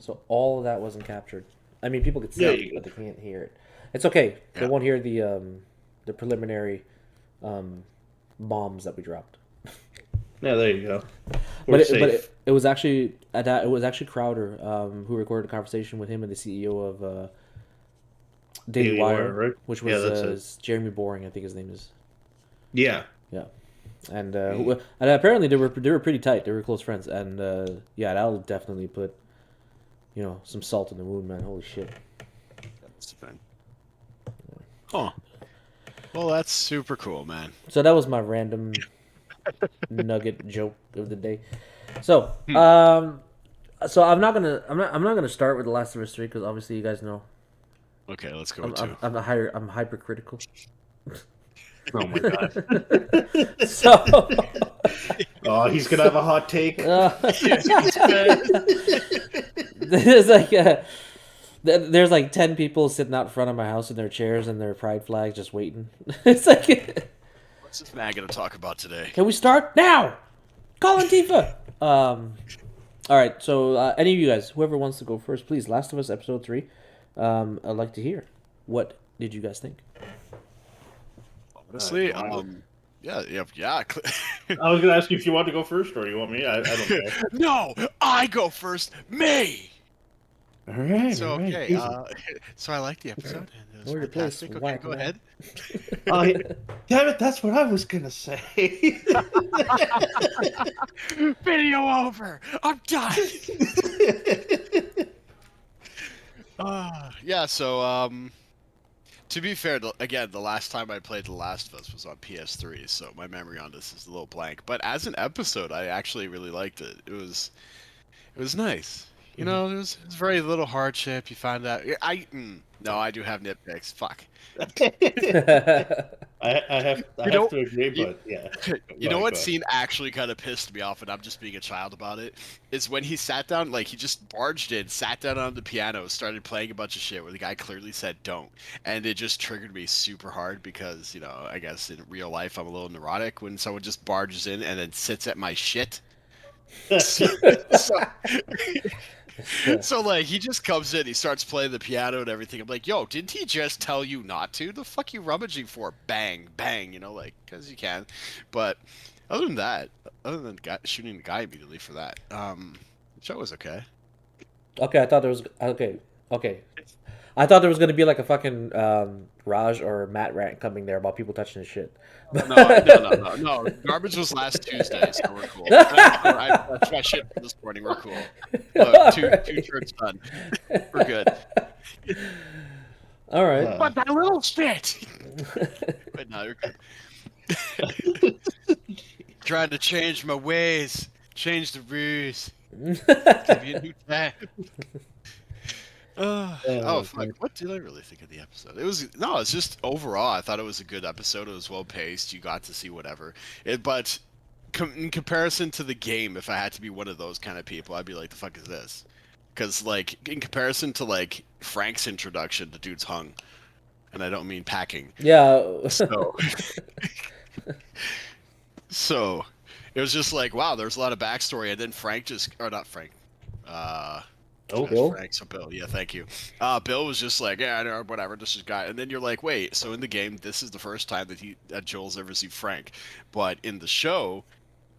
So all of that wasn't captured. I mean, people could see Yeah, it, you but go. they can't hear it. It's okay. They Yeah. won't hear the preliminary um, bombs that we dropped. Yeah, there you go. But We're it, but safe. it was actually at that it was actually Crowder who recorded a conversation with him and the CEO of Daily Daily Wire, Wire, right? which Yeah, was that's it. Jeremy Boring, I think his name is. Yeah. Yeah, and apparently they were pretty tight. They were close friends, and yeah, that'll definitely put some salt in the wound, man. Holy shit. That's the thing. Huh. Well, that's super cool, man. So that was my random nugget joke of the day. So so I'm not gonna start with The Last of Us 3 because obviously you guys know Okay, let's go I'm with I'm, two. I'm, a higher, I'm hypercritical. Oh my god. So Oh, he's gonna have a hot take. there's like there's like 10 people sitting out front of my house in their chairs and their pride flags just waiting. It's like, What's this man gonna talk about today? can we start now? Call Antifa. All right. So any of you guys, whoever wants to go first, please. Last of Us episode 3. I'd like to hear. What did you guys think? Honestly, wow. yeah. I was gonna ask you if you want to go first or you want me. I don't care. No, I go first. Me. All right. So all right. okay, Easy. So I liked the episode. And it was Know your place, fantastic. Okay, whack go man. ahead. Oh, yeah. Damn it! That's what I was gonna say. Video over. I'm done. Yeah. So to be fair, again, the last time I played The Last of Us was on PS3, so my memory on this is a little blank. But as an episode, I actually really liked it. It was nice. You know, it was very little hardship. You find out. No, I do have nitpicks. Fuck. I You know- have to agree, you- but yeah. You Go know what ahead. scene actually kind of pissed me off, and I'm just being a child about it, is when he sat down, like he just barged in, sat down on the piano, started playing a bunch of shit where the guy clearly said don't, and it just triggered me super hard because, I guess in real life I'm a little neurotic when someone just barges in and then sits at my shit. So, so like he just comes in, he starts playing the piano and everything. I'm like, yo, didn't he just tell you not to? The fuck you rummaging for? Bang, bang, like because you can. But other than that, other than shooting the guy immediately for that, the show was okay. Okay, I thought there was okay. I thought there was gonna be like a fucking Raj or Matt rant coming there about people touching his shit. No. Garbage was last Tuesday, so we're cool. I touched my shit this morning. We're cool. Look, two shirts done. We're good. All right. But that little shit. But no, you're good. Trying to change my ways, change the rules, give you a new time. Fuck. What did I really think of the episode? It's just overall, I thought it was a good episode. It was well paced. You got to see whatever. But in comparison to the game, if I had to be one of those kind of people, I'd be like, the fuck is this? Because, like, in comparison to, like, Frank's introduction, the dude's hung. And I don't mean packing. Yeah. So, it was just like, wow, there's a lot of backstory. And then not Frank. Bill? Frank, so Bill, yeah, thank you. Bill was just like, yeah, I know, whatever, this is guy. And then you're like, wait, so in the game, this is the first time that Joel's ever seen Frank. But in the show,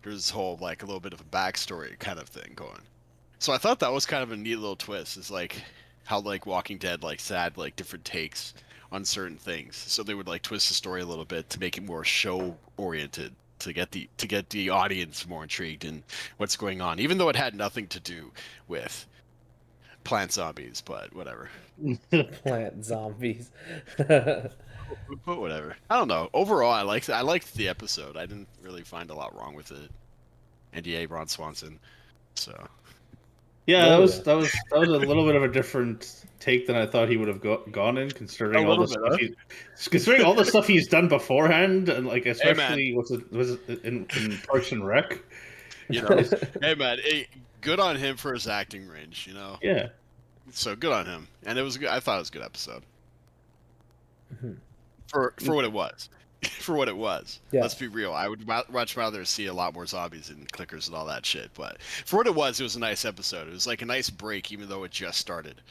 there's this whole, like, a little bit of a backstory kind of thing going. So I thought that was kind of a neat little twist. It's like how, like, Walking Dead, like, had, like, different takes on certain things. So they would, like, twist the story a little bit to make it more show-oriented. To get the audience more intrigued in what's going on, even though it had nothing to do with plant zombies, but whatever. Plant zombies. But whatever. I don't know. Overall, I liked the episode. I didn't really find a lot wrong with it. NDA Ron Swanson. So Yeah, that was a little bit of a different take than I thought he would have gone in, considering all the stuff he's done beforehand, and like especially was it in Parks and Rec. Hey man, good on him for his acting range. Yeah. So good on him, and it was good. I thought it was a good episode for what it was. for what it was. Yeah. Let's be real. I would much rather see a lot more zombies and clickers and all that shit. But for what it was a nice episode. It was like a nice break, even though it just started.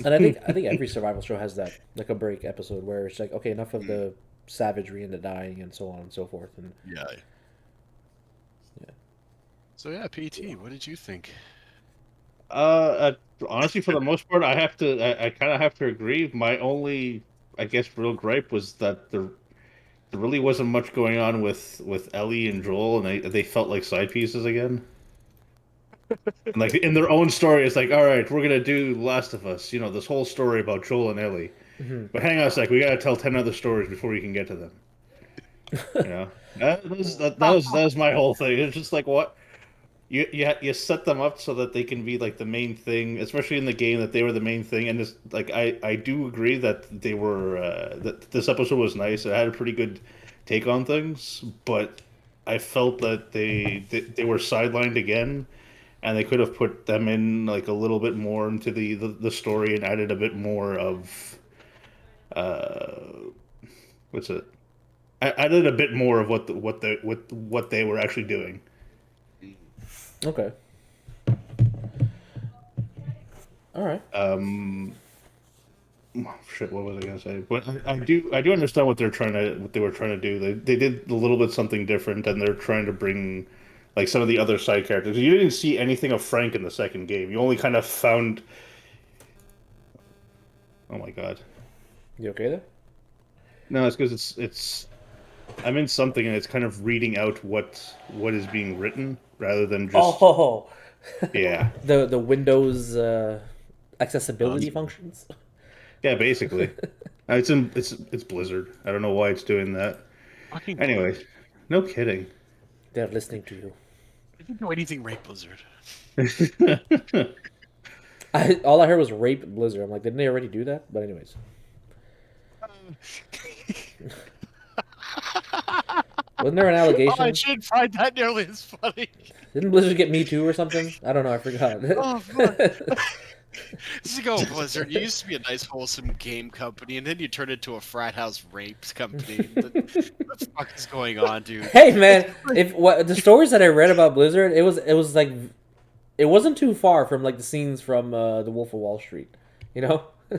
And I think every survival show has that, like a break episode where it's like, okay, enough of the savagery and the dying and so on and so forth. And yeah. So yeah, PT, what did you think? Honestly, for the most part, I kind of have to agree. My only, I guess, real gripe was that there really wasn't much going on with Ellie and Joel, and they felt like side pieces again. And like in their own story, it's like, all right, we're gonna do Last of Us, this whole story about Joel and Ellie. Mm-hmm. But hang on a sec, we gotta tell 10 other stories before we can get to them. That was my whole thing. It's just like, what? You set them up so that they can be like the main thing, especially in the game that they were the main thing. And this, like, I do agree that they were that this episode was nice. It had a pretty good take on things, but I felt that they were sidelined again, and they could have put them in like a little bit more into the story and added a bit more of what's it? I added a bit more of what they were actually doing. Okay. All right. Shit. What was I gonna say? But I do understand what they were trying to do. They did a little bit something different, and they're trying to bring like some of the other side characters. You didn't see anything of Frank in the second game. You only kind of found. Oh my god. You okay there? No, it's because it's. I'm in something, and it's kind of reading out what is being written rather than just. Oh. Yeah. the Windows accessibility functions. Yeah, basically. It's Blizzard. I don't know why it's doing that. Anyways, no kidding. They're listening to you. I didn't know anything right, Blizzard. All I heard was rape Blizzard. I'm like, didn't they already do that? But anyways. Wasn't there an allegation? Oh, I should find that nearly as funny. Didn't Blizzard get Me Too or something? I don't know. I forgot. Oh, fuck. This is go, Blizzard. You used to be a nice, wholesome game company, and then you turned into a frat house rapes company. What the fuck is going on, dude? Hey, man, the stories that I read about Blizzard, it was like, it wasn't too far from like the scenes from The Wolf of Wall Street,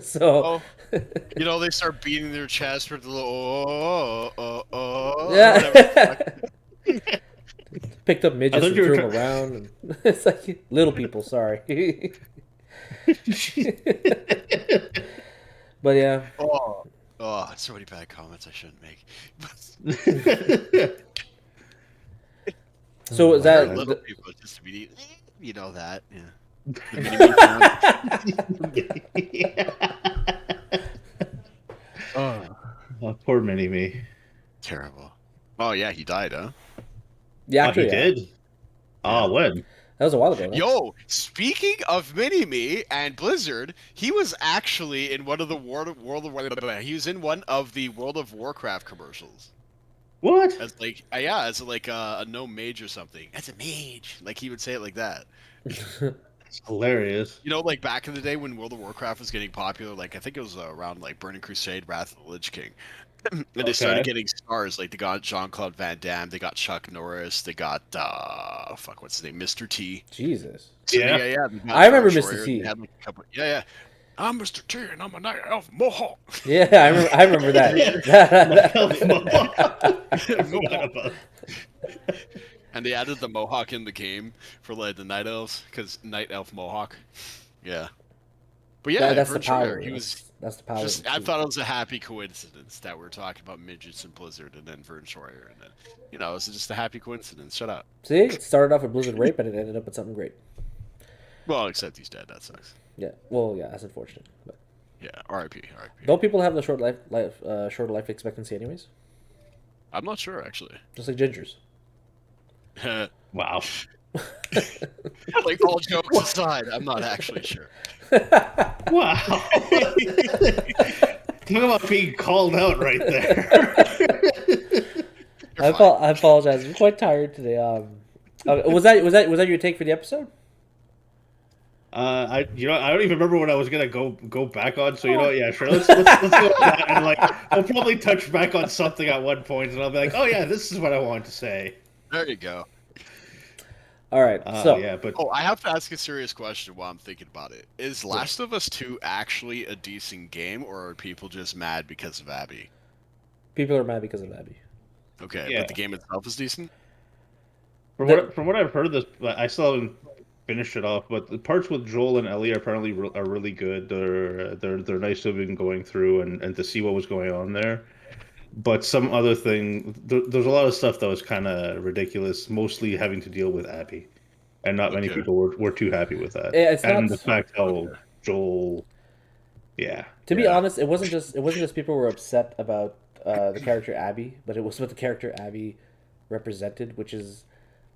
So, they start beating their chest with the little yeah. Picked up midgets and threw them around. And it's like little people. Sorry. But yeah. So many bad comments I shouldn't make. So is that little people just be, that, yeah. Poor Mini-Me. Terrible. Oh yeah, he died, huh? Yeah, actually, he did. Oh, when? That was a while ago. Right? Yo, speaking of Mini-Me and Blizzard, he was actually in one of the World of Warcraft commercials. What? As like, as like a no mage or something. As a mage, like he would say it like that. It's hilarious. Like back in the day when World of Warcraft was getting popular, like I think it was around like Burning Crusade, Wrath of the Lich King. And they started getting stars, like they got Jean-Claude Van Damme, they got Chuck Norris, they got what's his name, Mr. T. Jesus. So, yeah. I remember Mr. T. Had, like, a couple, I'm Mr. T, and I'm a night elf Mohawk. Yeah, I remember that. And they added the Mohawk in the game for like the night elves, because night elf Mohawk. Yeah. But yeah, that's the power. He was. That's the power. I thought it was a happy coincidence that we're talking about midgets and Blizzard, and then Vern Troyer, and then it was just a happy coincidence. Shut up. See, it started off with Blizzard rape, and it ended up with something great. Well, except he's dead. That sucks. Yeah. Well, yeah, that's unfortunate. But... Yeah. R.I.P. R.I.P. Don't people have the shorter life expectancy, anyways? I'm not sure, actually. Just like gingers. Wow. Like all jokes aside, I'm not actually sure. Wow. Talk about being called out right there. I apologize. I'm quite tired today. Was that your take for the episode? I don't even remember what I was gonna go back on. So you know what? Yeah, sure. Let's go with that, and like we'll probably touch back on something at one point, and I'll be like, oh yeah, this is what I wanted to say. There you go. All right. So yeah, but I have to ask a serious question while I'm thinking about it. Is Last of Us 2 actually a decent game, or are people just mad because of Abby? people are mad because of Abby. Okay, Yeah. but the game itself is decent. From what I've heard of this, I still haven't finished it off. But the parts with Joel and Ellie apparently are really good. They're nice to have been going through and to see what was going on there. But some other thing, there's a lot of stuff that was kind of ridiculous, mostly having to deal with Abby, and not many Okay. people were too happy with that. It's And not the fact how Joel, yeah, to be yeah. honest, it wasn't just people were upset about the character Abby, but it was what the character Abby represented, which is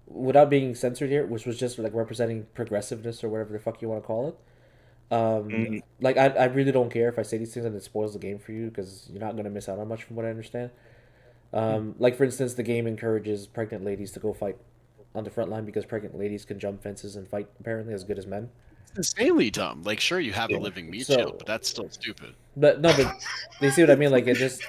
without being censored here, which was just like representing progressiveness or whatever the fuck you want to call it. Like I really don't care if I say these things and it spoils the game for you because you're not gonna miss out on much from what I understand. Like for instance, the game encourages pregnant ladies to go fight on the front line because pregnant ladies can jump fences and fight apparently as good as men. It's insanely dumb. Like, sure, you have a living meat So- shield, but that's still stupid. But no, but you see what I mean? Like it just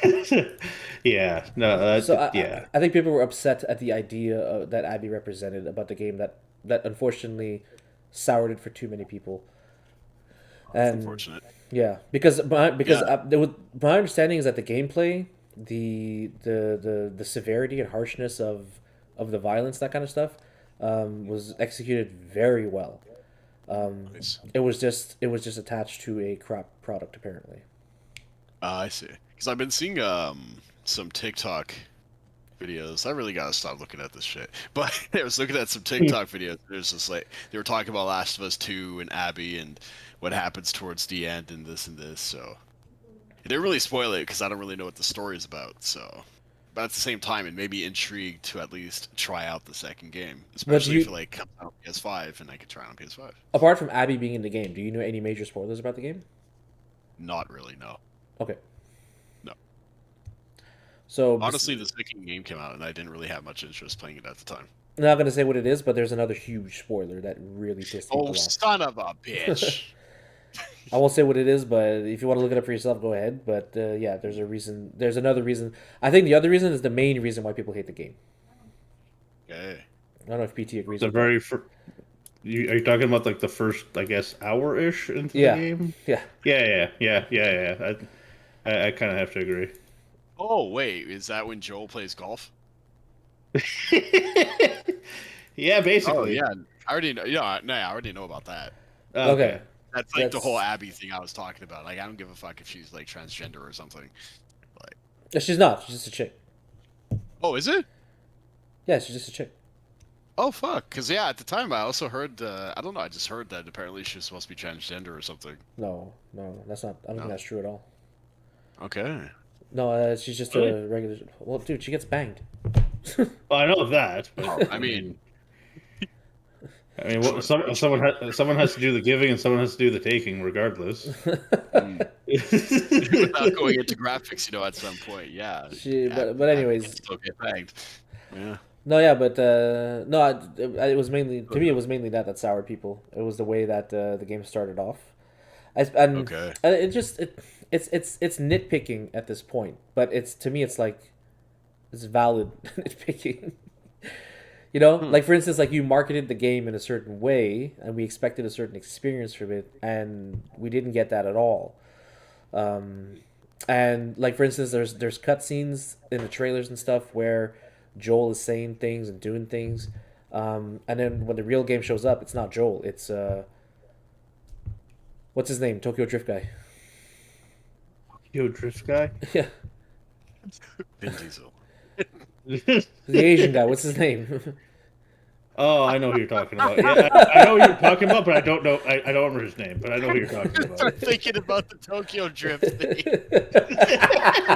Yeah, no, so yeah. I think people were upset at the idea that Abby represented about the game that unfortunately soured it for too many people. That's And unfortunate. yeah, because my understanding is that the gameplay, the severity and harshness of the violence, that kind of stuff, was executed very well. Nice. It was just attached to a crap product apparently. I see. Because I've been seeing some TikTok videos. I really gotta stop looking at this shit. But I was looking at some TikTok videos. There's just like they were talking about Last of Us 2 and Abby and what happens towards the end and this and this. So they didn't really spoil it because I don't really know what the story is about. So, but at the same time, it made me intrigued to at least try out the second game, especially if it like comes out on PS5 and I could try it on PS5. Apart from Abby being in the game, do you know any major spoilers about the game? Not really, no. Okay. No. So Honestly, the second game came out and I didn't really have much interest playing it at the time. I'm not gonna say what it is, but there's another huge spoiler that really pissed people Oh, off. son of a bitch! I won't say what it is, but if you want to look it up for yourself, go ahead. But yeah, there's a reason. There's another reason. I think the other reason is the main reason why people hate the game. Okay. I don't know if PT agrees. The with very first. Are you talking about like the first, I guess, hour-ish into Yeah. the game? Yeah. Yeah. I kind of have to agree. Oh wait, is that when Joel plays golf? Yeah, basically. Oh yeah, I already know. Yeah, no, I already know about that. Okay. That's like the That's- whole Abby thing I was talking about. Like, I don't give a fuck if she's like transgender or something. She's not. She's just a chick. Oh, is it? Yeah, she's just a chick. Oh fuck! Because yeah, at the time I also heard. I don't know. I just heard that apparently she's supposed to be transgender or something. No, that's not. I don't think that's true at all. Okay. No, she's just Really? a regular. Well, dude, she gets banged. Well, I know that. But, Oh, I mean, someone has to do the giving and someone has to do the taking, regardless. without going into graphics, you know, at some point, yeah. But anyways, still get banged. Yeah. no, yeah, but no, it was mainly to me. It was mainly that soured people. It was the way that the game started off. Okay. It's nitpicking at this point, but to me it's like it's valid nitpicking. You know, like for instance, like you marketed the game in a certain way, and we expected a certain experience from it, and we didn't get that at all. And like for instance, there's cutscenes in the trailers and stuff where Joel is saying things and doing things, and then when the real game shows up, it's not Joel. It's what's his name? Tokyo Drift guy. Yo, Drift guy. Yeah, Vin Diesel. the Asian guy. What's his name? Oh, I know who you're talking about. Yeah, I know who you're talking about, but I don't know. I don't remember his name, but I know who you're talking about. I'm thinking about the Tokyo Drift thing.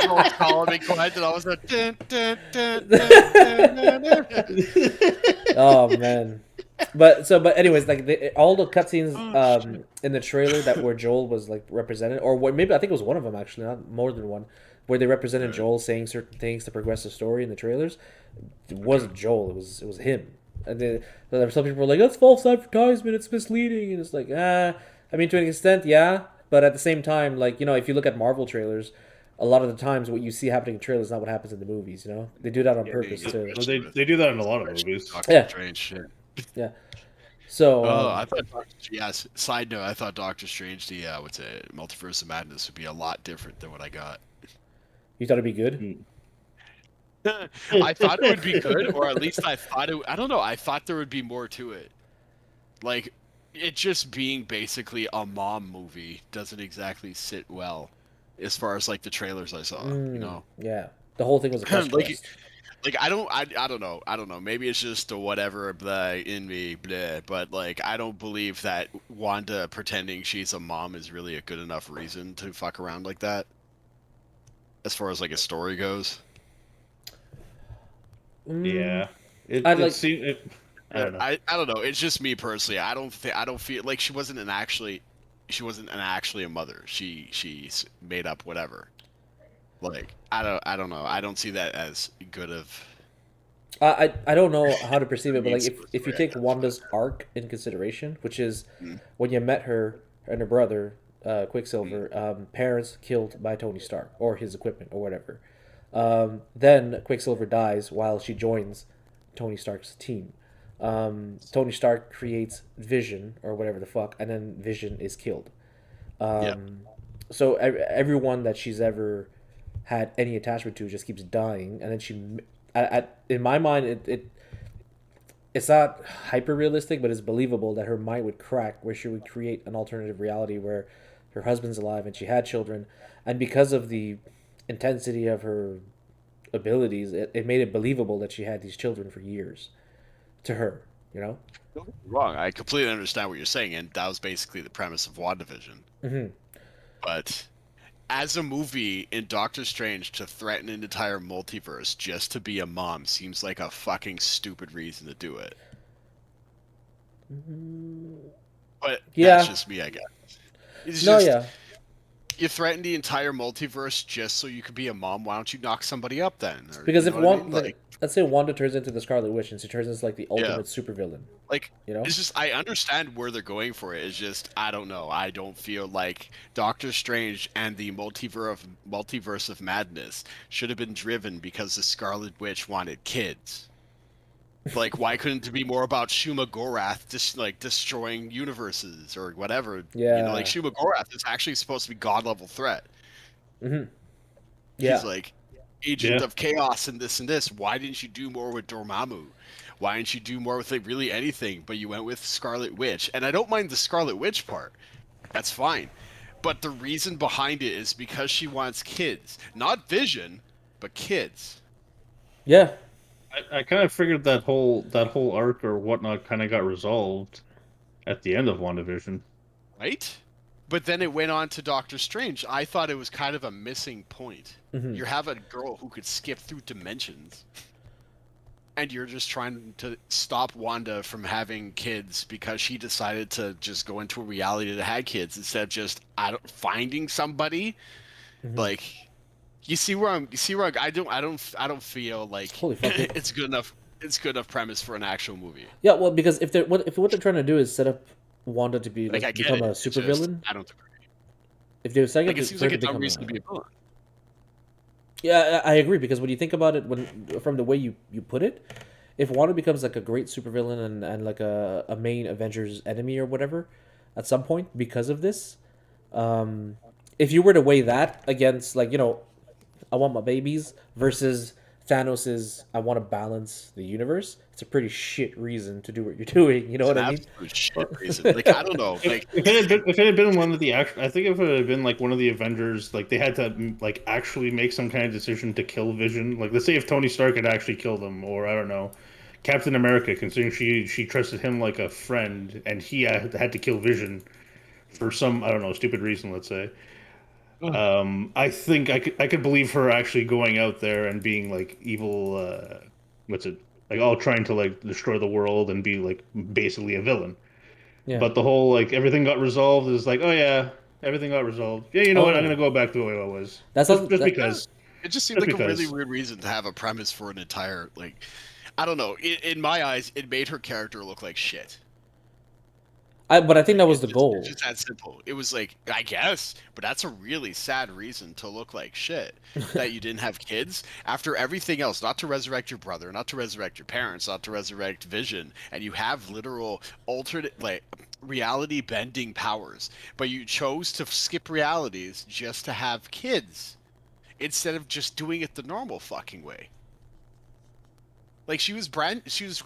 Joel's calling me quiet, and all of a sudden, dun, dun, dun, dun, dun, dun. Oh man, but anyways, like all the cutscenes in the trailer that where Joel was like represented, or maybe I think it was one of them actually, not more than one, where they represented Joel saying certain things to progress the story in the trailers. It wasn't Joel. It was him. And then some people were like, "That's false advertisement. It's misleading." And it's like, I mean, to an extent, yeah. But at the same time, like if you look at Marvel trailers, a lot of the times what you see happening in trailers is not what happens in the movies. They do that on purpose too. Well, they do that in a lot of movies. Yeah. Strange shit. Yeah. So. Oh, I thought. Yes. Side note: I thought Doctor Strange, the what's it, Multiverse of Madness, would be a lot different than what I got. You thought it'd be good? I thought it would be good, or at least I thought it. I don't know. I thought there would be more to it. Like, it just being basically a mom movie doesn't exactly sit well, as far as like the trailers I saw. Yeah. The whole thing was a quest quest. Like I don't know. Maybe it's just a whatever blah in me, blah, but like I don't believe that Wanda pretending she's a mom is really a good enough reason to fuck around like that. As far as like a story goes. Yeah. I don't know. I don't know. It's just me personally. I don't feel like she wasn't actually a mother. She's made up whatever. Like I don't know. I don't see that as good of. I don't know how to perceive it, but like if you take Wanda's arc in consideration, which is when you met her and her brother, Quicksilver, parents killed by Tony Stark or his equipment or whatever. Then Quicksilver dies while she joins Tony Stark's team. Tony Stark creates Vision or whatever the fuck, and then Vision is killed. So everyone that she's ever had any attachment to just keeps dying, and then in my mind, it's not hyper realistic, but it's believable that her mind would crack, where she would create an alternative reality where her husband's alive and she had children, and because of the intensity of her abilities, it made it believable that she had these children for years to her. Don't get me wrong. I completely understand what you're saying, and that was basically the premise of WandaVision. Mm-hmm. But as a movie in Doctor Strange to threaten an entire multiverse just to be a mom seems like a fucking stupid reason to do it. But that's just me, I guess. You threaten the entire multiverse just so you could be a mom. Why don't you knock somebody up then? Or, because if let's say Wanda turns into the Scarlet Witch and she turns into like the ultimate supervillain. Like, it's just, I understand where they're going for it. It's just, I don't know. I don't feel like Doctor Strange and the multiverse of madness should have been driven because the Scarlet Witch wanted kids. Like, why couldn't it be more about Shuma Gorath just like destroying universes or whatever? Yeah. Like Shuma Gorath is actually supposed to be god level threat. Mm-hmm. Yeah. He's like agent of chaos and this. Why didn't you do more with Dormammu? Why didn't you do more with like really anything? But you went with Scarlet Witch, and I don't mind the Scarlet Witch part. That's fine. But the reason behind it is because she wants kids, not Vision, but kids. Yeah. I kind of figured that whole arc or whatnot kind of got resolved at the end of WandaVision. Right? But then it went on to Doctor Strange. I thought it was kind of a missing point. Mm-hmm. You have a girl who could skip through dimensions, and you're just trying to stop Wanda from having kids because she decided to just go into a reality that had kids instead of just finding somebody. Mm-hmm. Like, you see where I don't feel like it's good enough. It's good enough premise for an actual movie. Yeah, well, because if what they're trying to do is set up Wanda to be become a supervillain, I don't agree. If they were saying it seems like it's a reason to be a villain. Yeah, I agree, because when you think about it, from the way you put it, if Wanda becomes like a great supervillain and like a main Avengers enemy or whatever, at some point because of this, if you were to weigh that against like I want my babies versus Thanos's I want to balance the universe, it's a pretty shit reason to do what you're doing. You know what I mean? Shit reason. Like, I don't know. Like, if it had been one of the I think if it had been like one of the Avengers, like they had to like actually make some kind of decision to kill Vision. Like, let's say if Tony Stark had actually killed him, or I don't know, Captain America, considering she trusted him like a friend, and he had to kill Vision for some, I don't know, stupid reason. Let's say. I think I could believe her actually going out there and being like evil. Like all trying to like destroy the world and be like basically a villain. Yeah. But the whole like everything got resolved is like, oh yeah, everything got resolved. Yeah, you know what? I'm gonna go back to the way I was. That's just because. It just seemed like a really weird reason to have a premise for an entire like. I don't know. In my eyes, it made her character look like shit. But I think that was the It's goal. just that simple. It was like, I guess, but that's a really sad reason to look like shit. That you didn't have kids after everything else, not to resurrect your brother, not to resurrect your parents, not to resurrect Vision, and you have literal alternate, like, reality bending powers, but you chose to skip realities just to have kids instead of just doing it the normal fucking way. Like she was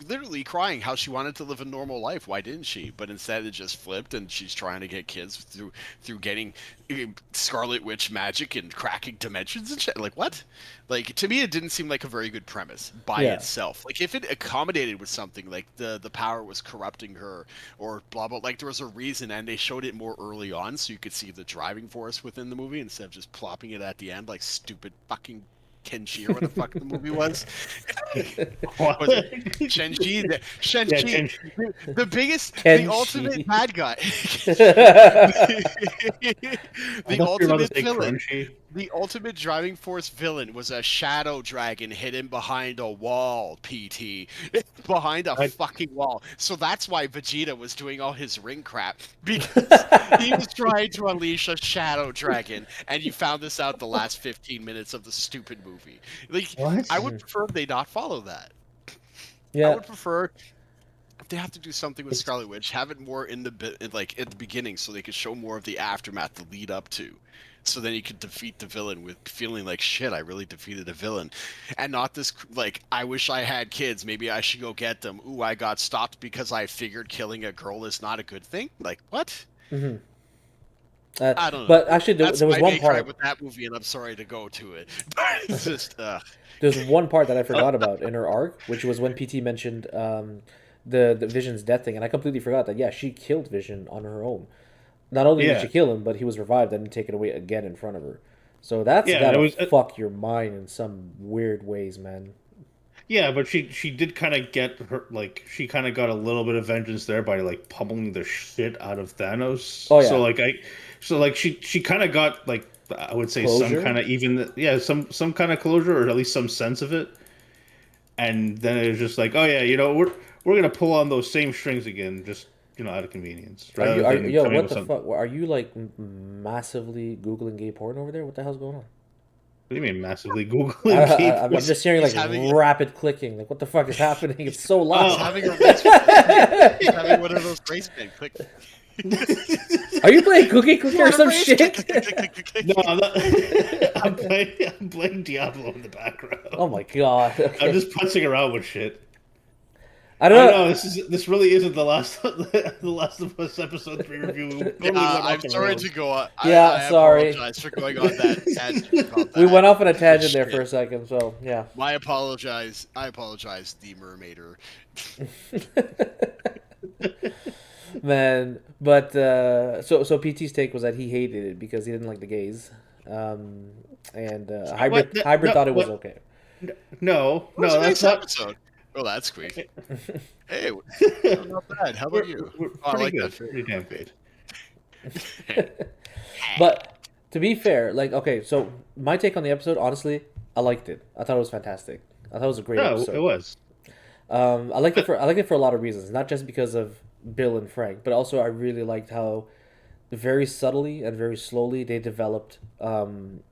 literally crying how she wanted to live a normal life. Why didn't she? But instead it just flipped, and she's trying to get kids through getting Scarlet Witch magic and cracking dimensions and shit. Like what? Like to me, it didn't seem like a very good premise by Yeah. itself. Like if it accommodated with something like the power was corrupting her or blah blah. Like there was a reason, and they showed it more early on, so you could see the driving force within the movie instead of just plopping it at the end like stupid fucking Kenshi or what the fuck the movie was. Was it Shenji? Shenji, Yeah, the biggest, Kenshi. the ultimate bad guy. The ultimate villain. The ultimate driving force villain was a shadow dragon hidden behind a wall, PT. Behind a fucking wall. So that's why Vegeta was doing all his ring crap. Because he was trying to unleash a shadow dragon. And you found this out the last 15 minutes of the stupid movie. Like, What? I would prefer they not follow that. Yeah. I would prefer if they have to do something with Scarlet Witch, have it more in like at the beginning, so they could show more of the aftermath, the lead up to, so then you could defeat the villain with feeling like shit. I really defeated a villain, and not this like I wish I had kids. Maybe I should go get them. Ooh, I got stopped because I figured killing a girl is not a good thing. Like what? Mm-hmm. I don't know. But actually, there was one part with that movie, and I'm sorry to go to it, but it's just. There's one part that I forgot about in her arc, which was when PT mentioned the Vision's death thing, and I completely forgot that. Yeah, she killed Vision on her own. Not only did she kill him, but he was revived and taken away again in front of her. So that's gotta fuck your mind in some weird ways, man. Yeah, but she did kind of get her she kind of got a little bit of vengeance there by like pummeling the shit out of Thanos. Oh yeah. So she kind of got like I would say closure? some kind of some kind of closure or at least some sense of it. And then it was just like, oh yeah, we're gonna pull on those same strings again, just out of convenience. What the fuck? Are you like massively googling gay porn over there? What the hell's going on? What do you mean massively googling gay porn? I'm just hearing like rapid clicking. Like what the fuck is happening? It's so loud. He's having one of those race band click. Are you playing Cookie Clicker or some shit? No, I'm playing Diablo in the background. Oh my god! Okay. I'm just putzing around with shit. I don't know. This really isn't the last of Us episode 3 review. I'm sorry to go on. I sorry. Apologize for going on that tangent. We went off on a tangent there for a second, so yeah. I apologize, the mermaider. Man, but so PT's take was that he hated it because he didn't like the gays, and Hybrid thought it was okay. No, that's not. Episode? Oh, that's sweet. Hey, not bad. How about you? Pretty good. Pretty damn good. But to be fair, like okay, so my take on the episode, honestly, I liked it. I thought it was fantastic. I thought it was a great episode. It was. I liked it for a lot of reasons, not just because of Bill and Frank, but also I really liked how very subtly and very slowly they developed Ellie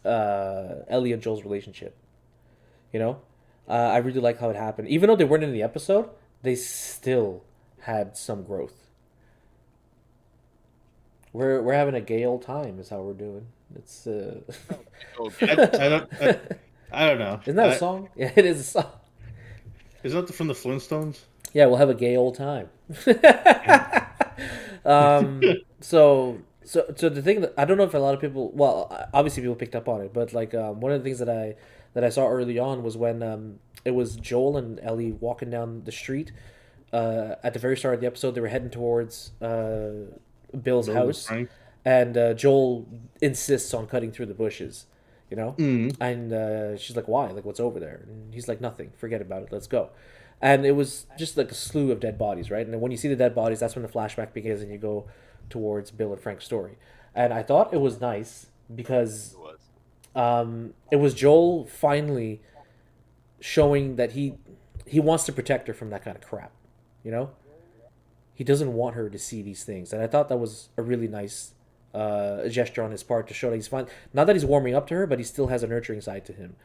and Joel's relationship. I really like how it happened. Even though they weren't in the episode, they still had some growth. We're having a gay old time, is how we're doing. It's I don't know. Isn't that a song? Yeah, it is a song. Isn't that from the Flintstones? Yeah, we'll have a gay old time. So the thing that I don't know if a lot of people, well, obviously people picked up on it, but like one of the things that I saw early on was when it was Joel and Ellie walking down the street. At the very start of the episode, they were heading towards Bill's house, Frank. And Joel insists on cutting through the bushes, Mm-hmm. and she's like, "Why? Like, what's over there?" And he's like, "Nothing. Forget about it. Let's go." And it was just like a slew of dead bodies, right? And then when you see the dead bodies, that's when the flashback begins, and you go towards Bill and Frank's story. And I thought it was nice because it was Joel finally showing that he he wants to protect her from that kind of crap, you know. He doesn't want her to see these things, and I thought that was a really nice gesture on his part to show that he's fine. Not that he's warming up to her, but he still has a nurturing side to him.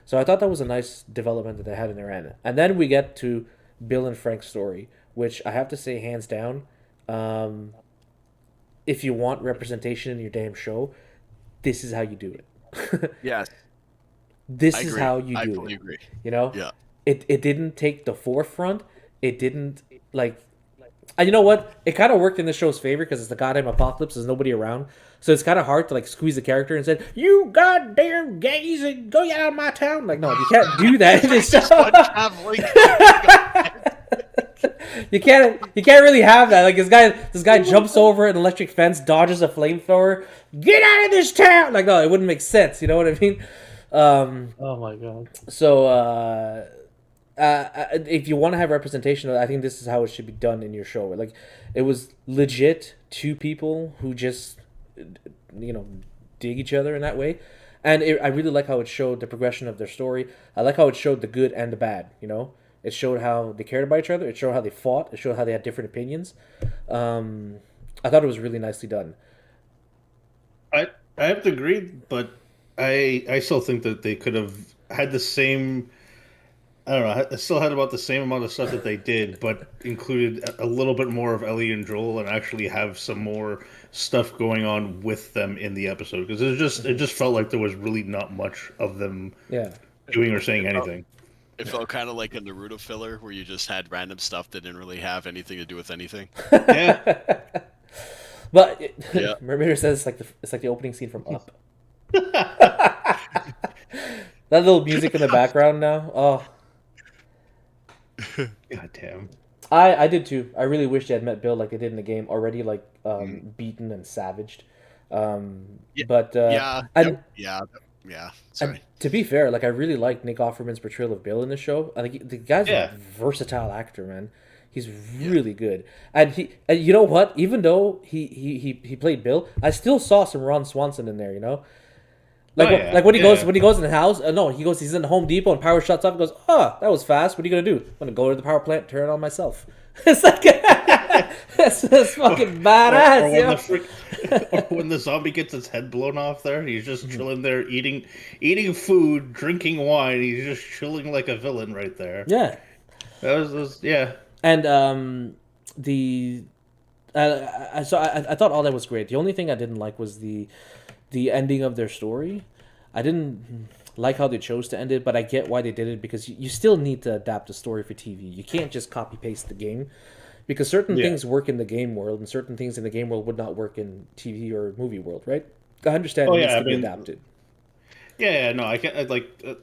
So I thought that was a nice development that they had in their end. And then we get to Bill and Frank's story, which I have to say, hands down, um, if you want representation in your damn show, this is how you do it. Yes, This I is agree. how you I do fully it. agree. You know, Yeah. it didn't take the forefront. It didn't like, and you know what? It kind of worked in the show's favor because it's the goddamn apocalypse. There's nobody around, so it's kind of hard to like squeeze the character and say, "You goddamn gays and go out of my town." Like, no, you can't do that in this show. You can't really have that. Like this guy jumps over an electric fence, dodges a flamethrower. Get out of this town! Like, no, it wouldn't make sense. You know what I mean? Oh my god. So if you want to have representation, I think this is how it should be done in your show. Like, it was legit two people who just, you know, dig each other in that way, and I really like how it showed the progression of their story. I like how it showed the good and the bad. You know, it showed how they cared about each other. It showed how they fought. It showed how they had different opinions. I thought it was really nicely done. I have to agree, but I still think that they could have had the same. I don't know. I still had about the same amount of stuff that they did, but included a little bit more of Ellie and Joel, and actually have some more stuff going on with them in the episode, because it just felt like there was really not much of them Yeah. doing or saying anything. It felt kind of like a Naruto filler where you just had random stuff that didn't really have anything to do with anything. Yeah. But Yeah. Mermaid says it's like the opening scene from Up. That little music in the background now. Oh, God damn. I did too. I really wish they had met Bill like they did in the game already, like beaten and savaged. Yeah. But Yeah. and, Yeah. Yeah. and Sorry. to be fair, like I really like Nick Offerman's portrayal of Bill in the show. I think the guy's Yeah. a versatile actor, man. He's really good, and you know what? Even though he played Bill, I still saw some Ron Swanson in there. You know, like Oh, yeah. like when he Yeah. goes in the house. No, he's in the Home Depot and power shuts off. And goes, oh, that was fast. What are you gonna do? I'm gonna go to the power plant, turn it on myself. It's like that's fucking badass. Or Yo. or when the zombie gets his head blown off there, he's just chilling there eating food, drinking wine. He's just chilling like a villain right there. Yeah, That was yeah. and the I thought all that was great. The only thing I didn't like was the ending of their story. I didn't like how they chose to end it, but I get why they did it because you still need to adapt the story for TV. You can't just copy paste the game because certain things work in the game world and certain things in the game world would not work in TV or movie world, right? I understand it needs to be adapted. Yeah, no, I can't.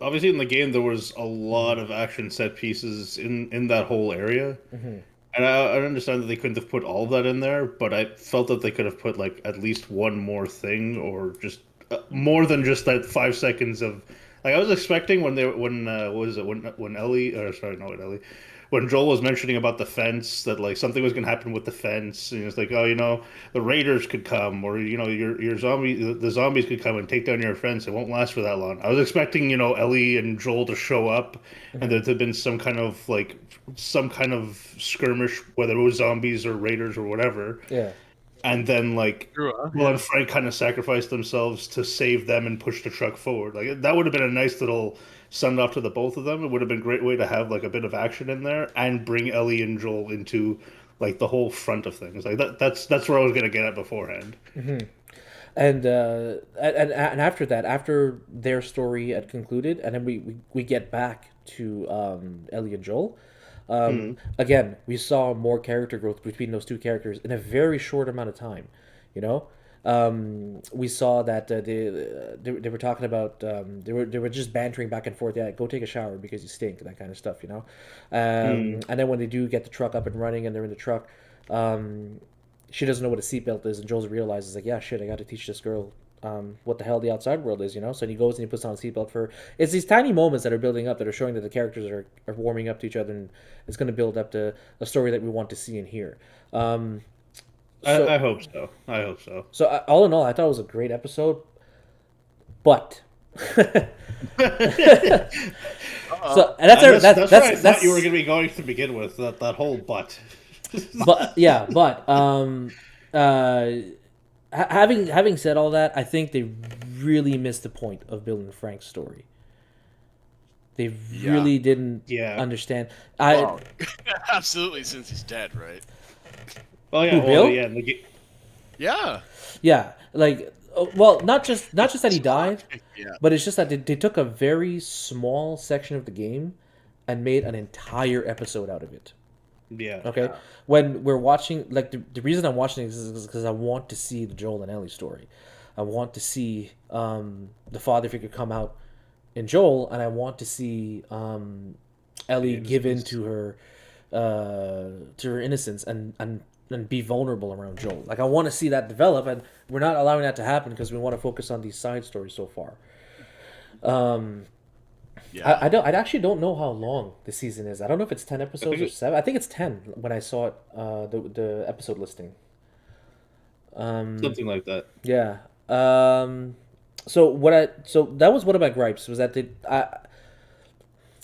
Obviously, in the game, there was a lot of action set pieces in that whole area, and I understand that they couldn't have put all of that in there, but I felt that they could have put like at least one more thing, or just more than just that 5 seconds of. Like I was expecting what was it when Ellie or sorry not Ellie when Joel was mentioning about the fence, that like something was going to happen with the fence, and it's like, oh, the raiders could come, or your zombie the zombies could come and take down your fence. It won't last for that long. I was expecting Ellie and Joel to show up, and there to have been some kind of skirmish, whether it was zombies or raiders or whatever. Yeah. And then Will and Frank kind of sacrificed themselves to save them and push the truck forward. Like that would have been a nice little send off to the both of them. It would have been a great way to have like a bit of action in there and bring Ellie and Joel into like the whole front of things. Like that's where I was gonna get at beforehand. And after that, after their story had concluded, and then we get back to Ellie and Joel. Again, we saw more character growth between those two characters in a very short amount of time. You know, we saw that they were talking about they were just bantering back and forth. Yeah, go take a shower because you stink, that kind of stuff. You know, and then when they do get the truck up and running and they're in the truck, she doesn't know what a seatbelt is, and Joel realizes like, yeah, shit, I got to teach this girl what the hell the outside world is, you know? So he goes and he puts on a seatbelt for her. It's these tiny moments that are building up that are showing that the characters are warming up to each other, and it's going to build up to a story that we want to see and hear. I hope so. I hope so. So all in all, I thought it was a great episode, but So and that's where I thought you were that's going to be going to begin with that whole but. but yeah, but uh having said all that, I think they really missed the point of Bill and Frank's story. They Yeah. really didn't Yeah. understand. Well, absolutely, since he's dead, right? Oh yeah, Who, well Bill? yeah, Yeah. Yeah, like well, not just that he died, Yeah. but it's just that they took a very small section of the game and made an entire episode out of it. yeah. Okay, when we're watching, like the reason I'm watching this is because I want to see the Joel and Ellie story. I want to see the father figure come out in Joel, and I want to see Ellie give in to her innocence and be vulnerable around Joel. Like I want to see that develop, and we're not allowing that to happen because we want to focus on these side stories so far. Yeah. I actually don't know how long the season is. I don't know if it's 10 episodes or 7. I think it's 10 when I saw it, the episode listing. Something like that. Yeah. So that was one of my gripes was that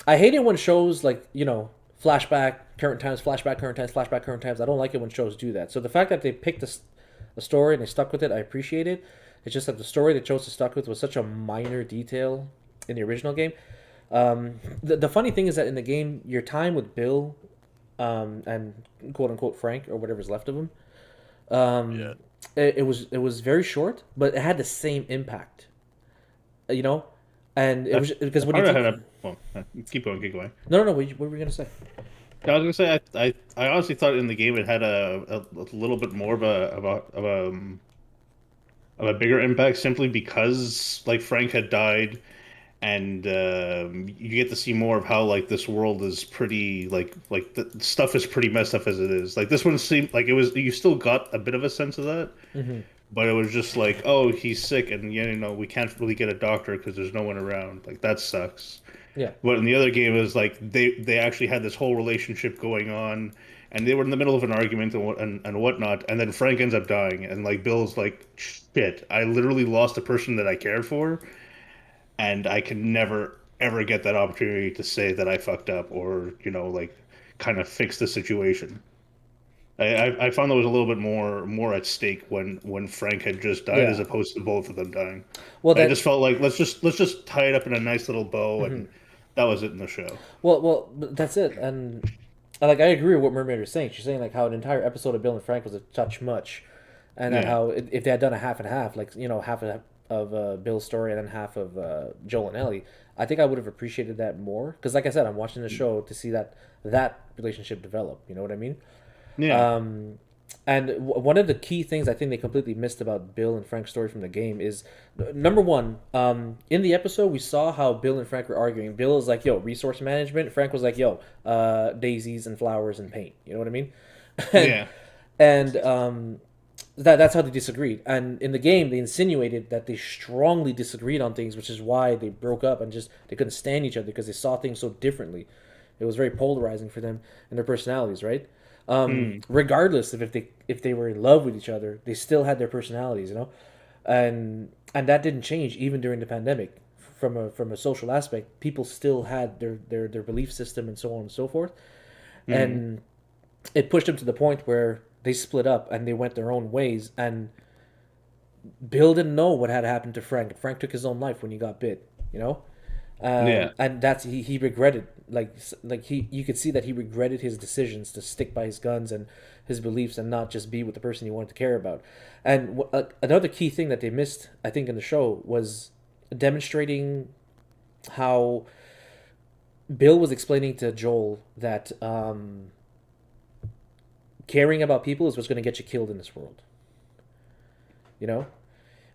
I hate it when shows like, flashback current times, flashback current times, flashback current times. I don't like it when shows do that. So the fact that they picked a story and they stuck with it, I appreciate it. It's just that the story they chose to stuck with was such a minor detail in the original game. The funny thing is that in the game, your time with Bill, and quote unquote Frank or whatever's left of him, Yeah. it was very short, but it had the same impact. You know, and it was because when you keep going, keep going. no, what were we gonna say? I was gonna say I honestly thought in the game it had a little bit more of a bigger impact simply because like Frank had died and you get to see more of how like this world is pretty like the stuff is pretty messed up as it is. Like this one seemed like it was you still got a bit of a sense of that, but it was just like, oh, he's sick and we can't really get a doctor because there's no one around. Like that sucks. Yeah, But in the other game, it was like they actually had this whole relationship going on, and they were in the middle of an argument and whatnot, and then Frank ends up dying, and like Bill's like, shit, I literally lost a person that I cared for, and I can never ever get that opportunity to say that I fucked up or like kind of fix the situation. I found there was a little bit more at stake when Frank had just died as yeah. opposed to both of them dying. Well, I that just felt like let's just tie it up in a nice little bow, and that was it in the show. well, that's it. And like I agree with what Mermaid was saying. She's saying like how an entire episode of Bill and Frank was a touch much, and that Yeah. how if they had done a half and half, like half of Bill's story and then half of Joel and Ellie, I think I would have appreciated that more. Because like I said, I'm watching the show to see that relationship develop. You know what I mean? Yeah. And one of the key things I think they completely missed about Bill and Frank's story from the game is number one. In the episode, we saw how Bill and Frank were arguing. Bill is like, "Yo, resource management." Frank was like, "Yo, daisies and flowers and paint." You know what I mean? and Yeah. and that's how they disagreed. And in the game, they insinuated that they strongly disagreed on things, which is why they broke up and just they couldn't stand each other because they saw things so differently. It was very polarizing for them and their personalities, right? Regardless of if they were in love with each other, they still had their personalities, and that didn't change even during the pandemic. From a social aspect, people still had their belief system and so on and so forth, and it pushed them to the point where they split up and they went their own ways. And Bill didn't know what had happened to Frank. Frank took his own life when he got bit, Yeah. and that's he regretted like he you could see that he regretted his decisions to stick by his guns and his beliefs and not just be with the person he wanted to care about. And another key thing that they missed, I think, in the show was demonstrating how Bill was explaining to Joel that caring about people is what's going to get you killed in this world. You know,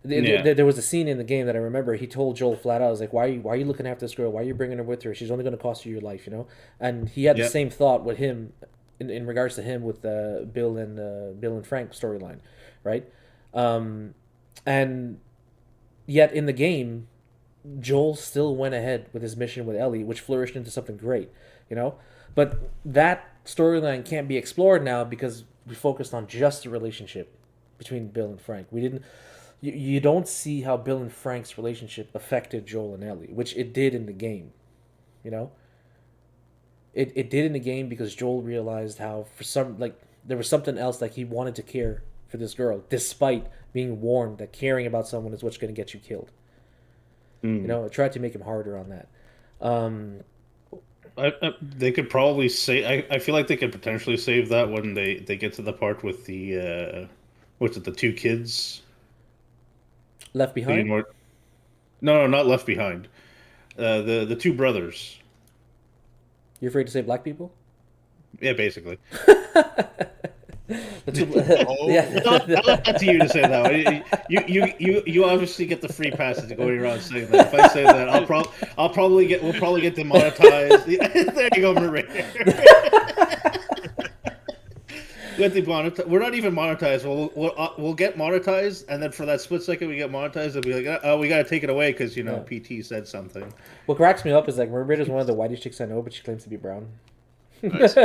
Yeah. there was a scene in the game that I remember. He told Joel flat out, "I was like, why are you looking after this girl? Why are you bringing her with her? She's only going to cost you your life, you know." And he had the Yep. same thought with him, in regards to him with Bill and Frank storyline, right? And yet in the game, Joel still went ahead with his mission with Ellie, which flourished into something great, you know. But that storyline can't be explored now because we focused on just the relationship between Bill and Frank. We didn't you don't see how Bill and Frank's relationship affected Joel and Ellie, which it did in the game. You know, it did in the game because Joel realized how for some like there was something else, like he wanted to care for this girl despite being warned that caring about someone is what's going to get you killed. You know, it tried to make him harder on that. They could probably say. I feel like they could potentially save that when they get to the part with the what's it, the two kids Left Behind. No, not Left Behind. The two brothers. You're afraid to say black people? Yeah, basically. Yeah. I'll let that to you to say that. You obviously get the free pass to going around saying that. If I say that, we'll probably get demonetized. There you go, Marie. We're not even monetized. We'll get monetized, and then for that split second we get monetized, and be like, oh, we gotta take it away because PT said something. What cracks me up is like Mermaid is one of the whitest chicks I know, but she claims to be brown. Nice.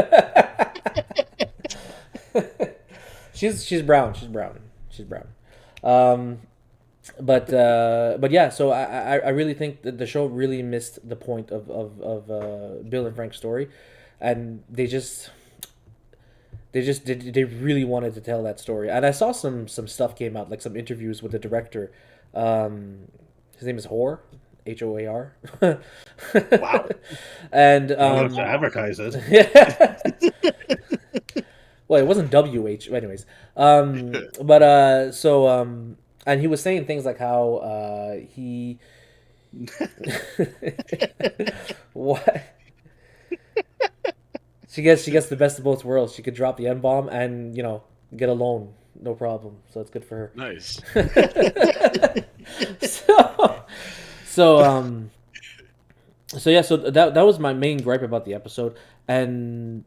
She's brown. But yeah, so I really think that the show really missed the point of Bill and Frank's story, and they really wanted to tell that story. And I saw some stuff came out, like some interviews with the director. His name is Hoar, Hoar. Wow. And I have to advertise it. Well, it wasn't WH, anyways. And he was saying things like how he what she gets the best of both worlds. She could drop the N-bomb and get a loan, no problem. So it's good for her. Nice. So yeah, so that was my main gripe about the episode. And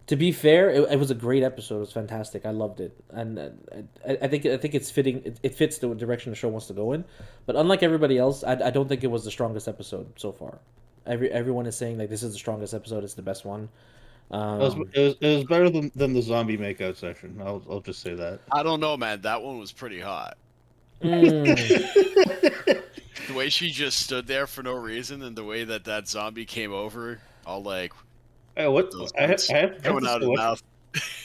to be fair, it was a great episode. It was fantastic. I loved it, and I think it's fitting. It fits the direction the show wants to go in. But unlike everybody else, I don't think it was the strongest episode so far. Everyone is saying like this is the strongest episode. It's the best one. It was better than the zombie makeout session. I'll just say that. I don't know, man. That one was pretty hot. The way she just stood there for no reason, and the way that zombie came over, all like. Hey, what? I have coming out of the mouth.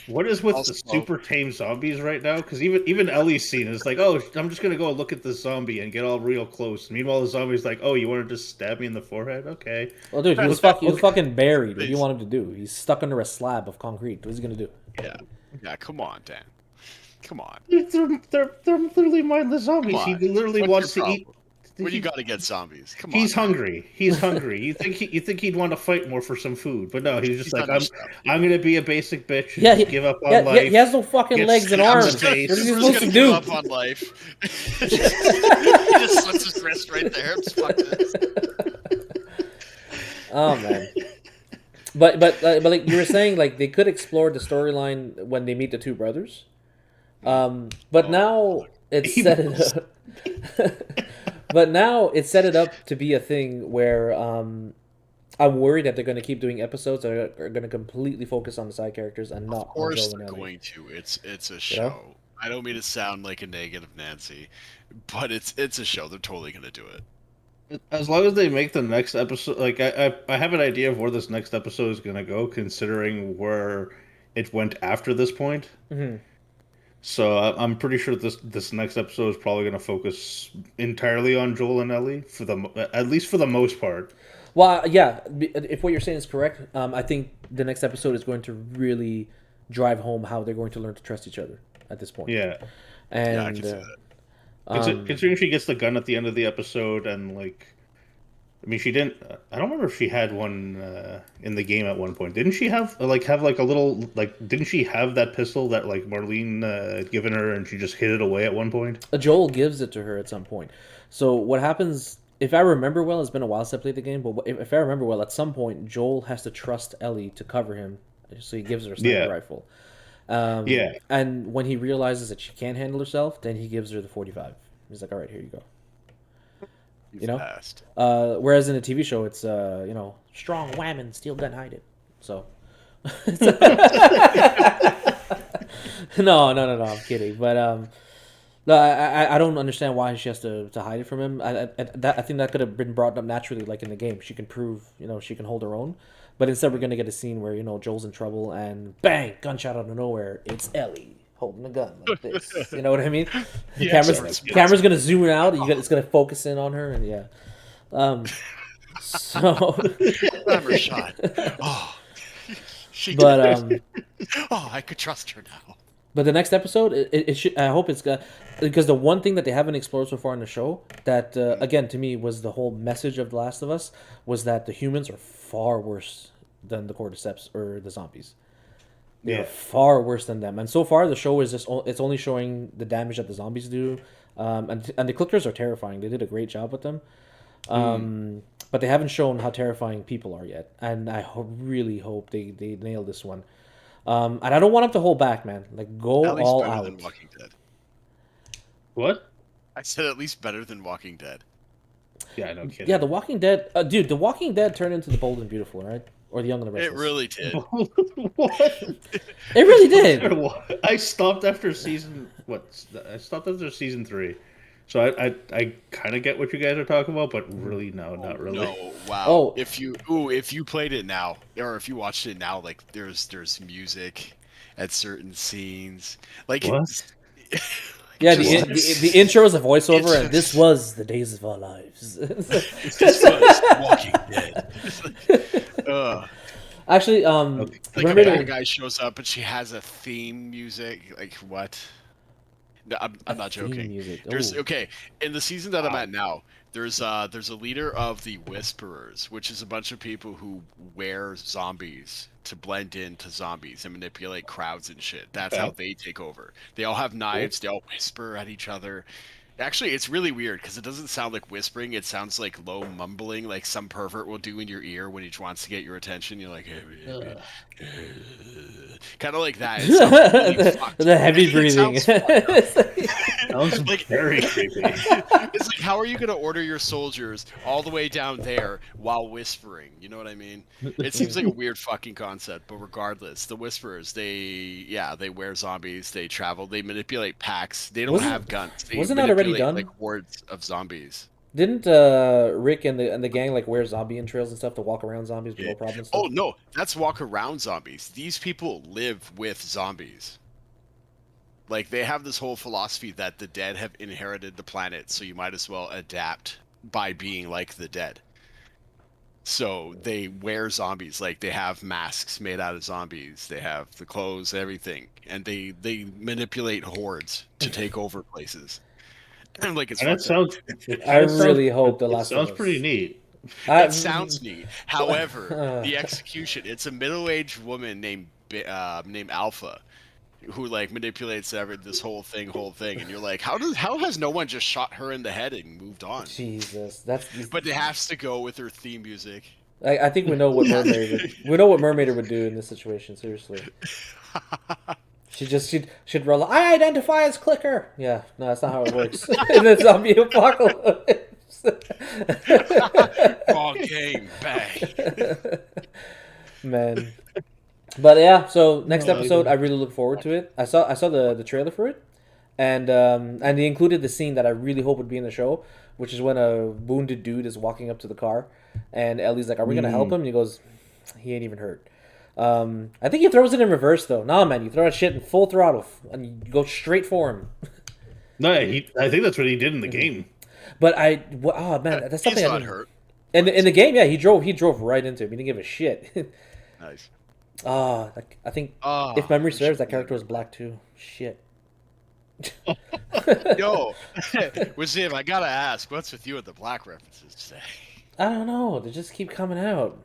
What is with the super tame zombies right now? Because even Ellie's scene is like, oh, I'm just gonna go look at this zombie and get all real close. Meanwhile, the zombie's like, oh, you want to just stab me in the forehead? Okay. Well, dude, he was fucking buried. What do you want him to do? He's stuck under a slab of concrete. What's he gonna do? Yeah. Come on, Dan. Come on. They're literally mindless zombies. He literally wants to eat. What do you got to get zombies? Come on. He's hungry. He's hungry. You think he'd want to fight more for some food, but no, he's just like, I'm gonna be a basic bitch. Yeah, give up on life. He has no fucking legs and arms. What is he supposed to do? Give up on life. He just slits his wrist right there. Fuck this. Oh man. But like you were saying, like they could explore the storyline when they meet the two brothers. But now it's set it up. But now it's set it up to be a thing where I'm worried that they're going to keep doing episodes that are going to completely focus on the side characters and not. Of course, they're going to. It's a show. know? I don't mean to sound like a negative Nancy, but it's a show. They're totally going to do it. As long as they make the next episode, like I have an idea of where this next episode is going to go, considering where it went after this point. Mm-hmm. So I'm pretty sure this next episode is probably going to focus entirely on Joel and Ellie at least for the most part. Well, yeah, if what you're saying is correct, I think the next episode is going to really drive home how they're going to learn to trust each other at this point. Yeah, and I can see that. Considering she gets the gun at the end of the episode, and like, I mean, she didn't. I don't remember if she had one in the game at one point. Didn't she have a little like? Didn't she have that pistol that like Marlene had given her, and she just hid it away at one point? Joel gives it to her at some point. So what happens? If I remember well, it's been a while since I played the game, but if I remember well, at some point Joel has to trust Ellie to cover him, so he gives her a sniper rifle. And when he realizes that she can't handle herself, then he gives her the 45. He's like, "All right, here you go." You know, whereas in a TV show, it's strong whammon, steel gun, hide it. So, no, I'm kidding. But No, I don't understand why she has to hide it from him. I think that could have been brought up naturally, like in the game. She can prove, she can hold her own. But instead, we're gonna get a scene where Joel's in trouble and bang, gunshot out of nowhere. It's Ellie holding a gun like this. You know what I mean? The camera's gonna zoom out. It's gonna focus in on her, and yeah. So. Never shot. Oh, she. But oh, I could trust her now. But the next episode, it should. I hope it's got, because the one thing that they haven't explored so far in the show that again to me was the whole message of The Last of Us was that the humans are far worse than the cordyceps or the zombies. They're far worse than them, and so far the show is it's only showing the damage that the zombies do, and the clickers are terrifying. They did a great job with them, but they haven't shown how terrifying people are yet, and I really hope they nail this one. And I don't want him to hold back, man. Like, go at least all better out. Than Walking Dead. What? I said at least better than Walking Dead. Yeah, no kidding. Yeah, The Walking Dead, dude. The Walking Dead turned into The Bold and Beautiful, right? Or The Young and the Restless. It really did. What? It really did. I stopped after season. I stopped after season 3. So I kind of get what you guys are talking about, but really no, not really. No, wow. Oh. If you played it now, or if you watched it now, like there's music at certain scenes, like what? Yeah, the intro is a voiceover, and this was the days of our lives. This was Walking Dead. Actually, like remember a bad guy shows up and she has a theme music. Like what? No, I'm not joking. There's in the season that I'm at now. There's a leader of the Whisperers, which is a bunch of people who wear zombies to blend into zombies and manipulate crowds and shit. That's how they take over. They all have knives. They all whisper at each other. Actually, it's really weird because it doesn't sound like whispering. It sounds like low mumbling, like some pervert will do in your ear when he wants to get your attention. You're like, kind of like that. It sounds really fucked. The heavy breathing. Sounds like very creepy. It's like, how are you going to order your soldiers all the way down there while whispering? You know what I mean? It seems like a weird fucking concept, but regardless, the Whisperers, they wear zombies, they travel, they manipulate packs, they don't have guns. Wasn't that already done? Like hordes of zombies. Didn't Rick and the gang like wear zombie entrails and stuff to walk around zombies with no problem? Oh no, that's walk around zombies. These people live with zombies. Like they have this whole philosophy that the dead have inherited the planet, so you might as well adapt by being like the dead. So they wear zombies, like they have masks made out of zombies. They have the clothes, everything, and they manipulate hordes to take over places. Like it's. I really hope the Last of Us. Sounds pretty neat. It sounds neat. However, the execution, it's a middle-aged woman named Alpha, who like manipulates this whole thing, and you're like, how has no one just shot her in the head and moved on? Jesus, But it has to go with her theme music. I think we know what Mermaid would do in this situation. Seriously, she'd roll. I identify as Clicker. Yeah, no, that's not how it works in the zombie apocalypse. Wrong game, bang. Man. But yeah, so next episode, I really look forward to it. I saw the trailer for it, and they included the scene that I really hope would be in the show, which is when a wounded dude is walking up to the car, and Ellie's like, "Are we gonna help him?" And he goes, "He ain't even hurt." I think he throws it in reverse though. Nah, man, you throw that shit in full throttle and you go straight for him. No, I think that's what he did in the game. But man, that's something He's not hurt. In the game, yeah, he drove right into him. He didn't give a shit. Nice. I think if memory serves, that character was black too. Shit. Yo, Wazim, I gotta ask, what's with you with the black references today? I don't know. They just keep coming out.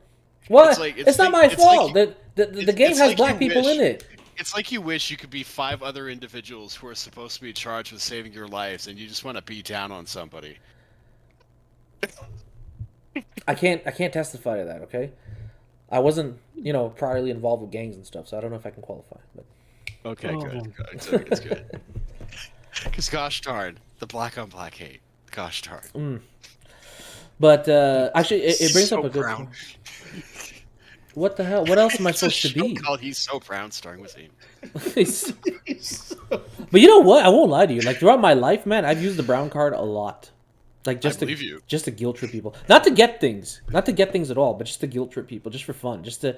What? It's not my fault. The game has black people in it. It's like you wish you could be 5 other individuals who are supposed to be charged with saving your lives, and you just want to beat down on somebody. I can't testify to that. Okay. I wasn't, priorly involved with gangs and stuff, so I don't know if I can qualify. But okay, good. It's good. Because gosh darn, the black on black hate. Gosh darn. But actually, it brings up a good. What the hell? What else am I supposed to be? Called He's So Brown, starring with him. But you know what? I won't lie to you. Like throughout my life, man, I've used the brown card a lot. Like just to guilt trip people, not to get things at all, but just to guilt trip people, just for fun, just to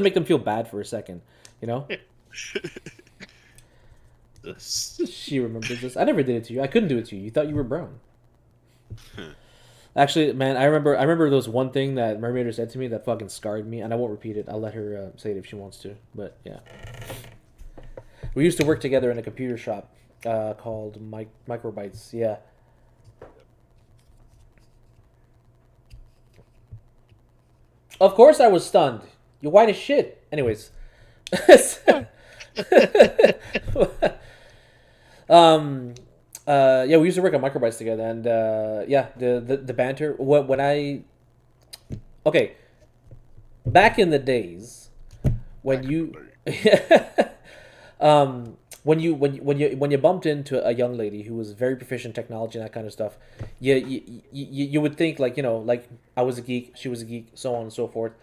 make them feel bad for a second, you know. She remembers this. I never did it to you. I couldn't do it to you. You thought you were brown. Actually, man, I remember there was one thing that Mermaider said to me that fucking scarred me, and I won't repeat it. I'll let her say it if she wants to. But yeah, we used to work together in a computer shop called Microbytes. Yeah. Of course I was stunned. You're white as shit. Anyways. Yeah, we used to work on Microbytes together, and yeah, the banter. When I, okay, back in the days, when when you bumped into a young lady who was very proficient in technology and that kind of stuff, you would think like, you know, like I was a geek, she was a geek, so on and so forth.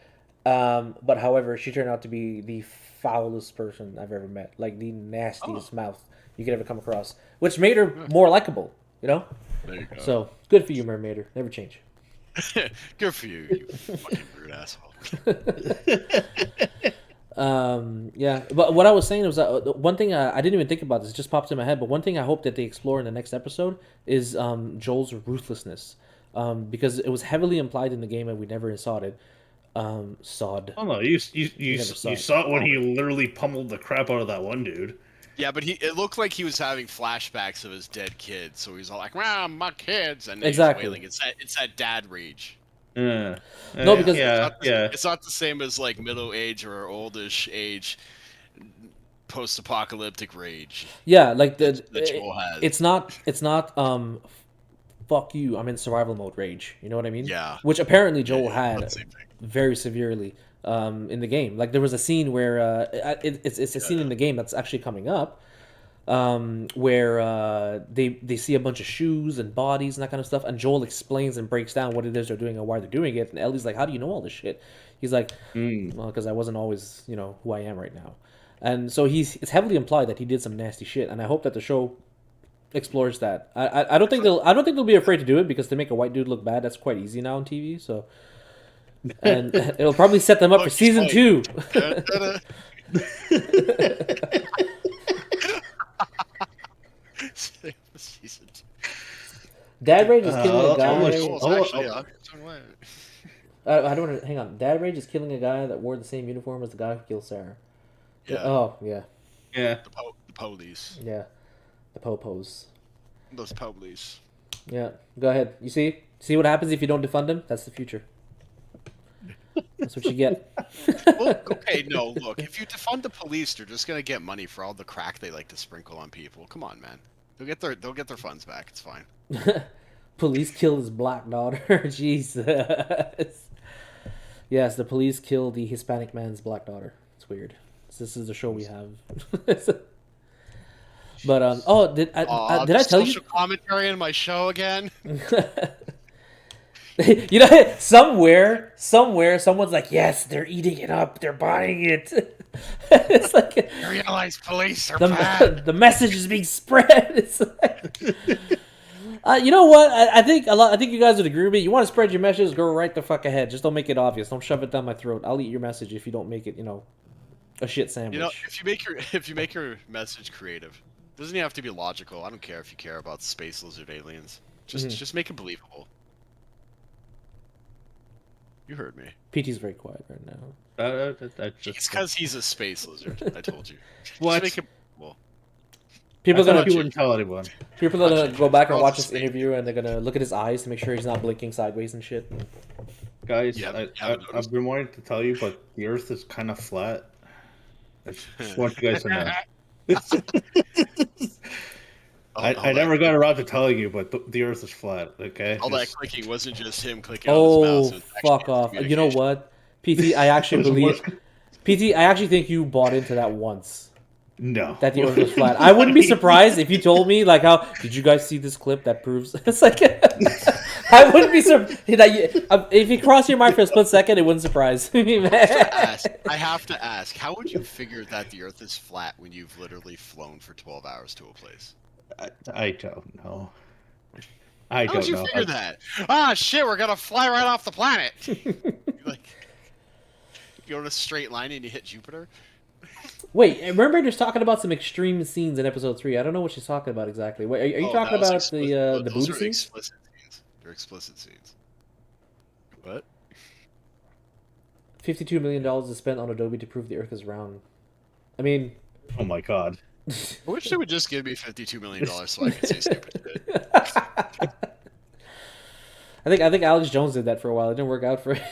But however, she turned out to be the foulest person I've ever met, like the nastiest mouth you could ever come across, which made her more likable, you know. There you go. So good for you, Mermaider. Never change. Good for you, you fucking rude asshole. Yeah, but what I was saying was one thing I didn't even think about this. It just popped in my head. But one thing I hope that they explore in the next episode is Joel's ruthlessness, because it was heavily implied in the game and we never saw it. Sod. Oh no, you saw it when he literally pummeled the crap out of that one dude. Yeah, but it looked like he was having flashbacks of his dead kids, so he's all like, "Wow, my kids," and exactly. He's wailing. It's that dad rage. No, because it's not the same as like middle age or oldish age, post-apocalyptic rage. Yeah, like that Joel has. It's not fuck you, I'm in survival mode rage. You know what I mean? Yeah. Which apparently Joel had very severely in the game. Like there was a scene where it's a scene in the game that's actually coming up, where they see a bunch of shoes and bodies and that kind of stuff, and Joel explains and breaks down what it is they're doing and why they're doing it. And Ellie's like, "How do you know all this shit?" He's like, "Well, because I wasn't always, you know, who I am right now." And so it's heavily implied that he did some nasty shit, and I hope that the show explores that. I don't think they'll be afraid to do it, because to make a white dude look bad, that's quite easy now on TV. So, and it'll probably set them up for season 2. Dad Rage is killing a guy. I don't want to hang on. Dad Rage is killing a guy that wore the same uniform as the guy who killed Sarah. Yeah. Oh yeah. Yeah. The police. Yeah. The popos. Those police. Yeah. Go ahead. You see what happens if you don't defund them? That's the future. That's what you get. Well, okay, no, look. If you defund the police, they're just gonna get money for all the crack they like to sprinkle on people. Come on, man. They'll get their funds back. It's fine. Police killed his black daughter. Jesus. Yes, the police killed the Hispanic man's black daughter. It's weird. This is the show we have. But did I tell you? Social commentary in my show again. You know, somewhere, someone's like, "Yes, they're eating it up. They're buying it." It's like you realize police are bad. The message is being spread. It's like, you know what? I think you guys would agree with me. You want to spread your message? Go right the fuck ahead. Just don't make it obvious. Don't shove it down my throat. I'll eat your message if you don't make it, you know, a shit sandwich. You know, if you make your message creative, it doesn't even have to be logical. I don't care if you care about space lizard aliens. Just make it believable. You heard me. PT's very quiet right now. It's because he's a space lizard. I told you. What? Just make it, well, People are you wouldn't tell anyone. People are gonna go back and watch this interview, and they're gonna look at his eyes to make sure he's not blinking sideways and shit. Guys, I've been wanting to tell you, but the Earth is kind of flat. I just want you guys to know. I never got around to telling you, but the Earth is flat. Okay. All that clicking wasn't just him clicking on his mouse. Fuck off! You know what, PT? I actually believe. PT, I actually think you bought into that once. No. That the Earth was flat. I wouldn't be surprised if you told me, like, how did you guys see this clip that proves it's like I wouldn't be surprised if you cross your mind for a split second. It wouldn't surprise me, man. I have to ask, how would you figure that the Earth is flat when you've literally flown for 12 hours to a place? I don't know. How would you figure that? Ah, shit, we're gonna fly right off the planet. Like, you go in a straight line and you hit Jupiter. Wait, remember just talking about some extreme scenes in episode 3. I don't know what she's talking about exactly. Wait, are you talking about the booty scenes? Explicit scenes. They're explicit scenes. What? $52 million is spent on Adobe to prove the Earth is round. I mean, oh my god. I wish they would just give me $52 million so I could say stupid shit. I think Alex Jones did that for a while. It didn't work out for him.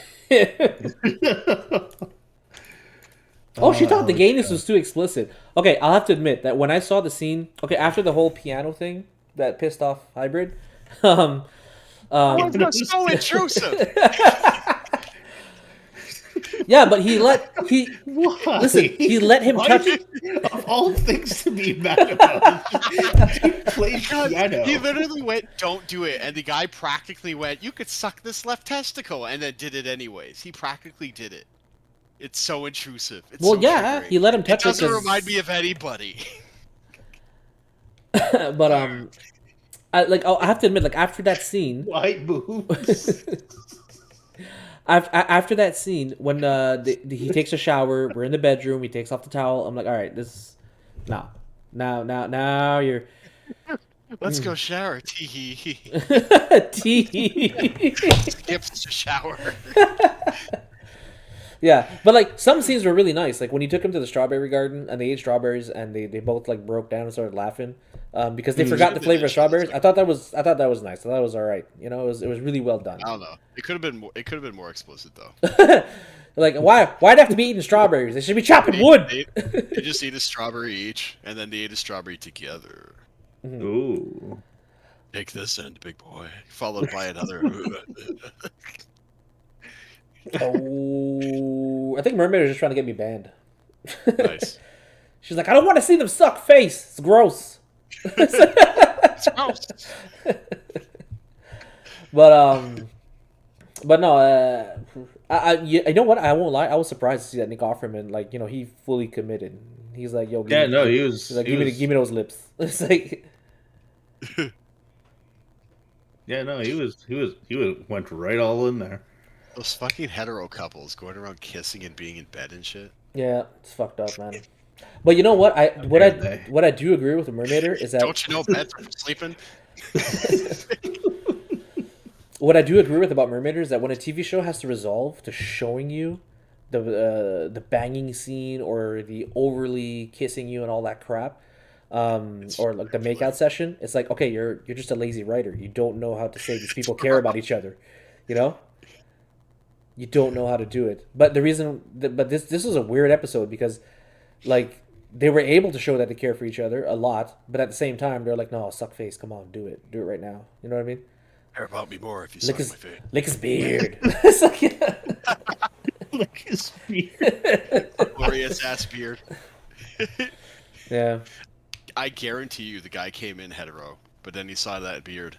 Oh, she thought the gayness was too explicit. Okay, I'll have to admit that when I saw the scene, after the whole piano thing that pissed off Hybrid, That's so intrusive. Yeah, but he let him touch. Of all things to be mad about, he played piano. He literally went, "Don't do it," and the guy practically went, "You could suck this left testicle," and then did it anyways. He practically did it. It's so intrusive. It's so triggering. He let him touch it. It doesn't remind me of anybody. But I have to admit, like after that scene, white boobs. After that scene, when he takes a shower, we're in the bedroom, he takes off the towel. I'm like, all right, this, now you're. Let's go shower. Tee. Skips to shower. Yeah, but like some scenes were really nice. Like when he took him to the strawberry garden and they ate strawberries and they both like broke down and started laughing because they forgot the flavor of strawberries. I thought that was nice. I thought that was all right. You know, it was really well done. I don't know. It could have been more explicit though. Like why'd they have to be eating strawberries? They should be chopping wood. They just eat a strawberry each, and then they ate a strawberry together. Mm-hmm. Ooh. Take this end, big boy. Followed by another. Oh, I think Mermaid was just trying to get me banned. Nice. She's like, I don't want to see them suck face. It's gross. It's gross. But no. You know what? I won't lie. I was surprised to see that Nick Offerman, like, you know, he fully committed. He's like, yo, he was. He's like, give me those lips. It's like. Yeah, no, he went right all in there. Those fucking hetero couples going around kissing and being in bed and shit. Yeah, it's fucked up, man. But you know what? What I do agree with the Mermaider is that. Don't you know beds are for sleeping? What I do agree with about Mermaider is that when a TV show has to resolve to showing you the banging scene or the overly kissing you and all that crap, or like the makeout session, it's like, okay, you're just a lazy writer. You don't know how to say these people care about each other, you know. You don't know how to do it. But the reason, but this is a weird episode because, like, they were able to show that they care for each other a lot, but at the same time, they're like, no, suck face, come on, do it right now. You know what I mean? Care about me more if you suck my face. Lick his beard. It's like, Lick his beard. Glorious ass beard. Yeah. I guarantee you the guy came in hetero, but then he saw that beard,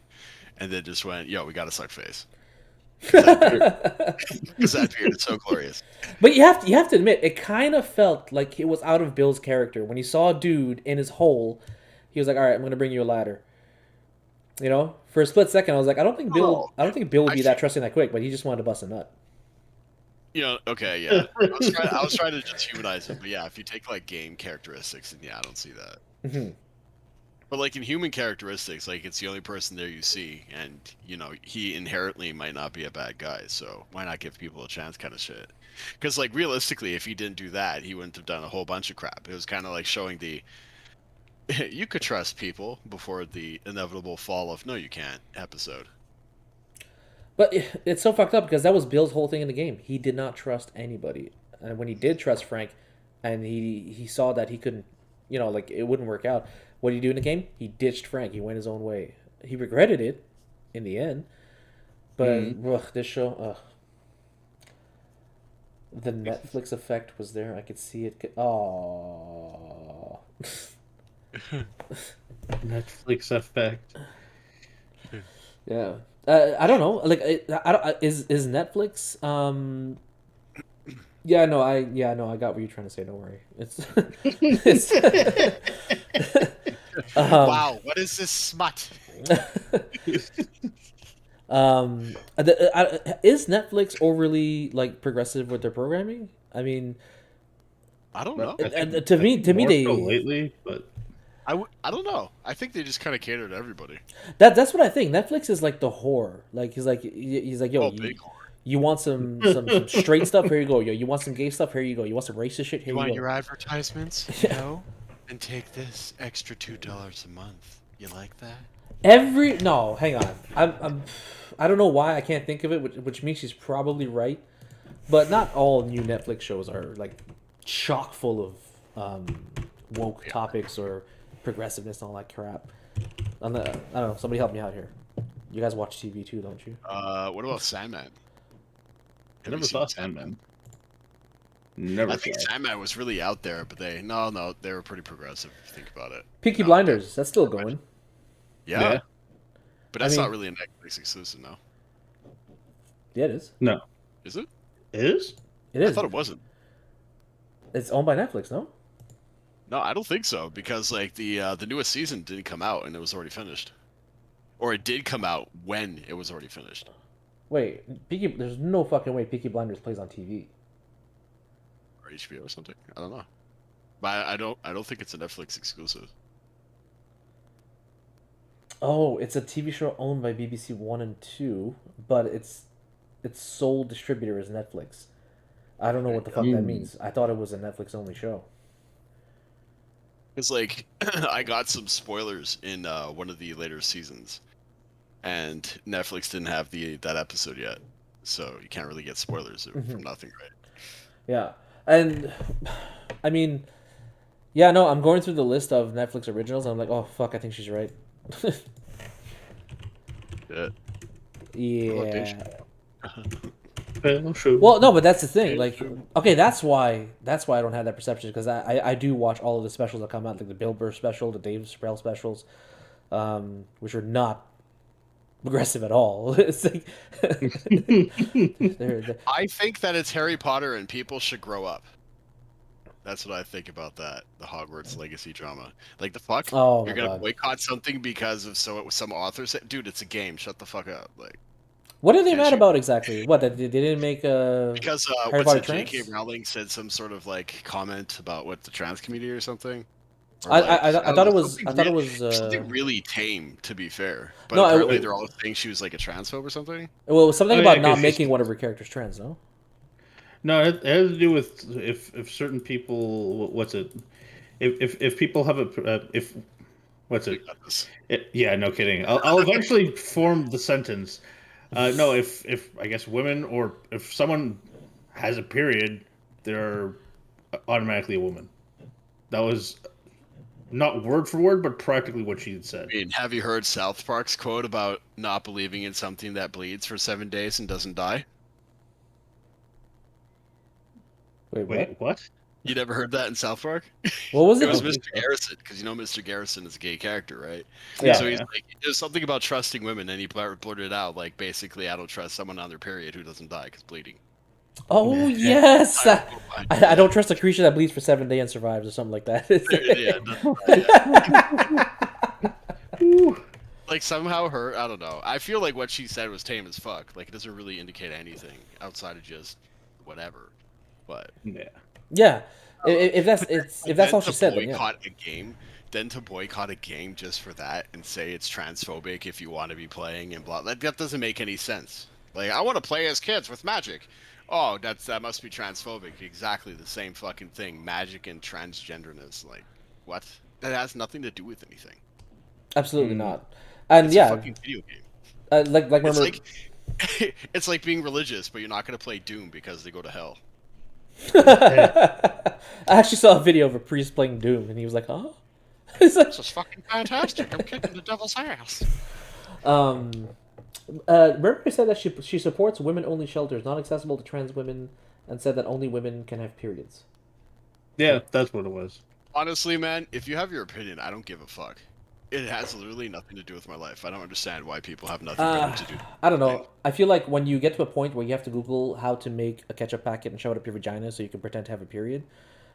and then just went, yo, we gotta suck face. Because that beard is so glorious. But you have to admit, it kind of felt like it was out of Bill's character when he saw a dude in his hole. He was like, "All right, I'm gonna bring you a ladder." You know, for a split second, I was like, "I don't think Bill would be that trusting that quick," but he just wanted to bust a nut. You know, okay, yeah. I was trying to just humanize him, but yeah, if you take like game characteristics, then yeah, I don't see that. Mm-hmm. But like in human characteristics, like it's the only person there you see, and you know he inherently might not be a bad guy, so why not give people a chance, kind of shit. Because like realistically, if he didn't do that, he wouldn't have done a whole bunch of crap. It was kind of like showing the you could trust people before the inevitable fall of no, you can't episode. But it's so fucked up because that was Bill's whole thing in the game. He did not trust anybody, and when he did trust Frank, and he saw that he couldn't, you know, like it wouldn't work out. What did he do in the game? He ditched Frank. He went his own way. He regretted it in the end. But this show, the Netflix effect was there. I could see it. Oh, Netflix effect. Yeah. I don't know. Like, is Netflix? Yeah, no, I got what you're trying to say. Don't worry. It's um, Wow, what is this smut? is Netflix overly like progressive with their programming? I mean, I don't know. to me, more so they lately, but I don't know. I think they just kind of cater to everybody. that's what I think. Netflix is like the whore. Like he's like, yo, Oh, big whore. you want some straight stuff? Here you go. Yo, you want some gay stuff? Here you go. You want some racist shit? Here You you want go. your advertisements? Yeah. No? And take this extra $2 a month. You like that? No, hang on. I don't know why I can't think of it, which means she's probably right. But not all new Netflix shows are like chock full of woke topics or progressiveness and all that crap. I don't know. Somebody help me out here. You guys watch TV too, don't you? What about Sandman? I never saw Sandman. Never I think saw it. Sandman was really out there, but they were pretty progressive if you think about it. Peaky No, Blinders, that's still going. Yeah. Yeah. But that's I mean- not really a Netflix exclusive, no. Yeah, it is. No. Is it? It is? It I is. thought it wasn't. It's owned by Netflix, no? No, I don't think so because like the newest season didn't come out and it was already finished, or it did come out when it was already finished. Wait, there's no fucking way Peaky Blinders plays on TV. Or HBO or something. I don't know, but I don't think it's a Netflix exclusive. Oh, it's a TV show owned by BBC One and Two, but its sole distributor is Netflix. I don't know what the fuck that means. I thought it was a Netflix only show. It's like I got some spoilers in one of the later seasons, and Netflix didn't have that episode yet, so you can't really get spoilers from nothing, right? Yeah, and I mean, yeah, no, I'm going through the list of Netflix originals. And I'm like, oh fuck, I think she's right. Yeah. Yeah. Sure. Well, no, but that's the thing. Like, okay, that's why I don't have that perception because I do watch all of the specials that come out, like the Bill Burr special, the Dave Chappelle specials, which are not progressive at all. It's like they're, I think that it's Harry Potter and people should grow up. That's what I think about that. The Hogwarts Legacy drama. Like the fuck? Oh You're my gonna God. boycott something because of some author said, dude, it's a game. Shut the fuck up. Like What are they can't mad you- about exactly? What they didn't make a because Harry what's Potter it? trans? J.K. Rowling said some sort of like comment about what the trans community or something. Or, I like, I don't thought it know, was something I thought it really- was something really tame, to be fair. But No, apparently they're all saying she was like a transphobe or something. well, it was something Oh, about yeah, not 'cause she's- making one of her characters trans. No. No, it has to do with if certain people, what's it? If people have if what's it? Got this. Yeah, no kidding. I'll eventually form the sentence. No, if I guess women or if someone has a period, they're automatically a woman. That was not word for word, but practically what she had said. I mean, have you heard South Park's quote about not believing in something that bleeds for 7 days and doesn't die? Wait, what? Wait, what? You never heard that in South Park? What was It it? was don't think Mr. so. Garrison, because you know Mr. Garrison is a gay character, right? Yeah. So he's like, there's something about trusting women, and he blurted out, like, basically, I don't trust someone on their period who doesn't die because bleeding. Oh yes, I- I don't trust a creature that bleeds for 7 days and survives, or something like that. Yeah, like somehow I don't know. I feel like what she said was tame as fuck. Like it doesn't really indicate anything outside of just whatever. But Yeah. Yeah, if that's all she said, to then yeah. boycott a game, then to boycott a game just for that and say it's transphobic if you want to be playing and blah, that doesn't make any sense. Like I want to play as kids with magic. Oh, that must be transphobic. Exactly the same fucking thing. Magic and transgenderness. Like what? That has nothing to do with anything. Absolutely not. And It's yeah, a fucking video game. like It's remember, like it's like being religious, but you're not gonna play Doom because they go to hell. I actually saw a video of a priest playing Doom, and he was like, "Huh." It's like, This is fucking fantastic. I'm kicking the devil's ass. Remember, said that she supports women-only shelters, not accessible to trans women, and said that only women can have periods. Yeah, that's what it was. Honestly, man, if you have your opinion, I don't give a fuck. It has literally nothing to do with my life. I don't understand why people have nothing better to do. I don't know. I feel like when you get to a point where you have to Google how to make a ketchup packet and shove it up your vagina so you can pretend to have a period,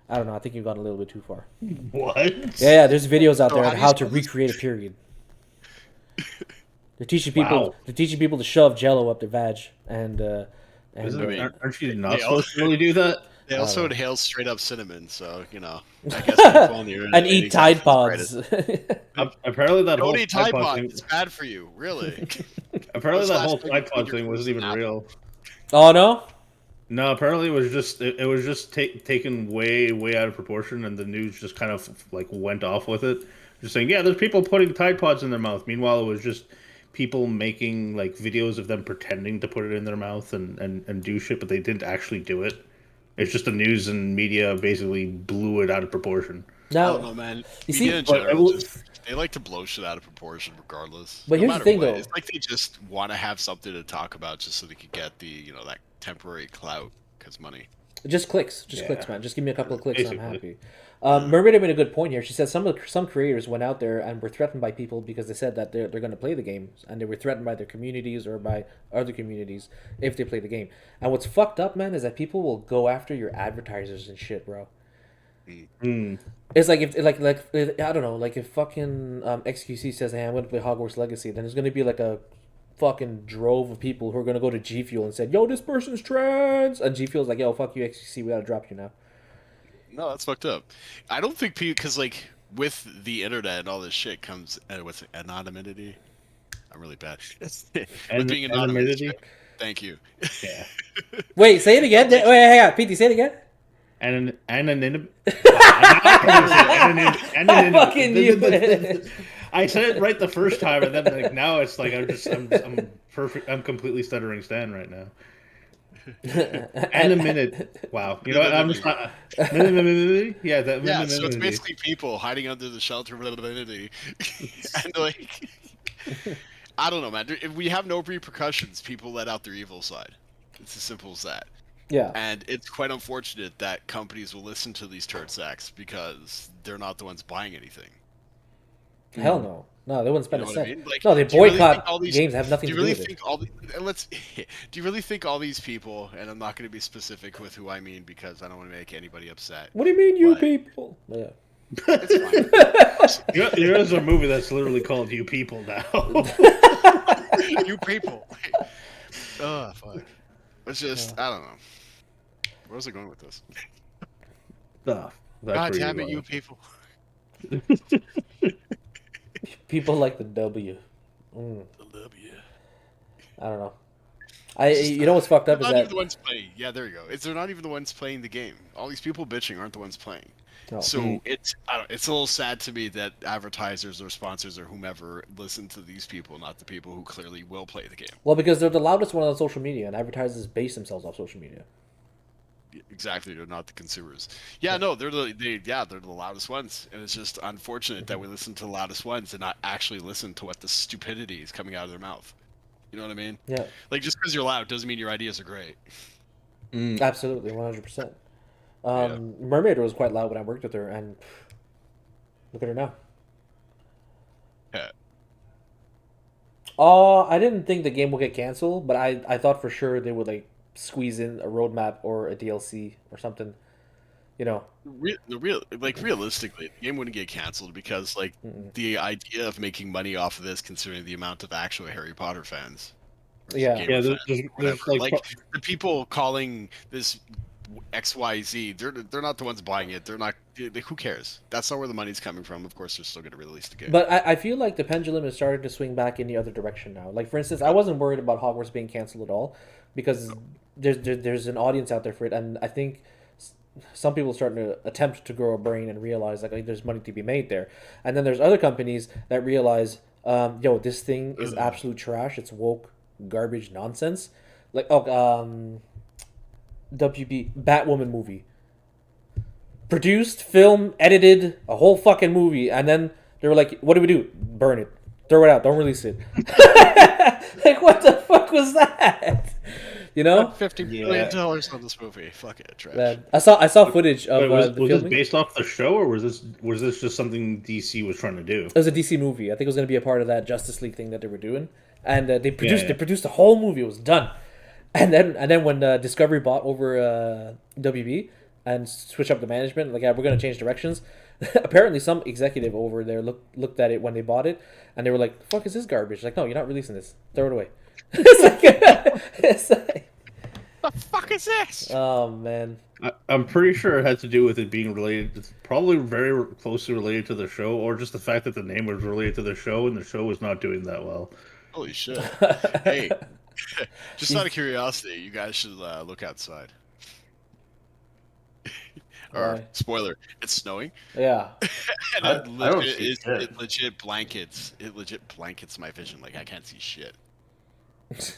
I don't know. I think you've gone a little bit too far. What? Yeah, there's videos out there how on do how you to spell this? recreate a period. They're teaching people. Wow. They're teaching people to shove Jello up their vag, and Aren't you not they all- supposed to really do that? They I also don't know. inhale straight up cinnamon, so I guess people on the internet and think eat that's Tide the Pods. Apparently that whole Don't eat Tide Tide Pod Pods. thing. It's bad for you, really. Apparently When's that the whole last time Tide you Pod ate your thing wasn't even apple? real. Oh no! No, apparently it was just taken way out of proportion, and the news just kind of like went off with it, just saying, yeah, there's people putting Tide Pods in their mouth. Meanwhile, it was just people making like videos of them pretending to put it in their mouth and do shit, but they didn't actually do it. It's just the news and media basically blew it out of proportion. I Now, don't know, man. you Media see, in but general, it they like to blow shit out of proportion, regardless. But No here's the matter thing, what. though. It's like they just want to have something to talk about, just so they could get the that temporary clout, because money. just clicks, Yeah. clicks, man. Just give me a couple of clicks, and I'm Basically. happy. Mermaid made a good point here. She said some creators went out there and were threatened by people because they said that they're going to play the games, and they were threatened by their communities or by other communities if they play the game. And what's fucked up, man, is that people will go after your advertisers and shit, bro. Mm. It's like if I don't know, like if fucking XQC says, "Hey, I'm going to play Hogwarts Legacy," then there's going to be like a fucking drove of people who are going to go to G Fuel and said, "Yo, this person's trans," and G Fuel's like, "Yo, fuck you, XQC, we got to drop you now." No, that's fucked up. I don't think people, because with the internet and all this shit comes with anonymity. I'm really bad. With being anonymous. Anonymity? Thank you. Yeah. Wait, say it again. Wait, hang on, PT, say it again. Anonymity. I fucking knew it. I said it right the first time, and then like now it's like I'm perfect. I'm completely stuttering Stan right now. Anonymity. Wow. You know what? I'm just not. Yeah. That. Yeah, so it's basically people hiding under the shelter of anonymity. And I don't know, man. If we have no repercussions, people let out their evil side. It's as simple as that. Yeah. And it's quite unfortunate that companies will listen to these turd sacks because they're not the ones buying anything. Hell no. No, they wouldn't spend You know a what I cent. mean? Like, No, they do you really boycott think all these- games that have nothing Do to you do really with it. think all the, and let's? Do you really think all these people? And I'm not going to be specific with who I mean because I don't want to make anybody upset. What do you mean, you But- people? Yeah. It's fine. There's a movie that's literally called "You People" now. You people. Oh fuck. It's just I don't know. Where was I going with this? That's God pretty damn it, wild. you people. People like the W. Mm, I love you. I don't know. You know what's fucked up They're is not even that the ones playing. Yeah, there you go. They're not even the ones playing the game. All these people bitching aren't the ones playing. No. So it's a little sad to me that advertisers or sponsors or whomever listen to these people, not the people who clearly will play the game. well, because they're the loudest one on social media, and advertisers base themselves off social media. Exactly, they're not the consumers. Yeah, no, they're the loudest ones, and it's just unfortunate that we listen to the loudest ones and not actually listen to what the stupidity is coming out of their mouth. You know what I mean? Yeah, Like just because you're loud doesn't mean your ideas are great. absolutely, 100%. Yeah. Mermaid was quite loud when I worked with her, and look at her now. Yeah. I didn't think the game would get canceled, but I thought for sure they would like squeeze in a roadmap or a DLC or something. You know. Realistically, the game wouldn't get canceled because the idea of making money off of this, considering the amount of actual Harry Potter fans. Yeah. gamer Yeah, fans, there's whatever. like The people calling this XYZ, they're not the ones buying it. They're not. Who cares? That's not where the money's coming from. Of course, they're still going to release the game. But I feel like the pendulum is starting to swing back in the other direction now. Like, for instance, I wasn't worried about Hogwarts being canceled at all because there's an audience out there for it, and I think some people are starting to attempt to grow a brain and realize like there's money to be made there. And then there's other companies that realize, yo, this thing is absolute trash. It's woke garbage nonsense. Like, WB Batwoman movie. Produced, film, edited, a whole fucking movie, and then they were like, what do we do? Burn it. Throw it out. Don't release it. Like, what the fuck was that? You know, $50 million on this movie. Fuck it, trash. Man, I saw footage of was the filming. this based off the show, or was this just something DC was trying to do? It was a DC movie. I think it was going to be a part of that Justice League thing that they were doing, and they produced the whole movie. It was done, and then when Discovery bought over WB and switched up the management, like, yeah, we're going to change directions. Apparently, some executive over there looked at it when they bought it, and they were like, "The fuck is this garbage?" Like, no, you're not releasing this. Throw it away. It's like, the fuck is this? Oh man. I'm pretty sure it had to do with it being related. It's probably very closely related to the show, or just the fact that the name was related to the show, and the show was not doing that well. Holy shit! Hey, just out of curiosity, you guys should look outside. Or spoiler, it's snowing. Yeah. And it legit blankets. It legit blankets my vision. Like I can't see shit.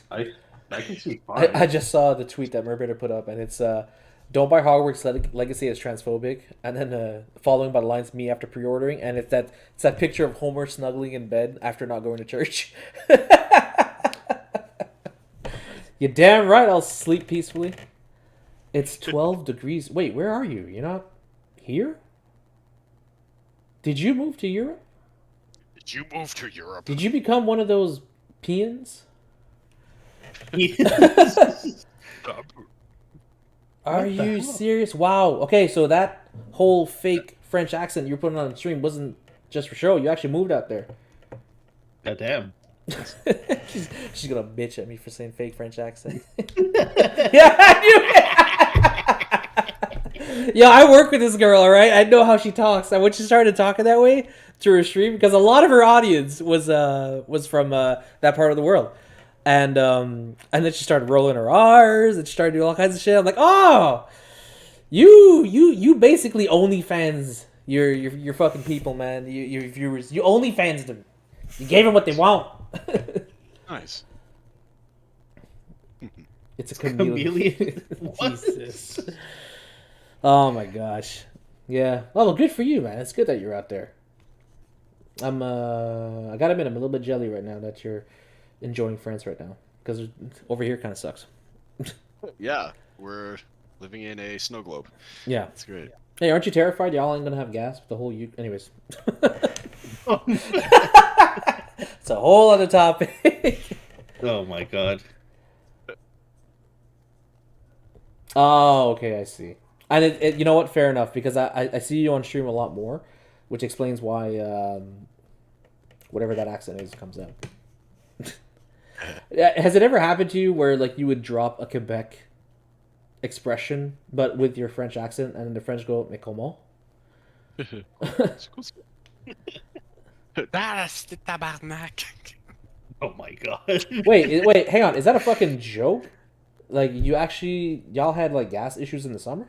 I can see fine. I just saw the tweet that Merbetter put up, and it's don't buy Hogwarts Legacy as transphobic, and then following by the lines me after pre-ordering, and it's that picture of Homer snuggling in bed after not going to church. You're damn right. I'll sleep peacefully. It's 12 degrees. Wait, where are you? You're not here? Did you move to Europe? Did you move to Europe? Did you become one of those peons? Are you serious? Wow. Okay, so that whole fake French accent you were putting on the stream wasn't just for show. You actually moved out there. God damn. she's gonna bitch at me for saying fake French accent. Yeah, I knew it. Yeah, I work with this girl, all right? I know how she talks. And when she started talking that way to her stream, because a lot of her audience was from that part of the world. And then she started rolling her R's, and she started doing all kinds of shit. I'm like, oh, you basically OnlyFans your fucking people, man. Your viewers, you OnlyFans them. You gave them what they want. Nice. It's a chameleon. Jesus. Oh my gosh. Yeah. Oh, well, good for you, man. It's good that you're out there. I gotta admit, I'm a little bit jelly right now that you're enjoying France right now, because over here kind of sucks. Yeah, we're living in a snow globe. Yeah, it's great. Hey, aren't you terrified y'all ain't gonna have gas? The whole anyways. It's a whole other topic. Oh my god. Oh, okay, I see. And you know what? Fair enough, because I see you on stream a lot more, which explains why whatever that accent is comes out. Has it ever happened to you where like you would drop a Quebec expression but with your French accent, and then the French go "Mais comment?" Oh my god. Wait, hang on. Is that a fucking joke? Like y'all had like gas issues in the summer?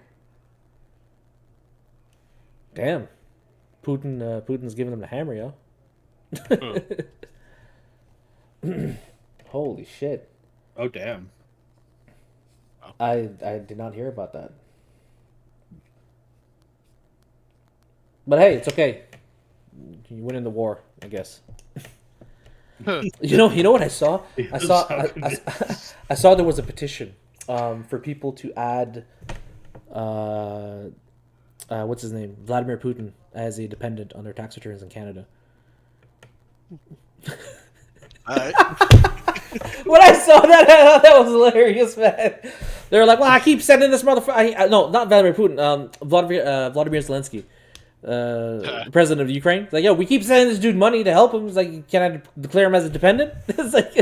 Damn. Putin's giving them the hammer, yo. Holy shit. Oh damn. I did not hear about that. But hey, it's okay. You win in the war, I guess. You know what I saw? I saw there was a petition for people to add what's his name? Vladimir Putin as a dependent on their tax returns in Canada. When I saw that, I thought that was hilarious, man. They were like, "Well, I keep sending this motherfucker." No, not Vladimir Putin. Vladimir Zelensky, the president of Ukraine. It's like, yo, we keep sending this dude money to help him. It's like, can I declare him as a dependent? It's like,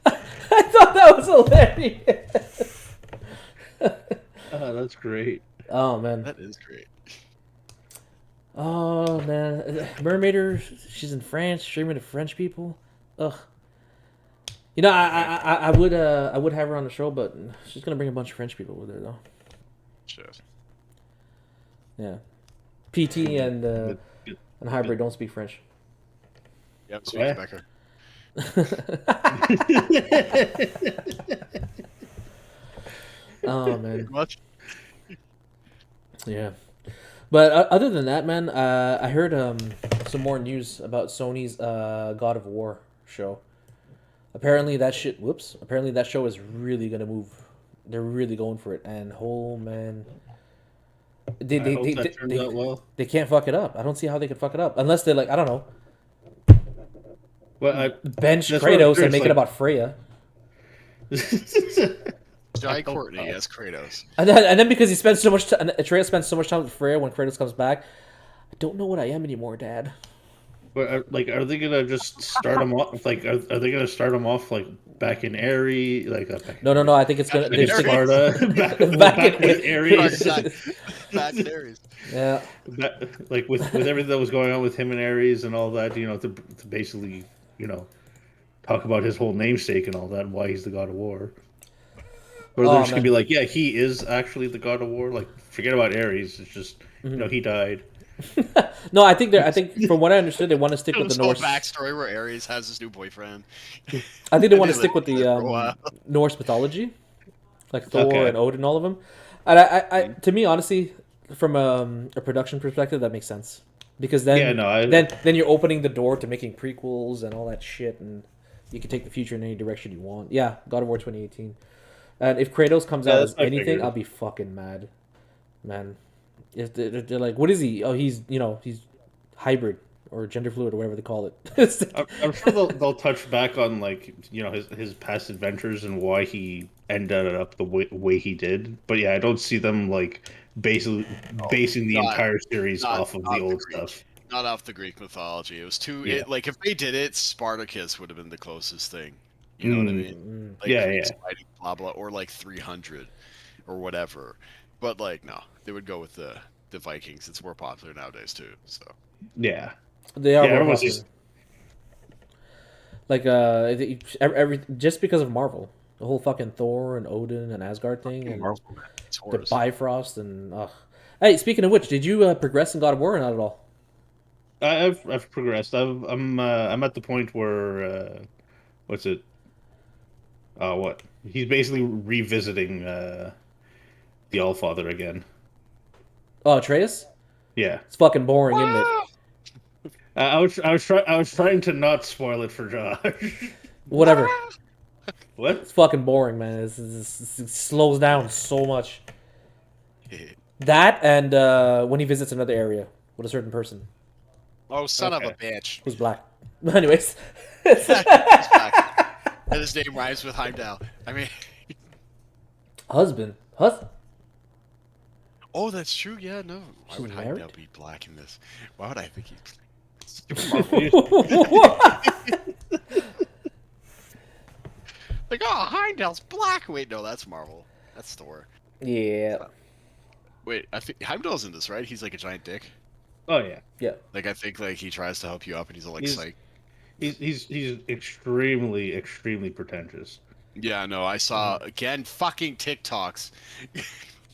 I thought that was hilarious. Oh, that's great. Oh man, that is great. Oh man, Mermaider, she's in France, streaming to French people. Ugh. You know, I would have her on the show, but she's gonna bring a bunch of French people with her though. Shit. Yeah. PT and Hybrid don't speak French. Yep, speak Quebecer. Oh man. Much. Yeah. But other than that, man, I heard some more news about Sony's God of War show. Apparently that shit. Whoops. Apparently that show is really gonna move. They're really going for it, and oh man, they I they hope they, that they, turns they, out well. they can't fuck it up. I don't see how they could fuck it up unless they're like, I don't know, Well, bench that's what I'm Kratos and curious, make it like, about Freya. Jai Courtney as Kratos. And then because he spends so much time, Atreus spends so much time with Freya when Kratos comes back. I don't know what I am anymore, Dad. But like, are they gonna just start him off? Like, are they gonna start him off like back in Ares? Like, back No, no, no. I think it's gonna. back in They're Sparta, back with Ares. Back in Ares. Yeah. Like with everything that was going on with him and Ares and all that, to basically, talk about his whole namesake and all that, and why he's the god of war. Or they're just gonna be like, yeah, he is actually the god of war. Like, forget about Ares. It's just, he died. No, I think from what I understood, they want to stick with the Norse backstory where Ares has his new boyfriend. I think they want to stick with the Norse mythology, like Thor and Odin, all of them. And I to me, honestly, from a production perspective, that makes sense because then then you're opening the door to making prequels and all that shit, and you can take the future in any direction you want. Yeah, God of War 2018. And if Kratos comes out as anything, I'll be fucking mad, man. If they're like, what is he? Oh, he's he's hybrid or gender fluid or whatever they call it. I'm sure they'll touch back on like his past adventures and why he ended up the way he did. But yeah, I don't see them like basing the entire series off of the old stuff. Not off the Greek mythology. It was too like if they did it, Spartacus would have been the closest thing. You know what I mean? Like Greeks fighting, blah blah, or like 300 or whatever. But like no, they would go with the Vikings. It's more popular nowadays too. So yeah, they are more popular. Like every just because of Marvel, the whole fucking Thor and Odin and Asgard thing, and the Bifrost and Hey, speaking of which, did you progress in God of War or not at all? I've progressed. I'm at the point where what's it? What he's basically revisiting the Allfather again. Oh, Atreus? Yeah, it's fucking boring, isn't it? I was trying to not spoil it for Josh. Whatever. What? It's fucking boring, man. It slows down so much. That and when he visits another area with a certain person. Oh, son of a bitch. Who's black. Anyways. And his name rhymes with Heimdall. I mean... Husband. Oh, that's true. Yeah, no. Why would Heimdall be black in this? Why would I think he's... Like, oh, Heimdall's black. Wait, no, that's Marvel. That's Thor. Yeah. Wait, I think Heimdall's in this, right? He's like a giant dick. Oh yeah. Yeah. Like I think like he tries to help you up, and he's all like psych. He's extremely pretentious. Yeah, no, I saw again fucking TikToks.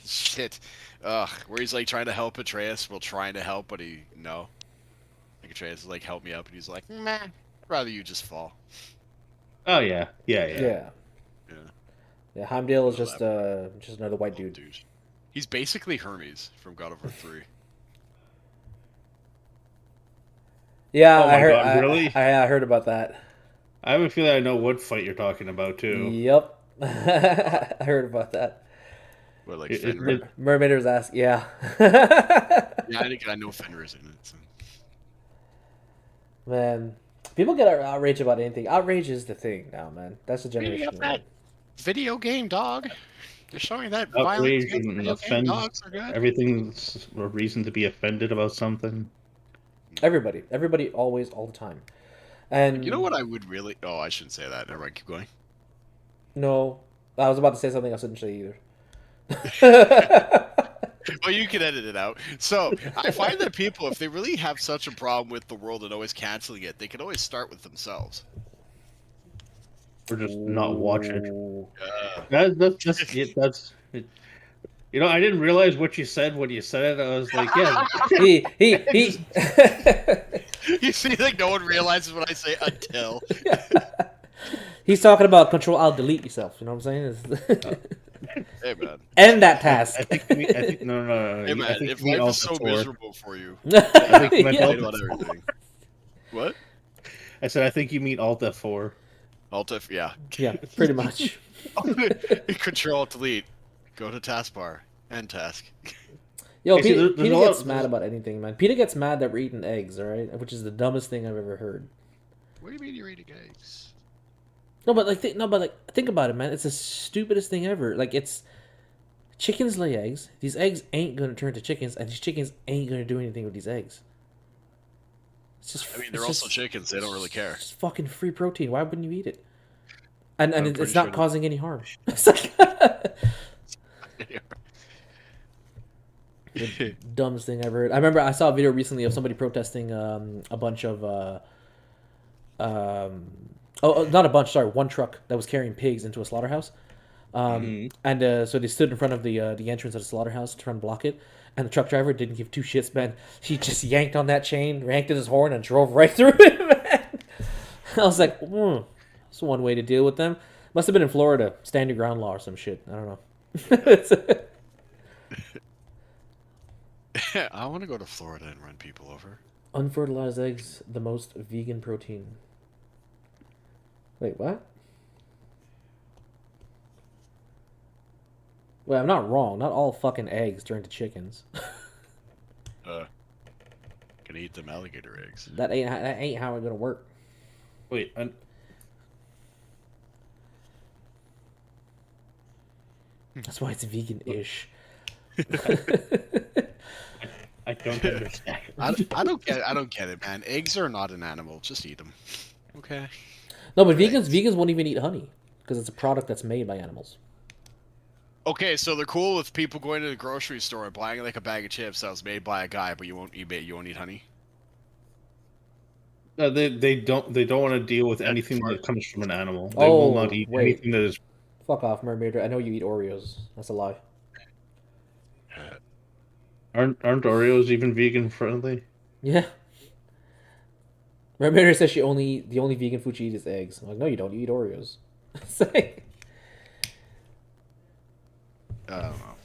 Shit. Ugh, where he's like trying to help Atreus, trying to help, but no. Like Atreus is like, help me up, and he's like, meh, I'd rather you just fall. Oh yeah. Yeah, Heimdall is just another white dude. He's basically Hermes from God of War 3. Yeah, I heard. God, really? I heard about that. I have a feeling I know what fight you're talking about too. Yep, I heard about that. What, like Fenrir? Mermaider's ass. Yeah. Yeah, I think I know Fenrir's in it. So. Man, people get outraged about anything. Outrage is the thing now, man. That's the generation. Video game, dog. They're showing that outrage and offend. Everything's a reason to be offended about something. Everybody, always, all the time. And you know what I would really? Oh, I shouldn't say that. Never mind. Keep going. No, I was about to say something I shouldn't say either. Well, you can edit it out. So I find that people, if they really have such a problem with the world and always canceling it, they can always start with themselves. Or just not watch it. That's it. You know, I didn't realize what you said when you said it. I was like, yeah. he. You see, like no one realizes what I say until. He's talking about Control Alt Delete yourself. You know what I'm saying? Hey man. End that task. I think no. Hey man, if life is so miserable for you, I think on everything. What? I said I think you mean Alt F4. Alt F, yeah. Yeah, pretty much. Control Delete. Go to taskbar. End task. Yo, Hey, see, Peter gets mad about anything, man. Peter gets mad that we're eating eggs, alright? Which is the dumbest thing I've ever heard. What do you mean you're eating eggs? No, but think about it, man. It's the stupidest thing ever. Like, it's chickens lay eggs. These eggs ain't gonna turn to chickens, and these chickens ain't gonna do anything with these eggs. It's just. I mean, they're also chickens. They don't really care. It's fucking free protein. Why wouldn't you eat it? And it's sure not causing any harm. The dumbest thing I've ever heard. I remember I saw a video recently of somebody protesting a bunch of not a bunch, sorry, one truck that was carrying pigs into a slaughterhouse. And so they stood in front of the entrance of the slaughterhouse to try and block it. And the truck driver didn't give two shits, man. He just yanked on that chain, yanked at his horn, and drove right through it, man. I was like, that's one way to deal with them. Must have been in Florida, stand your ground law or some shit. I don't know. I want to go to Florida and run people over. Unfertilized eggs, the most vegan protein. Wait, what? Wait, I'm not wrong. Not all fucking eggs turn to chickens. Can eat them alligator eggs. That ain't how it's gonna work. Wait, That's why it's vegan-ish. I don't understand. I don't get it, man. Eggs are not an animal. Just eat them. Okay. No, but vegans won't even eat honey because it's a product that's made by animals. Okay, so they're cool with people going to the grocery store and buying like a bag of chips that was made by a guy, but you won't eat honey. No, they don't want to deal with anything that comes from an animal. They will not eat anything that is. Fuck off, Mermaid. I know you eat Oreos. That's a lie. Aren't Oreos even vegan friendly? Yeah. Mermaid says the only vegan food she eats is eggs. I'm like, no, you don't. You eat Oreos. I don't know.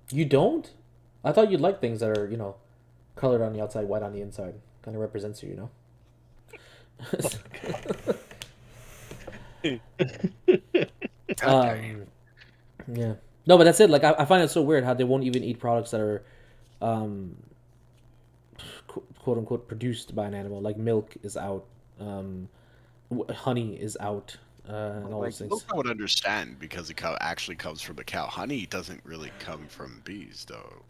You don't? I thought you'd like things that are, colored on the outside, white on the inside. Kind of represents you, Yeah. No, but that's it. Like, I find it so weird how they won't even eat products that are, quote unquote, produced by an animal. Like milk is out, honey is out, and all those things. Milk I would understand because it actually comes from a cow. Honey doesn't really come from bees, though.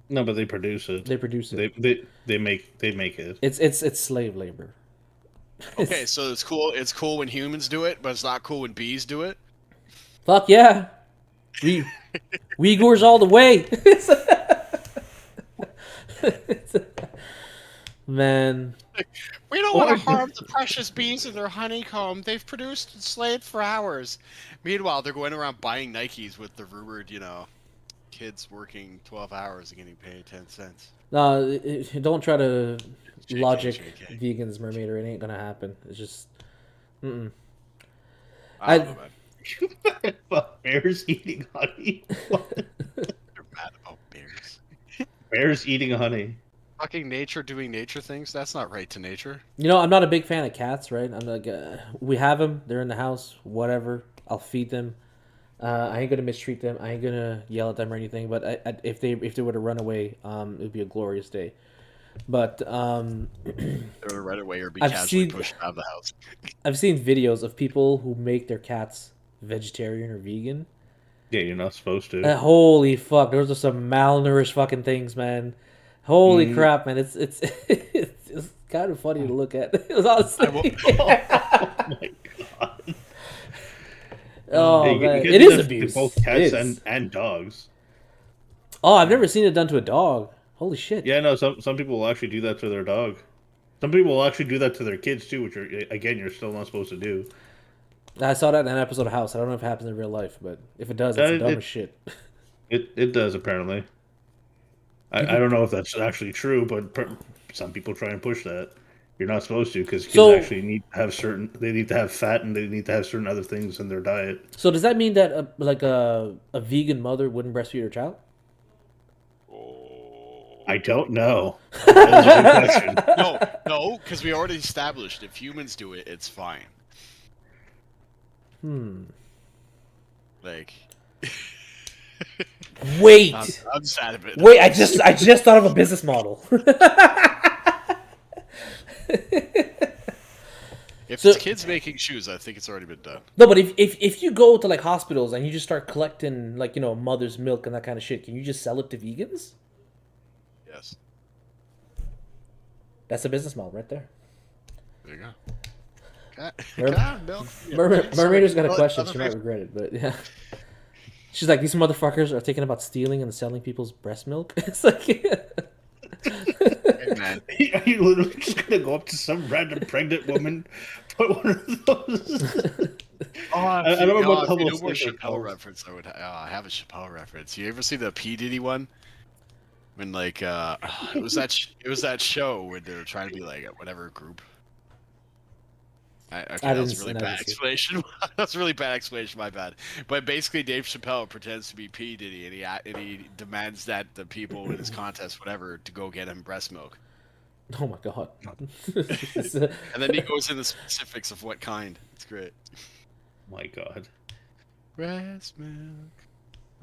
No, but they produce it. They produce it. They make it. It's slave labor. Okay, so it's cool. It's cool when humans do it, but it's not cool when bees do it. Fuck yeah, Uyghurs all the way. Man, we don't want to harm the precious bees in their honeycomb. They've produced and slaved for hours. Meanwhile, they're going around buying Nikes with the rumored, kids working 12 hours and getting paid 10 cents. No, don't try to logic vegans, Mermaid, or it ain't gonna happen. It's just, I don't know, man. Bears eating honey. They're mad about bears. Bears eating honey. Fucking nature doing nature things. That's not right to nature. I'm not a big fan of cats, right? I'm like, we have them. They're in the house. Whatever. I'll feed them. I ain't gonna mistreat them. I ain't gonna yell at them or anything. But if they were to run away, it would be a glorious day. But they would run away or be casually pushed out of the house. I've seen videos of people who make their cats vegetarian or vegan. Yeah, you're not supposed to. Holy fuck! Those are some malnourished fucking things, man. Holy crap, man! It's kind of funny to look at. It was honestly. Oh my god. Oh man, it is abuse. Both cats and dogs. Oh, I've never seen it done to a dog. Holy shit. Yeah, no. Some people will actually do that to their dog. Some people will actually do that to their kids too, which you're still not supposed to do. I saw that in an episode of House. I don't know if it happens in real life, but if it does, it's the dumbest shit. It does apparently. I don't know if that's actually true, but some people try and push that. You're not supposed to because kids actually need to have they need to have fat and they need to have certain other things in their diet. So does that mean that a vegan mother wouldn't breastfeed her child? I don't know. That is a good question. No, because we already established if humans do it, it's fine. Like. Wait. I'm sad of it. Wait, I just thought of a business model. If it's kids making shoes, I think it's already been done. No, but if you go to like hospitals and you just start collecting like mother's milk and that kind of shit, can you just sell it to vegans? Yes. That's a business model right there. There you go. Mermaider's got a question. She might regret it, but yeah. She's like, these motherfuckers are thinking about stealing and selling people's breast milk. It's like, hey man, are you literally just gonna go up to some random pregnant woman, put one of those? I don't know about the more Chappelle reference. I have a Chappelle reference. You ever see the P Diddy one? When like it was that show where they were trying to be like whatever group. That was a really bad explanation. That's a really bad explanation. My bad. But basically, Dave Chappelle pretends to be P Diddy, and he demands that the people in his contest, whatever, to go get him breast milk. Oh my god! And then he goes into the specifics of what kind. It's great. My god. Breast milk,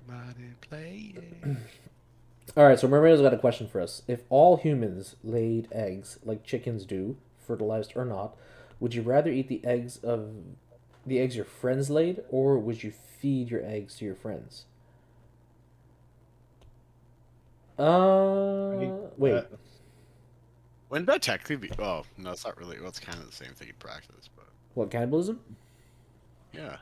body playing. All right, so Mermaid's got a question for us. If all humans laid eggs like chickens do, fertilized or not, would you rather eat the eggs your friends laid, or would you feed your eggs to your friends? Wait. Wouldn't that technically be? Oh no, it's not really. Well, it's kind of the same thing in practice, but. What, cannibalism? Yeah.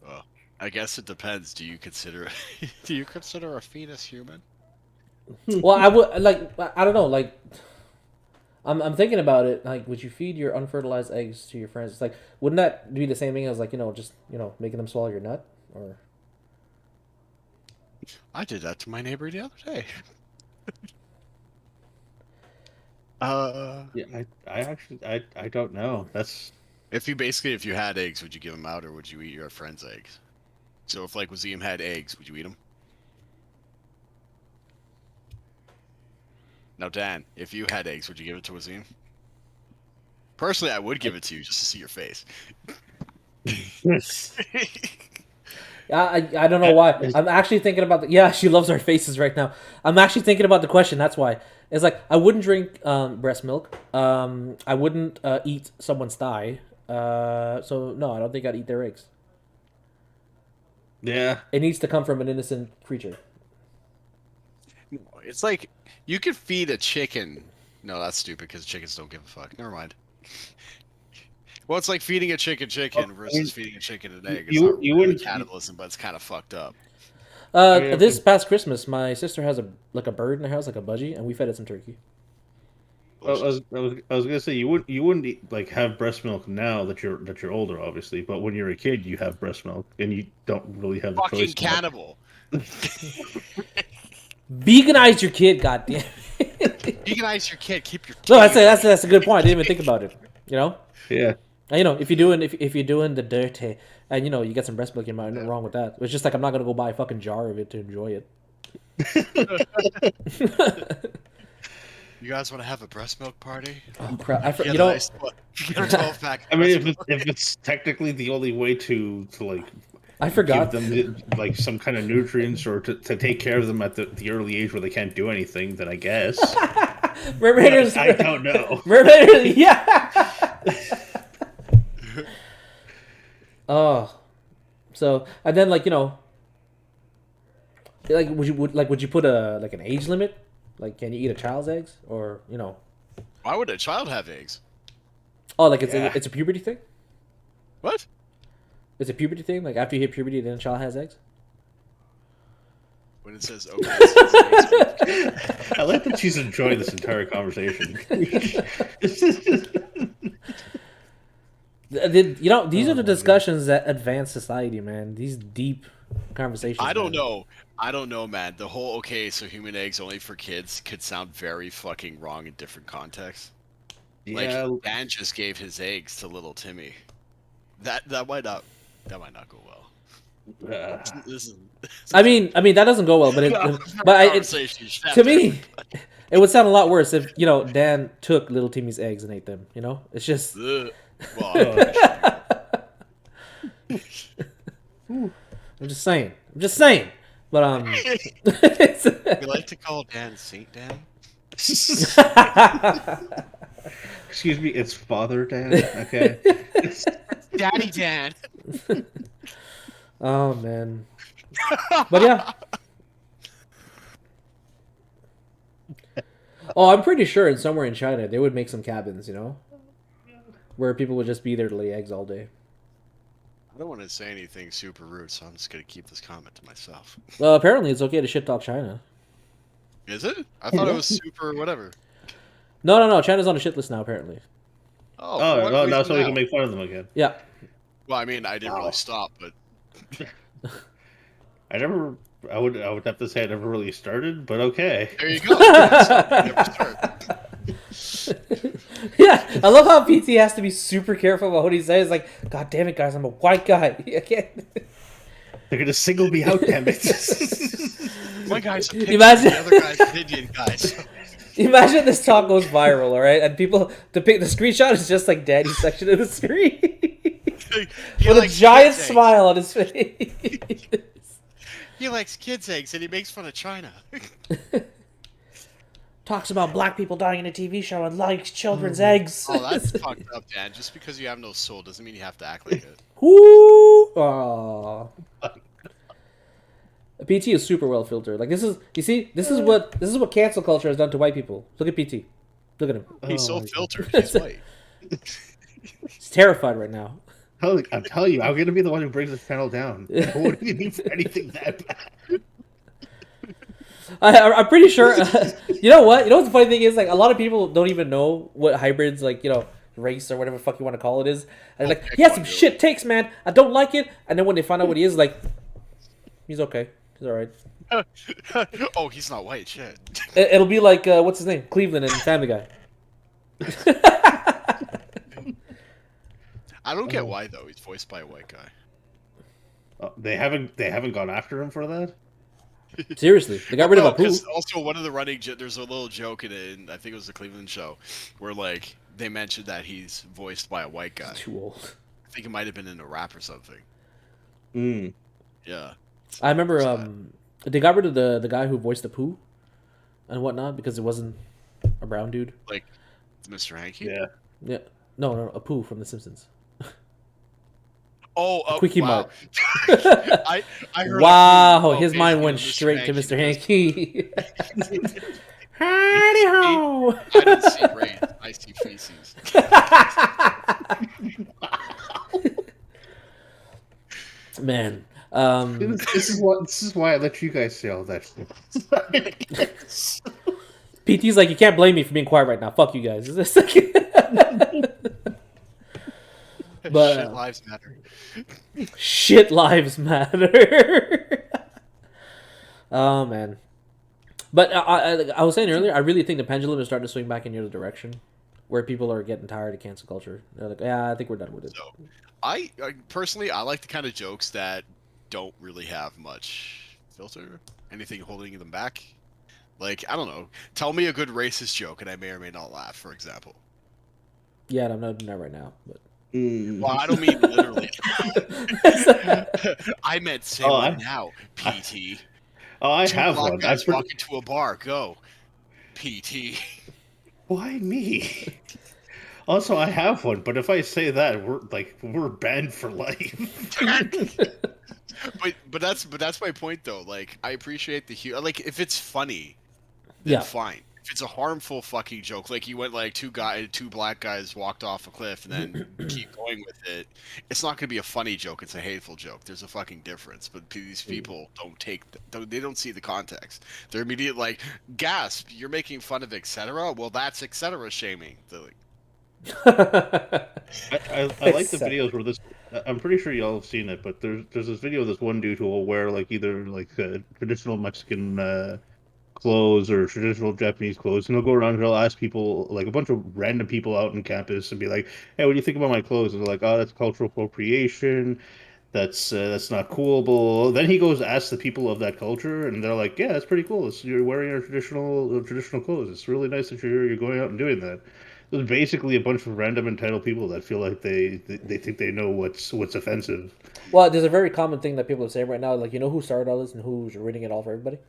Well, I guess it depends. Do you consider a fetus human? Well, I would I don't know. Like, I'm thinking about it. Like, would you feed your unfertilized eggs to your friends? It's like, wouldn't that be the same thing as like just making them swallow your nut? Or I did that to my neighbor the other day. Yeah, I don't know. That's if you had eggs, would you give them out or would you eat your friend's eggs? So if like Wazeem had eggs, would you eat them? Now, Dan, if you had eggs, would you give it to Wazeem? Personally, I would give it to you just to see your face. I don't know why. I'm actually thinking about yeah, she loves our faces right now. I'm actually thinking about the question. That's why. It's like I wouldn't drink breast milk. I wouldn't eat someone's thigh. So no, I don't think I'd eat their eggs. Yeah. It needs to come from an innocent creature. It's like you could feed a chicken. No, that's stupid because chickens don't give a fuck. Never mind. Well, it's like feeding a chicken versus feeding a chicken an egg. It's not really cannibalism, but it's kind of fucked up. This past Christmas, my sister has a bird in her house, like a budgie, and we fed it some turkey. I was gonna say you wouldn't eat, like have breast milk now that you're older, obviously, but when you're a kid, you have breast milk, and you don't really have the fucking choice. Cannibal. Veganize your kid, goddamn. Veganize your kid. Keep your. No, that's a good point. I didn't even think about it. Yeah. And, if you're doing the dirty, and you get some breast milk in your mouth, nothing wrong with that. It's just like I'm not gonna go buy a fucking jar of it to enjoy it. You guys want to have a breast milk party? Oh crap! Get a 12-pack. I mean, if it's technically the only way to like. I forgot. Give them like some kind of nutrients or to take care of them at the early age where they can't do anything, then I guess. Mermaiders. I don't know. Mermaiders, yeah. Oh, so and then would you put an age limit? Like, can you eat a child's eggs or Why would a child have eggs? Oh, like it's a puberty thing. What? It's a puberty thing. Like after you hit puberty, then a child has eggs. When it says okay, it says I like that she's enjoying this entire conversation. These are the discussions that advance society, man. These deep conversations. I don't know, man. The whole so human eggs only for kids could sound very fucking wrong in different contexts. Yeah. Like Dan just gave his eggs to little Timmy. That might not go well. I mean that doesn't go well, but to me, It would sound a lot worse if Dan took little Timmy's eggs and ate them. It's just. Ugh. Well, I'm pretty sure. I'm just saying. But We like to call Dan Saint Dan. Excuse me, it's Father Dan. Okay. Daddy Dan. Oh man. But yeah. Oh, I'm pretty sure somewhere in China they would make some cabins, where people would just be there to lay eggs all day. I don't want to say anything super rude, so I'm just gonna keep this comment to myself. Well, apparently it's okay to shit talk China. Is it? I thought it was super whatever. No. China's on a shit list now, apparently. Oh, now so we can make fun of them again. Yeah. Well, I mean, I didn't really stop, but I would have to say I never really started, but okay. there you go. Never start. Yeah, I love how PT has to be super careful about what he says. Like, God damn it, guys, I'm a white guy. I can't. They're gonna single me out, damn it. One guy's a picture, Imagine- the other guy's an Indian guy. So. Imagine this talk goes viral, all right? And people, the screenshot is just like Daddy's section of the screen. He With a likes giant kids' smile on his face. He likes kids' eggs and he makes fun of China. Talks about black people dying in a TV show and likes children's eggs. Oh, that's fucked up, Dan. Just because you have no soul doesn't mean you have to act like it. Whoo! Aww. PT is super well filtered. Like this is what cancel culture has done to white people. Look at PT. Look at him. He's so filtered. He's white. He's terrified right now. I'm telling you, I'm gonna be the one who brings this channel down. I wouldn't need for anything that bad. I'm pretty sure. You know what? You know what the funny thing is? Like a lot of people don't even know what hybrids, like race or whatever the fuck you want to call it is. And they're like, he has some shit takes, man. I don't like it. And then when they find out what he is, like, he's okay. He's all right. Oh, he's not white. Shit. It'll be like what's his name? Cleveland and Family Guy. I don't get why though. He's voiced by a white guy. They haven't gone after him for that. Seriously, they got rid of Apu. Because also one of the there's a little joke in it, and I think it was the Cleveland show, where like they mentioned that he's voiced by a white guy. Too old. I think it might have been in a rap or something. Yeah. I remember they got rid of the guy who voiced the Pooh and whatnot because it wasn't a brown dude. Like Mr. Hanky? Yeah. No, Apu from The Simpsons. Oh, Quickie wow. Mart. I heard Wow, his mind went straight to Mr. Hanky. Howdy ho! I didn't see rain. I see feces. Man, This is why I let you guys say all that shit. PT's like, you can't blame me for being quiet right now. Fuck you guys. But shit lives matter. Shit lives matter. Oh man. But I was saying earlier, I really think the pendulum is starting to swing back in the other direction, where people are getting tired of cancel culture. They're like, yeah, I think we're done with it. So, I personally, I like the kind of jokes that don't really have much filter. Anything holding them back. Like, I don't know. Tell me a good racist joke, and I may or may not laugh. For example. Yeah, I'm not doing that right now, but. Well, I don't mean literally. I meant say one now, PT. Oh, I have one. Guys walk into a bar. Go, PT. Why me? Also, I have one, but if I say that, we're banned for life. but that's my point though. Like, I appreciate the humor. Like, if it's funny, then fine. If it's a harmful fucking joke, like you went like two black guys walked off a cliff and then keep going with it, it's not gonna be a funny joke. It's a hateful joke. There's a fucking difference. But these people they don't see the context. They're immediate like, gasp! You're making fun of etc. Well, that's etc. shaming. They're like, I like the videos where this. I'm pretty sure y'all have seen it, but there's this video of this one dude who will wear like either like traditional Mexican clothes or traditional Japanese clothes, and he'll go around and he'll ask people, like a bunch of random people out on campus, and be like, "Hey, what do you think about my clothes?" And they're like, "Oh, that's cultural appropriation. that's not cool. But then he goes ask the people of that culture, and they're like, yeah, that's pretty cool. You're wearing your traditional clothes. It's really nice that you're going out and doing that. There's basically a bunch of random entitled people that feel like they think they know what's offensive. Well, there's a very common thing that people are saying right now, like, you know who started all this and who's ruining it all for everybody?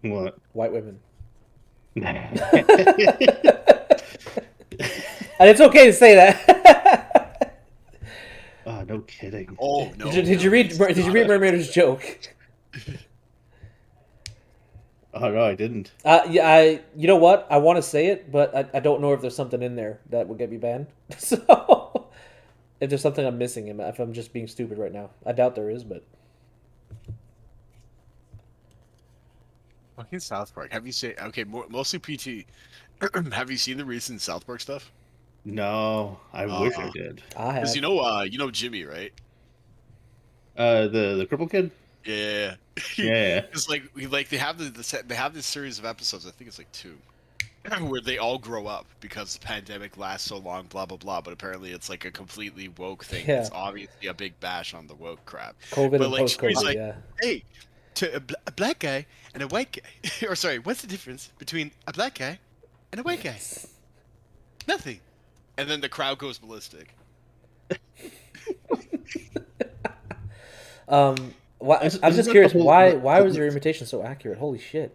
What? White women. And it's okay to say that. Oh, no kidding. Oh no! Did you read Mermaider's joke? Oh no, I didn't. Yeah, you know what? I want to say it, but I don't know if there's something in there that would get me banned. So, if there's something I'm missing, if I'm just being stupid right now, I doubt there is, but. Fucking South Park. Have you seen? Okay, mostly PT. Have you seen the recent South Park stuff? No, I wish I did. I have. Because you know Jimmy, right? The cripple kid. Yeah. Yeah. It's like they have they have this series of episodes. I think it's like 2, where they all grow up because the pandemic lasts so long. Blah blah blah. But apparently, it's like a completely woke thing. Yeah. It's obviously a big bash on the woke crap. COVID but and like post-COVID, Jimmy's like, yeah. hey, to a black guy and a white guy, or sorry, what's the difference between a black guy and a white guy? Nothing. And then the crowd goes ballistic. I'm just curious, why was your imitation so accurate? Holy shit!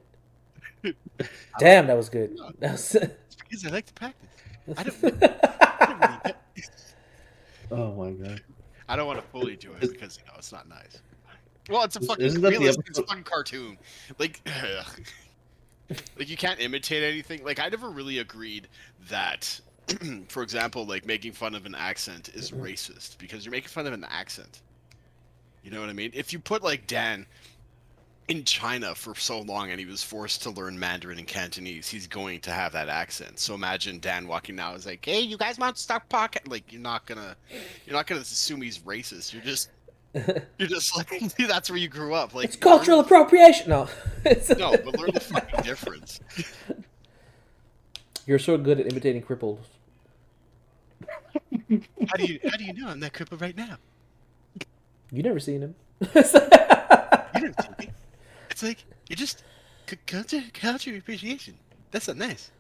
Damn, that was good. That was... It's because I like to practice. I don't. Oh my god! I don't want to fully do it because it's not nice. Well, it's a fucking Isn't that realistic. It's a fucking cartoon. Like, like you can't imitate anything. Like I never really agreed that, for example, like making fun of an accent is racist because you're making fun of an accent. You know what I mean? If you put like Dan in China for so long and he was forced to learn Mandarin and Cantonese, he's going to have that accent. So imagine Dan walking now is like, "Hey, you guys want to start pocket?" Like you're not gonna assume he's racist. You're just like that's where you grew up. Like it's cultural appropriation. No, no, but learn the fucking difference. You're so good at imitating cripples. How do you know I'm that crippled right now? You never seen him. You didn't see me. It's like you just culture appreciation. That's not nice.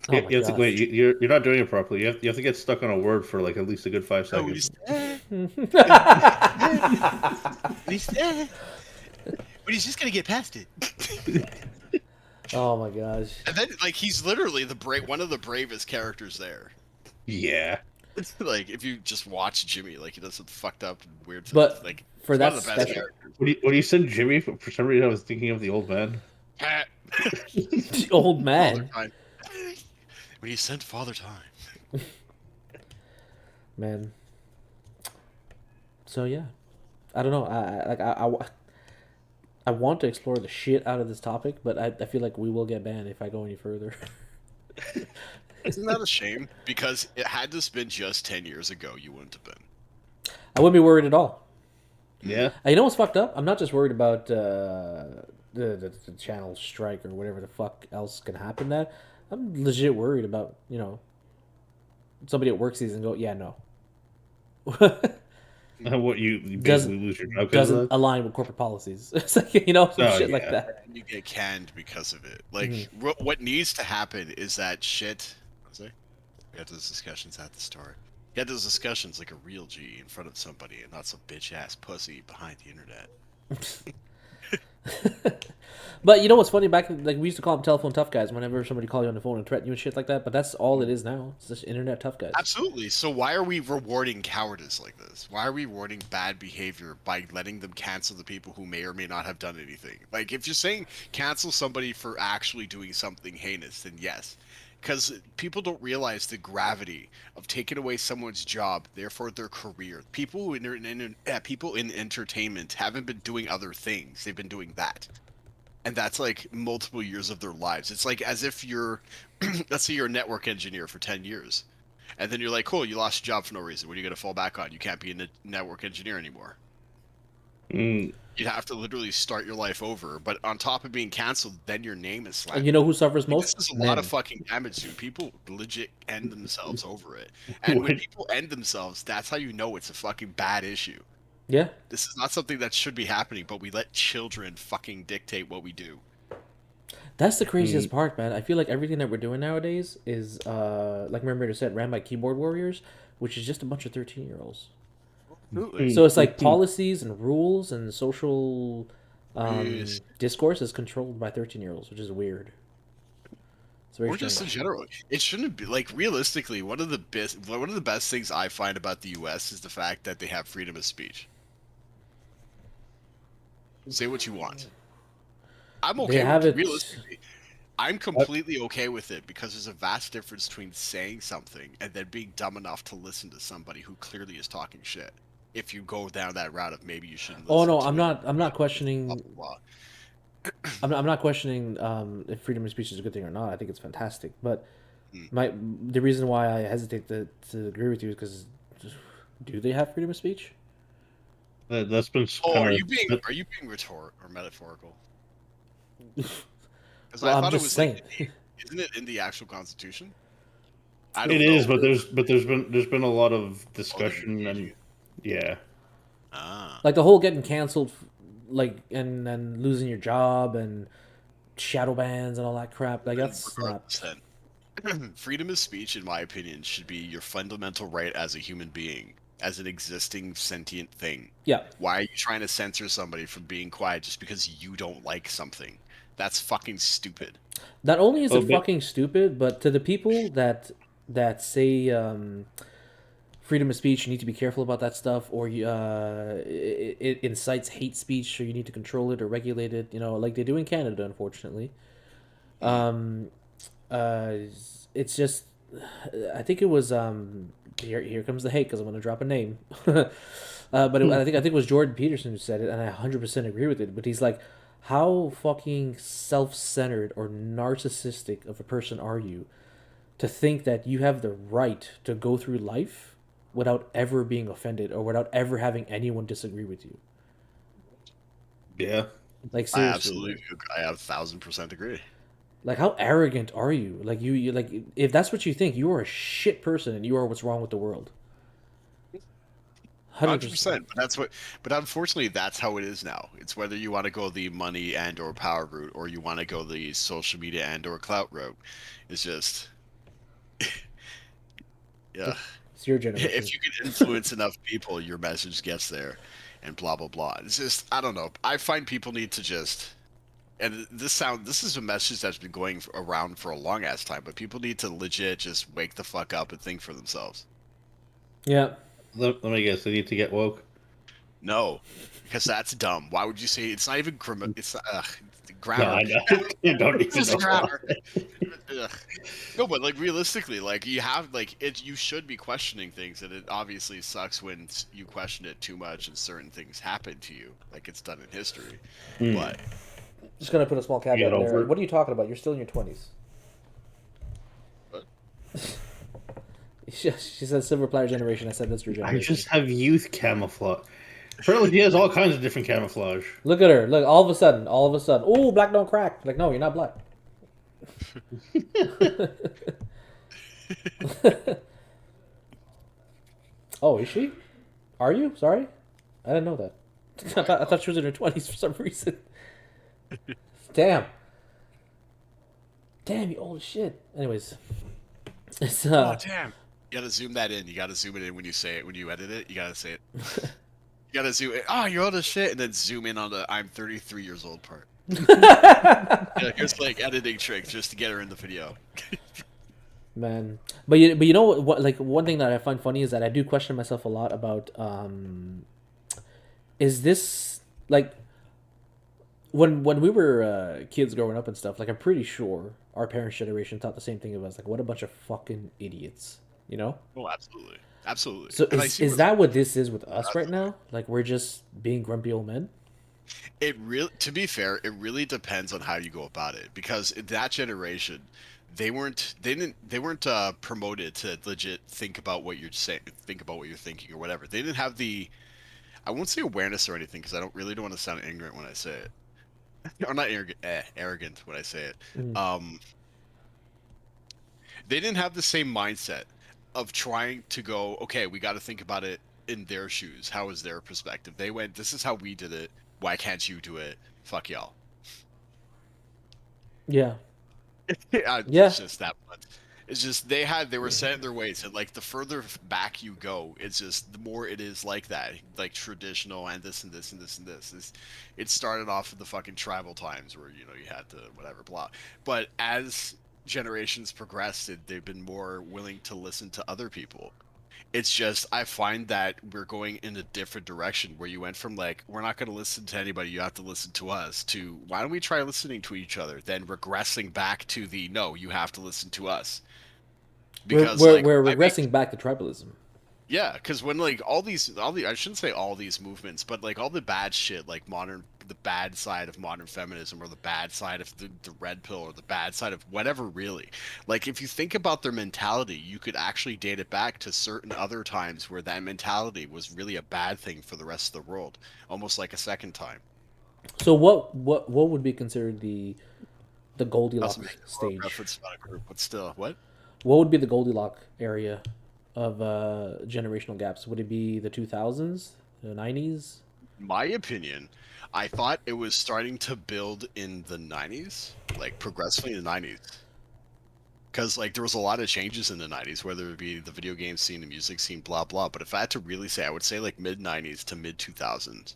Oh my you have to gosh. wait. You're not doing it properly. You have to get stuck on a word for like at least a good 5 seconds. But he's just gonna get past it. Oh my gosh. And then, like, he's literally one of the bravest characters there. Yeah. Like, if you just watch Jimmy, like, he does some fucked up, weird stuff. But like, for one that of the best special, characters. When you said Jimmy, for some reason I was thinking of the old man. the old man. When he sent Father Time. Man. So yeah, I don't know. I want to explore the shit out of this topic, but I feel like we will get banned if I go any further. Isn't that a shame? Because it had this been just 10 years ago, you wouldn't have been. I wouldn't be worried at all. Yeah. You know what's fucked up? I'm not just worried about the channel strike or whatever the fuck else can happen. That I'm legit worried about. Somebody at work sees and go, yeah, no. What you basically lose your job doesn't align with corporate policies. It's like, some shit like that. You get canned because of it. Like, what needs to happen is that shit. We had those discussions at the start. You had those discussions like a real G in front of somebody and not some bitch ass pussy behind the internet. But you know what's funny? Back like we used to call them telephone tough guys whenever somebody called you on the phone and threaten you and shit like that. But that's all it is now. It's just internet tough guys. Absolutely. So why are we rewarding cowardice like this? Why are we rewarding bad behavior by letting them cancel the people who may or may not have done anything? Like if you're saying cancel somebody for actually doing something heinous, then yes. Because people don't realize the gravity of taking away someone's job, therefore their career. People in entertainment haven't been doing other things; they've been doing that, and that's like multiple years of their lives. It's like as if you're, let's say you're a network engineer for 10 years, and then you're like, cool, you lost your job for no reason. What are you gonna fall back on? You can't be a network engineer anymore. You'd have to literally start your life over. But on top of being canceled, then your name is slandered. And you know who suffers most? This is a lot of fucking damage, dude. People legit end themselves over it. And when people end themselves, that's how you know it's a fucking bad issue. Yeah. This is not something that should be happening, but we let children fucking dictate what we do. That's the craziest part, man. I feel like everything that we're doing nowadays is, like remember said, ran by keyboard warriors, which is just a bunch of 13-year-olds. Absolutely. So it's like policies and rules and social Yes. discourse is controlled by 13-year-olds, which is weird. It's very Or just in strange. general, it shouldn't be like realistically. One of the best things I find about the U.S. is the fact that they have freedom of speech. Say what you want. I'm They okay have with it. realistically. I'm completely okay with it because there's a vast difference between saying something and then being dumb enough to listen to somebody who clearly is talking shit. If you go down that route of maybe you shouldn't Oh listen no, to I'm it, not. I'm not blah questioning. blah blah. I'm not questioning if freedom of speech is a good thing or not. I think it's fantastic. But Hmm. the reason why I hesitate to agree with you is because do they have freedom of speech? That's been Oh, kind of. are you being rhetorical or metaphorical? Because Well, I I'm thought it just was like, saying. isn't it in the actual Constitution? I It don't is, know. but there's been a lot of Oh, they've been discussion and changing. yeah. Ah, Like the whole getting canceled, like and losing your job and shadow bans and all that crap. Like that's not. regardless, then freedom of speech, in my opinion, should be your fundamental right as a human being, as an existing sentient thing. Yeah. Why are you trying to censor somebody from being quiet just because you don't like something? That's fucking stupid. Not only is Oh, it but fucking stupid, but to the people that say freedom of speech, you need to be careful about that stuff, or it incites hate speech, so you need to control it or regulate it. You know, like they do in Canada, unfortunately. Mm. Um, uh, it's just, I think it was here comes the hate because I'm gonna drop a name. I think it was Jordan Peterson who said it, and I 100% agree with it. But he's like, how fucking self-centered or narcissistic of a person are you to think that you have the right to go through life without ever being offended or without ever having anyone disagree with you? yeah. Like I seriously, absolutely, I have 1000% agree. like how arrogant are you? Like you like if that's what you think, you are a shit person and you are what's wrong with the world. 100%. 100%. But unfortunately, that's how it is now. It's whether you want to go the money and or power route, or you want to go the social media and or clout route. It's just, yeah. It's your generation. If you can influence enough people, your message gets there, and blah blah blah. It's just, I don't know. I find people need to just, and this is a message that's been going around for a long ass time, but people need to legit just wake the fuck up and think for themselves. Yeah. Let me guess. They need to get woke. No, because that's dumb. Why would you say it's not even grammar? It's No, grammar. I know. I don't It's even just know why. grammar. Ugh. No, but like realistically, like you have like it. You should be questioning things, and it obviously sucks when you question it too much and certain things happen to you, like it's done in history. But Just gonna put a small You get caveat there. over it. What are you talking about? You're still in your 20s. but She said silver player generation. I said that's your I generation. just have youth camouflage. Apparently, he has all kinds of different camouflage. Look at her. Look, all of a sudden, oh, black don't crack. Like, no, you're not black. Oh, is she? Are you? Sorry, I didn't know that. I thought she was in her 20s for some reason. Damn. Damn, you old as shit. Anyways, it's oh damn, you gotta zoom that in. You gotta zoom it in when you say it. When you edit it, you gotta say it. You gotta zoom it. Oh, you're old as shit, and then zoom in on the "I'm 33 years old" part. Yeah, here's like editing tricks just to get her in the video. Man, but you know what? Like one thing that I find funny is that I do question myself a lot about is this like when we were kids growing up and stuff? Like I'm pretty sure our parents' generation thought the same thing of us. Like what a bunch of fucking idiots, you know? Oh, absolutely, absolutely. So And I is see is where that what this is with us right absolutely. now? Like we're just being grumpy old men? It really, to be fair, it really depends on how you go about it. Because in that generation, they weren't promoted to legit think about what you're saying, think about what you're thinking or whatever. They didn't have the, I won't say awareness or anything because I don't want to sound ignorant when I say it, or not arrogant, arrogant when I say it. Mm. Um, they didn't have the same mindset of trying to go, okay, we got to think about it in their shoes. How was their perspective? They went, "This is how we did it. Why can't you do it? Fuck y'all." Yeah. Yeah, Yeah. it's just that much. It's just they were set in their ways, and like the further back you go, it's just the more it is like that, like traditional and this and this and this and this. It started off with the fucking tribal times where you had to whatever blah, but as generations progressed, they've been more willing to listen to other people. It's just I find that we're going in a different direction where you went from like we're not going to listen to anybody, you have to listen to us, to why don't we try listening to each other, then regressing back to the no, you have to listen to us. We're Because we're, like we're I make regressing back to tribalism. yeah, because when like all the I shouldn't say all these movements, but like all the bad shit, like the bad side of modern feminism, or the bad side of the red pill, or the bad side of whatever, really. Like if you think about their mentality, you could actually date it back to certain other times where that mentality was really a bad thing for the rest of the world, almost like a second time. So what would be considered the Doesn't Goldilocks make a stage? reference about a group, but still, what? What would be the Goldilocks area of generational gaps? Would it be the 2000s, the 90s? My opinion, I thought it was starting to build in the 90s, like progressively in the 90s. Because like there was a lot of changes in the 90s, whether it be the video game scene, the music scene, blah blah. But if I had to really say, I would say like mid 90s to mid 2000s.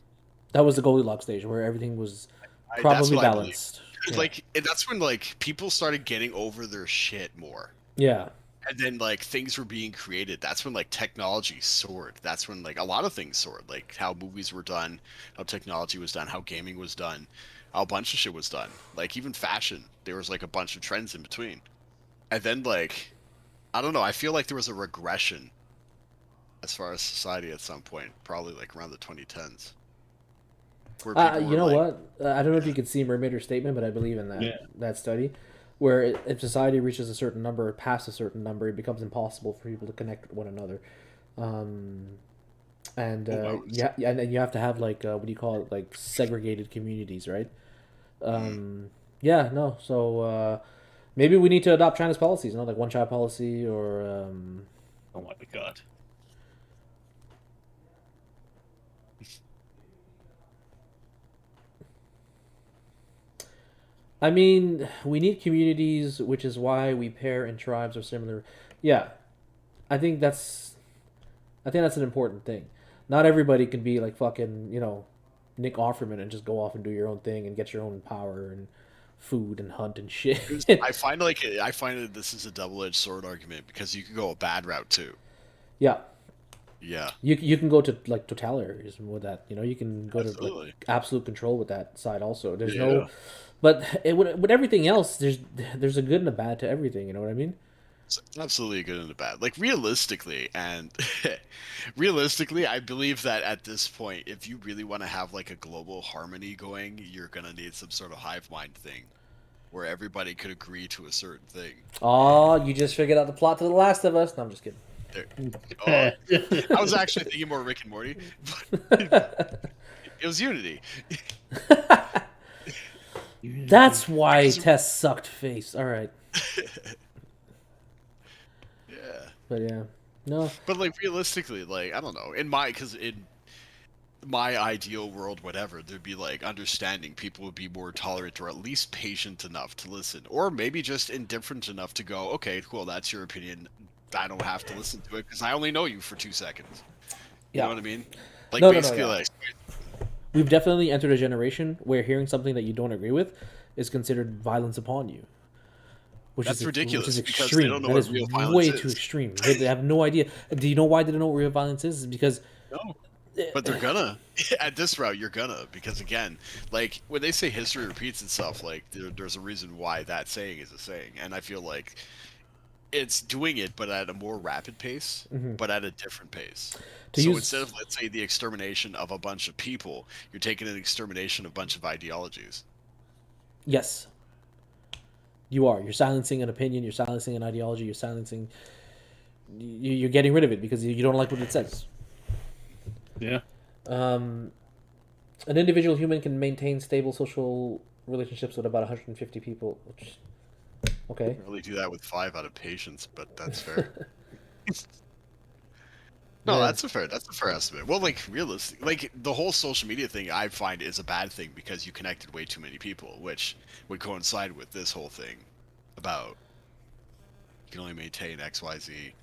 That was the Goldilocks stage where everything was That's probably what I believe. balanced. 'Cause, Yeah. like that's when like people started getting over their shit more. Yeah. And then like things were being created. That's when like technology soared. That's when like a lot of things soared. Like how movies were done, how technology was done, how gaming was done, how a bunch of shit was done. Like even fashion. There was like a bunch of trends in between. And then like I don't know, I feel like there was a regression as far as society at some point, probably like around the 2010s, where people You were know like, what? I don't know if yeah, you could see Mermader's statement, but I believe in that Yeah. that study, where if society reaches a certain number or past a certain number, it becomes impossible for people to connect with one another. Um, and oh wow, yeah, and then you have to have like what do you call it, like segregated communities, right? mm, Yeah, no. So maybe we need to adopt China's policies, like one child policy or Oh my god. I mean, we need communities, which is why we pair in tribes or similar. Yeah, I think that's I think that's an important thing. Not everybody can be like fucking, Nick Offerman and just go off and do your own thing and get your own power and food and hunt and shit. I find that this is a double-edged sword argument because you could go a bad route too. Yeah, Yeah, you can go to like totalitarianism with that. You can go to like absolutely. absolute control with that side also. There's Yeah. no, but with everything else, there's a good and a bad to everything. You know what I mean? It's absolutely a good and a bad. Like realistically, and realistically, I believe that at this point, if you really want to have like a global harmony going, you're gonna need some sort of hive mind thing where everybody could agree to a certain thing. Oh, you just figured out the plot to The Last of Us. No, I'm just kidding. There. Oh, I was actually thinking more Rick and Morty, but it was Unity. That's why Tess sucked face. All right, Yeah. but yeah, no. But like realistically, like I don't know, because in my ideal world, whatever, there'd be like understanding. People would be more tolerant or at least patient enough to listen, or maybe just indifferent enough to go, okay, cool, that's your opinion. I don't have to listen to it because I only know you for 2 seconds. You know Yeah. what I mean? Like No, basically, yeah. like We've definitely entered a generation where hearing something that you don't agree with is considered violence upon you, that's which is ridiculous because they don't extreme. know That what is real violence way too is. extreme. They have no idea. Do you know why they don't know what real violence is? Is because No. But they're gonna at this route. You're gonna because again, like when they say history repeats itself, like there's a reason why that saying is a saying, and I feel like it's doing it, but at a more rapid pace, but at a different pace. to So instead use of let's say the extermination of a bunch of people, you're taking an extermination of a bunch of ideologies. yes, you are. You're silencing an opinion. You're silencing an ideology. You're silencing. You're getting rid of it because you don't like what it says. Yeah. Um, an individual human can maintain stable social relationships with about 150 people. Which, okay. Can't really do that with 5 out of patience, but that's fair. No, Yeah. that's a fair estimate. Well, like realistic, like the whole social media thing, I find is a bad thing because you connected way too many people, which would coincide with this whole thing about you can only maintain X, Y, Z,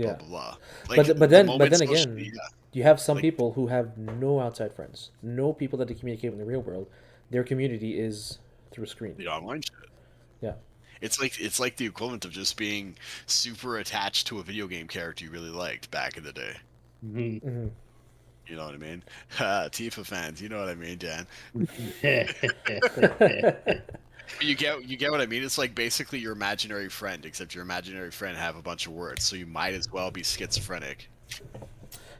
blah Yeah. blah blah. Like the But moment then social again, media, you have some like people who have no outside friends, no people that they communicate with in the real world. Their community is through a screen. the online shit, Yeah. it's like the equivalent of just being super attached to a video game character you really liked back in the day. Mhm. Hmm. You know what I mean? Tifa fans, you know what I mean, Dan. You get what I mean? It's like basically your imaginary friend, except your imaginary friend have a bunch of words, so you might as well be schizophrenic.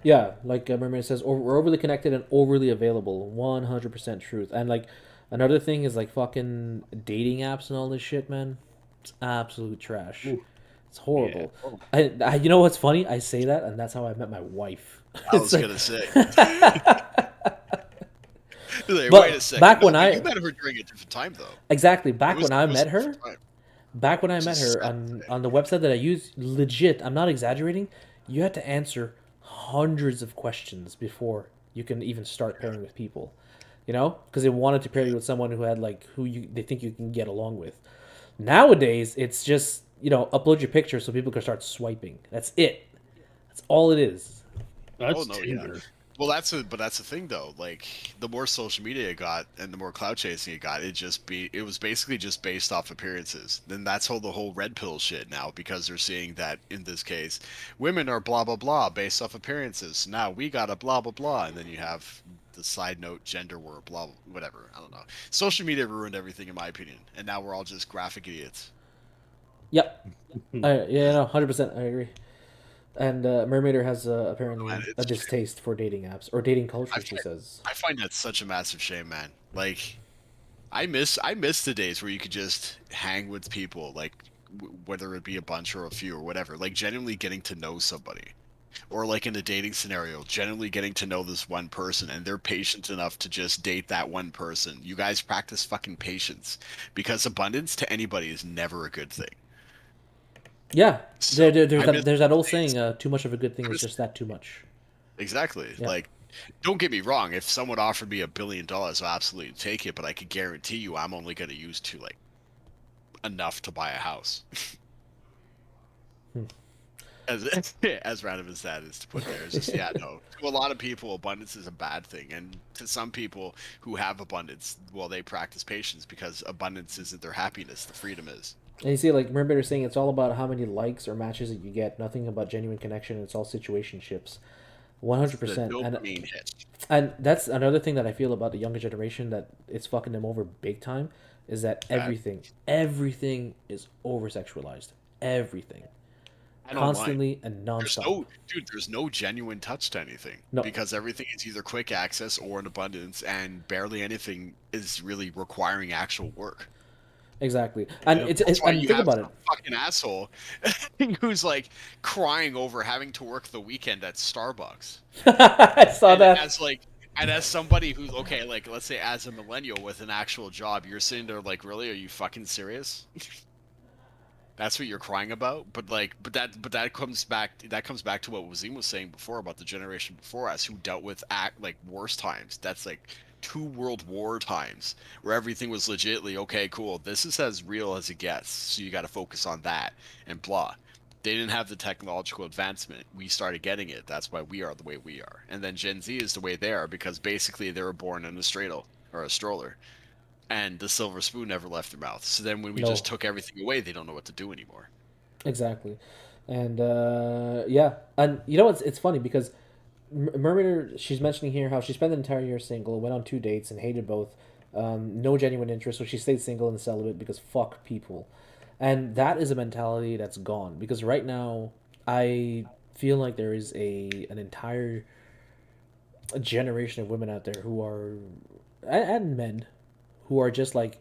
Yeah, like Mermaid says, we're overly connected and overly available. 100% truth. And like another thing is like fucking dating apps and all this shit, man. It's absolute trash. Ooh, It's yeah. horrible. You know what's funny? I say that, and that's how I met my wife. I It's was like, gonna say. Like, wait a but second. back No, when but you I met her during a different time, though. exactly back when I It was met a different her, time. back when I It's met just her sad to say. on the website that I use, legit, I'm not exaggerating. You had to answer hundreds of questions before you can even start pairing with people. You know, because they wanted to pair you with someone who had like who you they think you can get along with. Nowadays, it's just upload your picture so people can start swiping. That's it. That's all it is. Oh That's no, yeah. Tinder. Well, that's the thing though. Like the more social media it got and the more cloud chasing it got, it was basically just based off appearances. Then that's all the whole red pill shit now because they're seeing that in this case, women are blah blah blah based off appearances. Now we got a blah blah blah, and then you have the side note gender war blah whatever. I don't know. Social media ruined everything in my opinion, and now we're all just graphic idiots. Yep. Yeah, no, 100%. I agree. And Mermaider has Man, apparently a it's a shame. distaste for dating apps or dating I culture. She find, says. I find that such a massive shame, man. Like I miss the days where you could just hang with people, like whether it be a bunch or a few or whatever, like genuinely getting to know somebody, or like in a dating scenario, genuinely getting to know this one person, and they're patient enough to just date that one person. You guys practice fucking patience, because abundance to anybody is never a good thing. Yeah, So there's I miss that those old days. saying, too much of a good thing I is miss just that too much. exactly Yeah, like. Don't get me wrong. If someone offered me $1 billion, I'll absolutely take it. But I could guarantee you, I'm only going to use to like enough to buy a house. Hmm. As as random as that is to put there, it's just yeah, no. To a lot of people, abundance is a bad thing, and to some people who have abundance, well, they practice patience because abundance isn't their happiness. The freedom is. And you see, like Mermaider saying, it's all about how many likes or matches that you get. Nothing about genuine connection. It's all situationships. One It's hundred the percent. dopamine hit. And that's another thing that I feel about the younger generation that it's fucking them over big time. Is that Bad. everything is over sexualized. Everything, I don't mind. constantly and There's nonstop. no dude. There's no genuine touch to anything No, because everything is either quick access or an abundance, and barely anything is really requiring actual work. exactly. And Yep. That's why and you think have about it. some fucking asshole who's like crying over having to work the weekend at Starbucks. I saw And that. as like and as somebody who's okay, like let's say as a millennial with an actual job, you're sitting there like, really, are you fucking serious? That's what you're crying about? But like but that comes back to what Wazim was saying before about the generation before us who dealt with act like worse times. That's like two world war times where everything was legitly okay, cool. This is as real as it gets. So you gotta focus on that and blah. They didn't have the technological advancement. We started getting it. That's why we are the way we are. And then Gen Z is the way they are because basically they were born in a straddle or a stroller. And the silver spoon never left their mouth. So then when we just No, took everything away, they don't know what to do anymore. exactly. And yeah, and you know it's funny because Mermaid, she's mentioning here how she spent the entire year single, went on 2 dates and hated both. No genuine interest, so she stayed single and celibate because fuck people. And that is a mentality that's gone because right now I feel like there is an entire generation of women out there who are and men who are just like,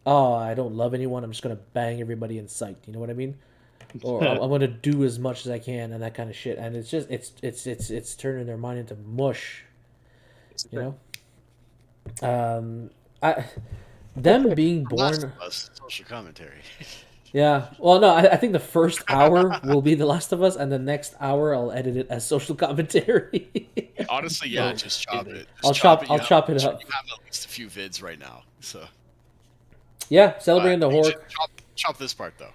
oh, I don't love anyone. I'm just gonna bang everybody in sight. You know what I mean? Or I'm gonna do as much as I can and that kind of shit. And it's just it's turning their mind into mush. You know, I them being Last born. of Us social commentary. Yeah. Well, no, I think the first hour will be The Last of Us, and the next hour I'll edit it as social commentary. Honestly, yeah, just chop it. I'll Just chop it. I'll chop it up. You have at least a few vids right now, so. Yeah, celebrating the horror. Chop this part though.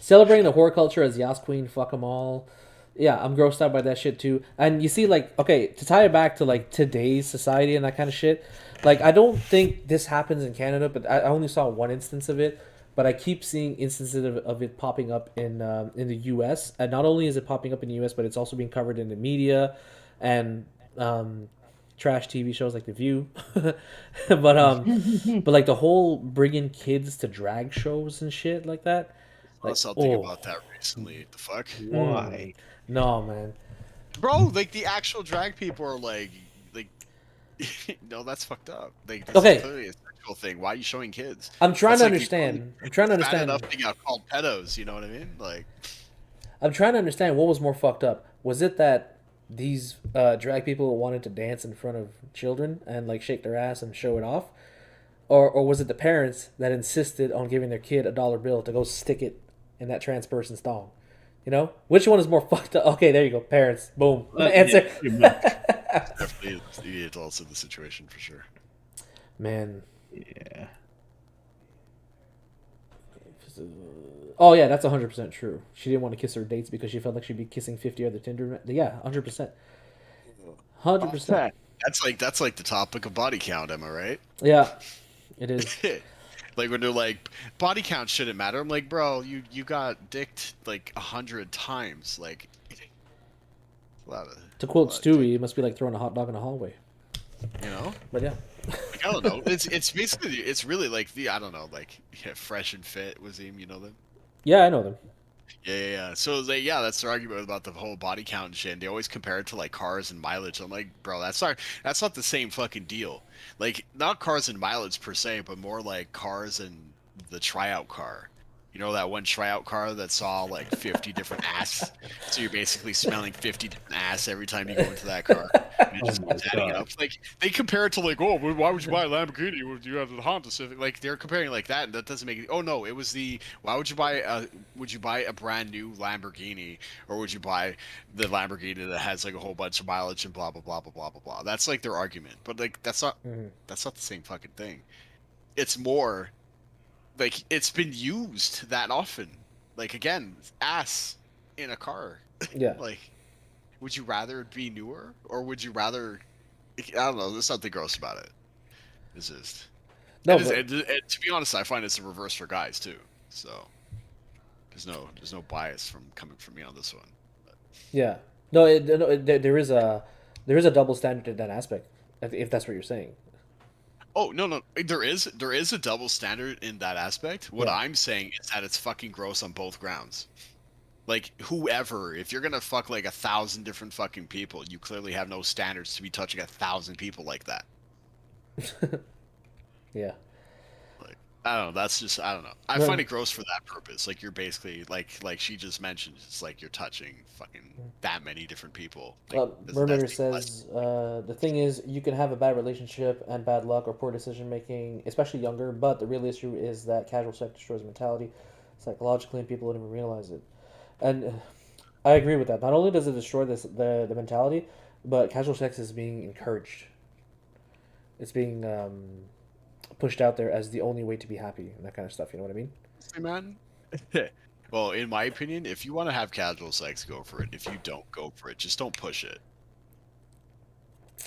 Celebrating the horror culture as Yas Queen, fuck them all. Yeah, I'm grossed out by that shit too. And you see, like, okay, to tie it back to like today's society and that kind of shit, like I don't think this happens in Canada, but I only saw one instance of it. But I keep seeing instances of it popping up in the U.S. And not only is it popping up in the U.S., but it's also being covered in the media and trash TV shows like The View. but like the whole bringing kids to drag shows and shit like that. I saw something about that recently. The fuck? Why? No, man. Bro, like the actual drag people are like, no, that's fucked up. Like, this Okay. is clearly a sexual thing. Why are you showing kids? I'm trying to That's understand. I'm trying to bad understand. enough they got called pedos. You know what I mean? Like, I'm trying to understand what was more fucked up. Was it that these drag people wanted to dance in front of children and like shake their ass and show it off, or was it the parents that insisted on giving their kid a dollar bill to go stick it in that trans person's thong? You know, which one is more fucked up? Okay, there you go, parents. Boom, answer. definitely the adults in the situation for sure. Man. Yeah. Oh yeah, that's 100% true. She didn't want to kiss her dates because she felt like she'd be kissing 50 other Tinder. Yeah, 100%. 100%. That's like the topic of body count. Am I right? Yeah, it is. Like when they're like, body count shouldn't matter. I'm like, bro, you got dicked like 100 times. Like, to quote Stewie, it must be like throwing a hot dog in a hallway. You know? But yeah. Like, I don't know. It's basically it's really like I don't know, like Fresh and Fit was him. You know them? Yeah, I know them. Yeah. So like, yeah, that's their argument about the whole body count and shit. And they always compare it to like cars and mileage. I'm like, bro, that's not the same fucking deal. Like, not cars and mileage per se, but more like cars and the tryout car. You know that one tryout car that saw like 50 different ass? So you're basically smelling 50 different ass every time you go into that car. And it just keeps adding up. Like, they compare it to like, oh, why would you buy a Lamborghini when you have the Honda Civic? Like, they're comparing like that, and that doesn't make it. Oh no, it was the why would you buy a brand new Lamborghini, or would you buy the Lamborghini that has like a whole bunch of mileage and blah blah blah blah blah blah blah? That's like their argument, but like that's not the same fucking thing. It's more like it's been used that often. Like, again, ass in a car. Yeah. Like, would you rather it be newer, or would you rather? I don't know. There's something gross about it. It's just. No, and to be honest, I find it's the reverse for guys too. So there's no bias coming from me on this one. But. Yeah. No, there is a double standard in that aspect. If that's what you're saying. Oh no, there is a double standard in that aspect. What I'm saying is that it's fucking gross on both grounds. Like, whoever, if you're gonna fuck like 1,000 different fucking people, you clearly have no standards to be touching 1,000 people like that. Yeah. Like, I don't know. That's just, I don't know. I find it gross for that purpose. Like, you're basically like she just mentioned, it's like you're touching fucking that many different people. Like, Mermaid says the thing is, you can have a bad relationship and bad luck or poor decision making, especially younger. But the real issue is that casual sex destroys mentality psychologically, and people don't even realize it. And I agree with that. Not only does it destroy the mentality, but casual sex is being encouraged. It's being pushed out there as the only way to be happy and that kind of stuff. You know what I mean? Hey, man. Well, in my opinion, if you want to have casual sex, go for it. If you don't, go for it. Just don't push it.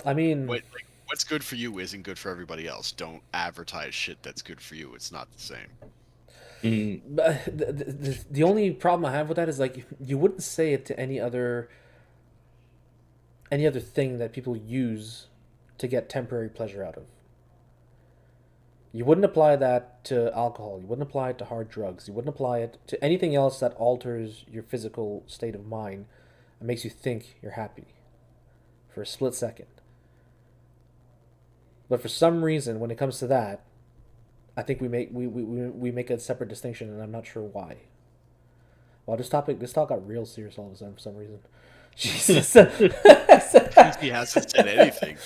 I mean, what's good for you isn't good for everybody else. Don't advertise shit that's good for you. It's not the same. But the only problem I have with that is, like, you wouldn't say it to any other thing that people use to get temporary pleasure out of. You wouldn't apply that to alcohol. You wouldn't apply it to hard drugs. You wouldn't apply it to anything else that alters your physical state of mind and makes you think you're happy for a split second. But for some reason, when it comes to that, I think we make a separate distinction, and I'm not sure why. Well, this talk got real serious all of a sudden for some reason. Jesus. He hasn't said anything.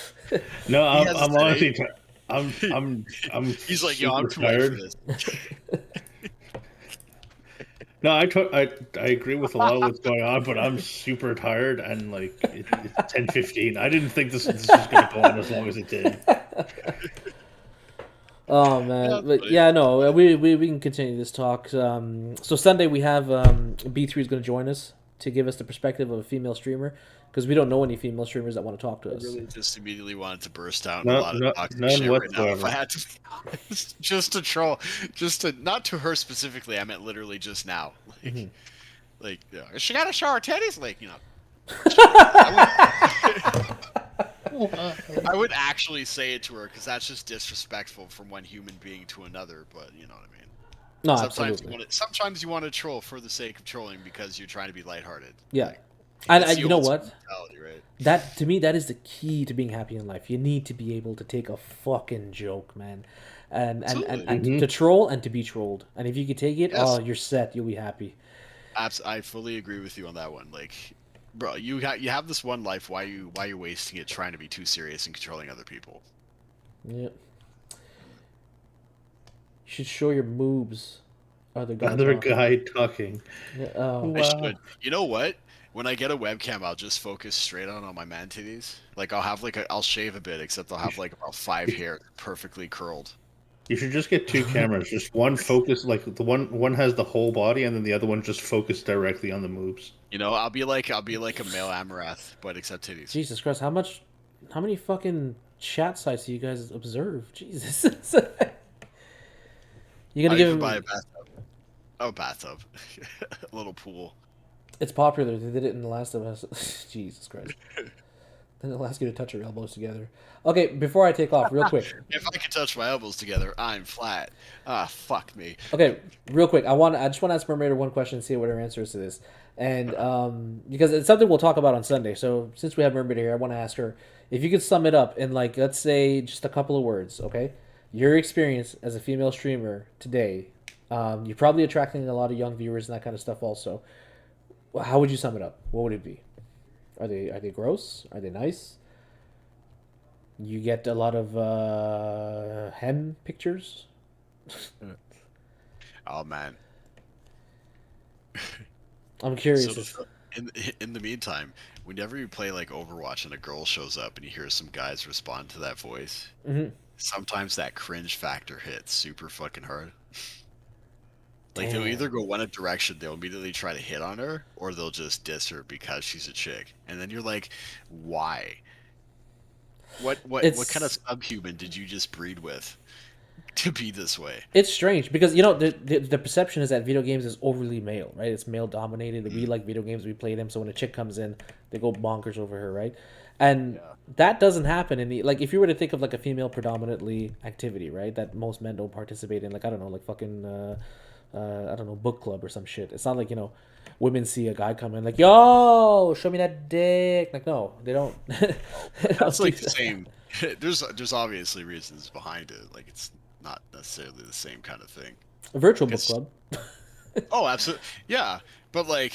No, I'm honestly. I'm. He's like, yo, I'm too tired for this. No, I agree with a lot of what's going on, but I'm super tired and like it's 10:15. I didn't think this was going to go on as long as it did. Oh Yeah, man, but but yeah, no, we can continue this talk. So Sunday we have B3 is going to join us to give us the perspective of a female streamer because we don't know any female streamers that want to talk to I us. really just immediately wanted to burst out in a No, lot of no, toxic none shit right now. If whatsoever. I had to be honest, just to troll, just to not to her specifically. I meant literally just now. Like, she got to show her titties. Like, I would actually say it to her because that's just disrespectful from one human being to another. But you know what I mean. No, Sometimes absolutely. sometimes you want to troll for the sake of trolling because you're trying to be lighthearted. Yeah, Like, and it's the you know ultimate what? mentality, right? That to me, that is the key to being happy in life. You need to be able to take a fucking joke, man, and to troll and to be trolled. And if you can take it, Yes. oh, you're set. You'll be happy. I fully agree with you on that one. Like, bro, you have this one life. Why you wasting it trying to be too serious and controlling other people? Yeah. You should show your moves. Other guy Another talking. guy talking. Yeah, oh. I Wow. should. You know what? When I get a webcam, I'll just focus straight on my man titties. Like I'll have I'll shave a bit, except I'll have like about 5 hair perfectly curled. You should just get two cameras. Just one focus, like the one has the whole body, and then the other one just focused directly on the moves. I'll be like a male Amarath, but except titties. Jesus Christ, how many fucking chat sites do you guys observe? Jesus. You're gonna I give even him. buy a bathtub. Oh, bathtub, a little pool. It's popular. They did it in The Last of Us. Jesus Christ. Then they'll ask you to touch your elbows together. Okay, before I take off, real quick. If I can touch my elbows together, I'm flat. Ah, fuck me. Okay, real quick. I just want to ask Mermaid one question and see what her answer is to this. And because it's something we'll talk about on Sunday. So since we have Mermaid here, I want to ask her if you could sum it up in like let's say just a couple of words. Okay, your experience as a female streamer today. You're probably attracting a lot of young viewers and that kind of stuff. Also, how would you sum it up? What would it be? Are they gross? Are they nice? You get a lot of hem pictures. Oh man. I'm curious. So in the meantime, whenever you play like Overwatch and a girl shows up and you hear some guys respond to that voice, sometimes that cringe factor hits super fucking hard. Like they'll either go one direction, they'll immediately try to hit on her, or they'll just diss her because she's a chick. And then you're like, why? What kind of subhuman did you just breed with to be this way? It's strange because the perception is that video games is overly male, right? It's male dominated. We like video games, we play them. So when a chick comes in, they go bonkers over her, right? And that doesn't happen in the like if you were to think of like a female predominantly activity, right? That most men don't participate in, like I don't know, like fucking. I don't know, book club or some shit. It's not like women see a guy come in like, yo, show me that dick. Like, no, they don't. That's like the same. There's obviously reasons behind it. Like it's not necessarily the same kind of thing. A virtual book club. Oh, absolutely, yeah. But like,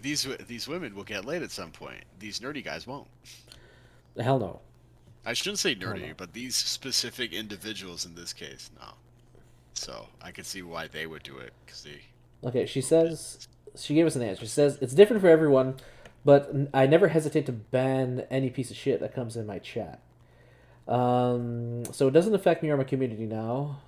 these women will get laid at some point. These nerdy guys won't. Hell no. I shouldn't say nerdy, but these specific individuals in this case, no. So I can see why they would do it because they. Okay, she says she gave us an answer. She says it's different for everyone, but I never hesitate to ban any piece of shit that comes in my chat. So it doesn't affect me or my community now.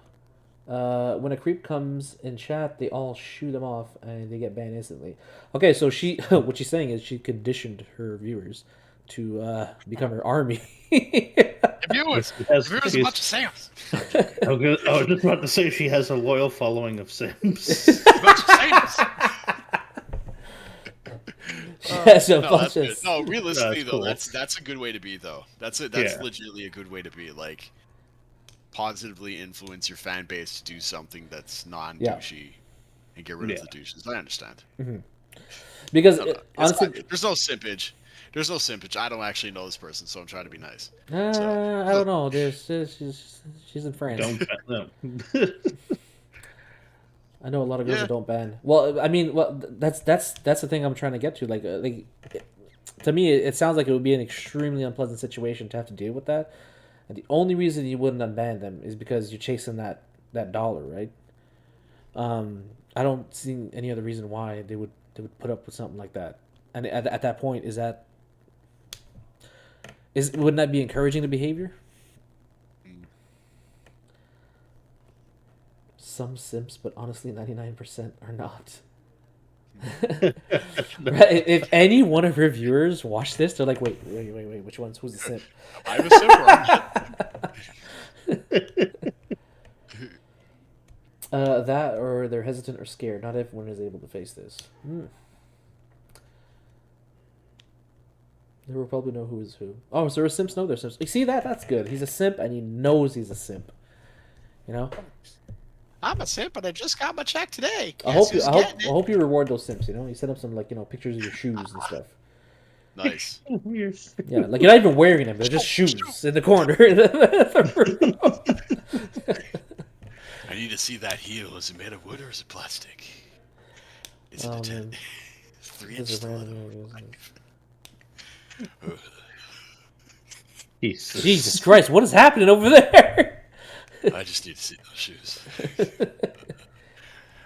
When a creep comes in chat, they all shoo them off and they get banned instantly. Okay, so she what she's saying is she conditioned her viewers to become her army. Viewers a bunch of Sims. I was just about to say she has a loyal following of Sims. A bunch of Sims. No, realistically though, cool. that's a good way to be though. That's legitimately a good way to be. Like, positively influence your fan base to do something that's non-douchey and get rid of the douches. I understand. Because honestly, there's no simpage. There's no simpage. I don't actually know this person, so I'm trying to be nice. I don't know. She's in France. Don't ban them. I know a lot of girls that don't ban. Well, I mean, that's the thing I'm trying to get to. Like to me, it sounds like it would be an extremely unpleasant situation to have to deal with that. And the only reason you wouldn't unban them is because you're chasing that dollar, right? I don't see any other reason why they would put up with something like that. And at that point, wouldn't that be encouraging the behavior? Some simps, but honestly, 99% are not. Right? If any one of her viewers watch this, they're like, wait, which one's who's the simp? I'm a simp. That or they're hesitant or scared. Not everyone is able to face this. They will probably know who is who. Oh, so are simps know they're simps. You see that? That's good. He's a simp and he knows he's a simp. You know? I'm a simp, but I just got my check today. I hope you reward those simps. You know, you set up some pictures of your shoes and stuff. Nice. Yeah, like you're not even wearing them; they're just shoes in the corner. I need to see that heel. Is it made of wood or is it plastic? Is it a 10? 3-inch stiletto? Jesus Christ! What is happening over there? I just need to see those shoes.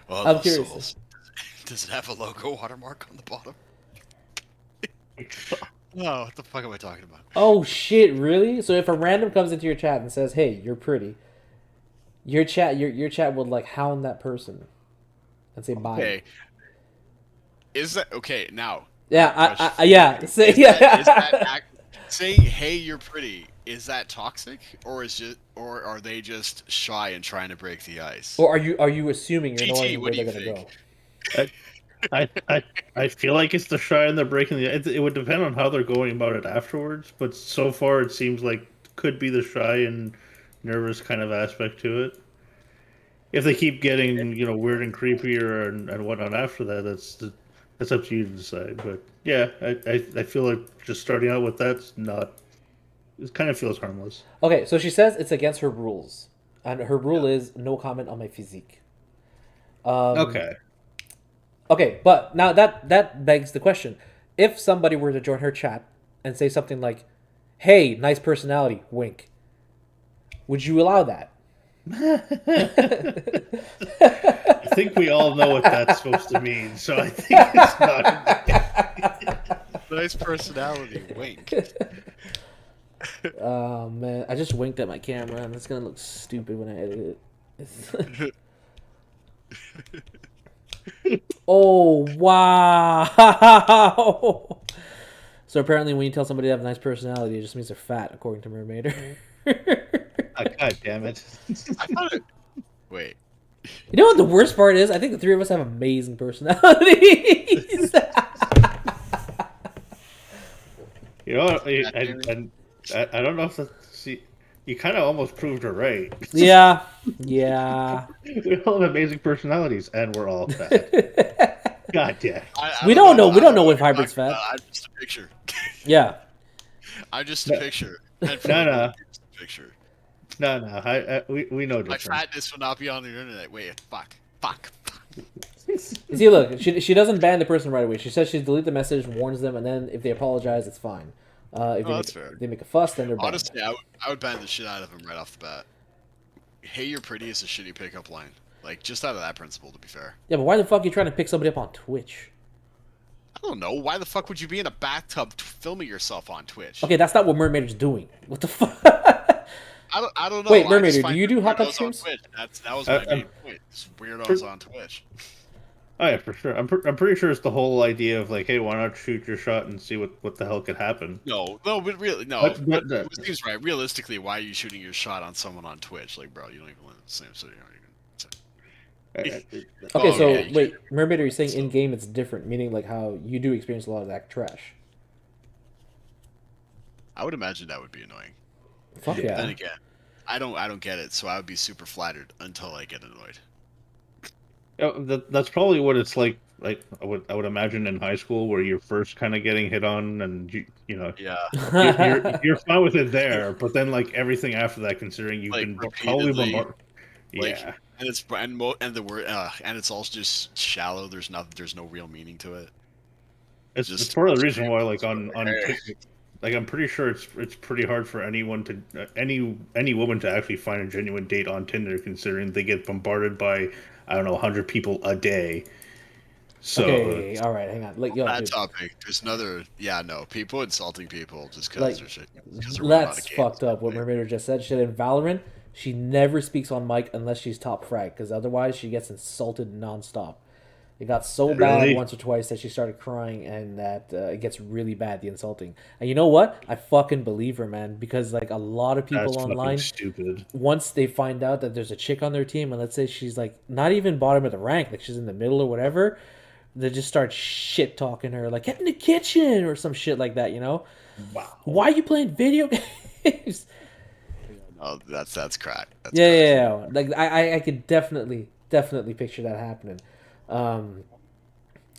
I'm curious. Soles. Does it have a logo watermark on the bottom? No, what the fuck am I talking about? Oh shit! Really? So if a random comes into your chat and says, "Hey, you're pretty," your chat will like hound that person and say bye. Okay. Is that okay now? Yeah, yeah. Saying "Hey, you're pretty" is that toxic, or are they just shy and trying to break the ice? Or are you assuming you're knowing where they're gonna go? I feel like it's the shy and they're breaking the. It would depend on how they're going about it afterwards, but so far it seems like could be the shy and nervous kind of aspect to it. If they keep getting weird and creepier and whatnot after that, that's up to you to decide. But yeah, I feel like just starting out with that's not. It kind of feels harmless. Okay, so she says it's against her rules, and her rule is no comment on my physique. Okay. Okay, but now that begs the question: if somebody were to join her chat and say something like, "Hey, nice personality," wink, would you allow that? I think we all know what that's supposed to mean, so I think it's not. Nice personality, wink. Oh man, I just winked at my camera, and it's gonna look stupid when I edit it. Oh wow! So apparently, when you tell somebody they have a nice personality, it just means they're fat, according to Mermaider. God damn it! I thought it. Wait. You know what the worst part is? I think the three of us have amazing personalities. You know, I don't know if you kind of almost proved her right. Yeah. We all have amazing personalities, and we're all fat. God damn. We don't know if hybrid's fat. I'm just a picture. Yeah. I'm just a picture. No. Just a picture. No. We know My different. fatness will not be on the internet. Wait, fuck. See, look, she doesn't ban the person right away. She says she'd delete the message, warns them, and then if they apologize, it's fine. If they make a fuss, then they're banned. Honestly, I would ban the shit out of him right off the bat. Hey, you're pretty is a shitty pickup line. Like, just out of that principle, to be fair. Yeah, but why the fuck are you trying to pick somebody up on Twitch? I don't know. Why the fuck would you be in a bathtub filming yourself on Twitch? Okay, that's not what Mermaider's doing. What the fuck? I don't know. Wait, Mermaider, do you do hot tub streams? That was my main point. Weirdos on Twitch. Oh yeah, for sure. I'm pretty sure it's the whole idea of like, hey, why not shoot your shot and see what the hell could happen? No, but really, no. But it seems right. Realistically, why are you shooting your shot on someone on Twitch? Like, bro, you don't even live in the same city. Okay, wait, Mermaider, you're saying in game it's different, meaning like how you do experience a lot of that trash. I would imagine that would be annoying. Fuck yeah. Then again, I don't get it, so I would be super flattered until I get annoyed. That's probably what it's like. Like I would imagine in high school where you're first kind of getting hit on, and you know, yeah, you're fine with it there, but then like everything after that, considering you've like, been probably bombarded. Like, Yeah, and it's also just shallow. There's no real meaning to it. it's part of the reason why like on like I'm pretty sure it's pretty hard for anyone to any woman to actually find a genuine date on Tinder, considering they get bombarded by I don't know 100 people a day. So Okay, all right, hang on. Like, yo, that dude, topic. There's another. Yeah, no. People insulting people just because like, they're shit. Because they're running out of that's games. fucked up. What Mermaid just said. She said in Valorant, she never speaks on mic unless she's top frag, because otherwise she gets insulted nonstop. It got so bad really, once or twice that she started crying, and that it gets really bad, the insulting. And you know what? I fucking believe her, man, because like a lot of people that's fucking online, stupid. once they find out that there's a chick on their team, and let's say she's like not even bottom of the rank, like she's in the middle or whatever, they just start shit talking her, like get in the kitchen or some shit like that. You know, Wow. why are you playing video games? Oh, that's crack. That's Yeah, crack. yeah, yeah. Like I could definitely picture that happening. Um,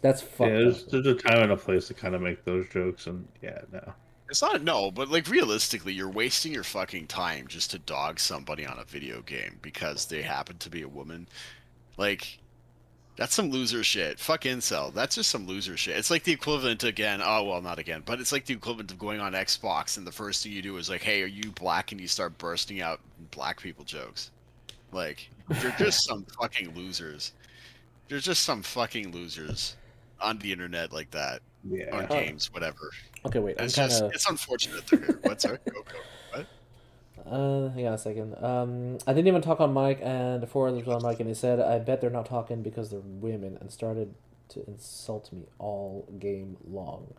that's Yeah, fucked up. there's a time and a place to kind of make those jokes, and yeah, no. It's not no, but like realistically, you're wasting your fucking time just to dog somebody on a video game because they happen to be a woman. Like, that's some loser shit. Fuck incel. That's just some loser shit. It's like the equivalent again. Oh well, not again, but it's like the equivalent of going on Xbox and the first thing you do is like, "Hey, are you black?" and you start bursting out black people jokes. Like, you're just some fucking losers. There's just some fucking losers on the internet like that, on Yeah. games, whatever. Okay, wait. I'm It's kind just, of. it's unfortunate they're here. What, sorry? Go. What? Hang on a second. I didn't even talk on mic, and the four others were on mic, and they said, "I bet they're not talking because they're women," and started to insult me all game long.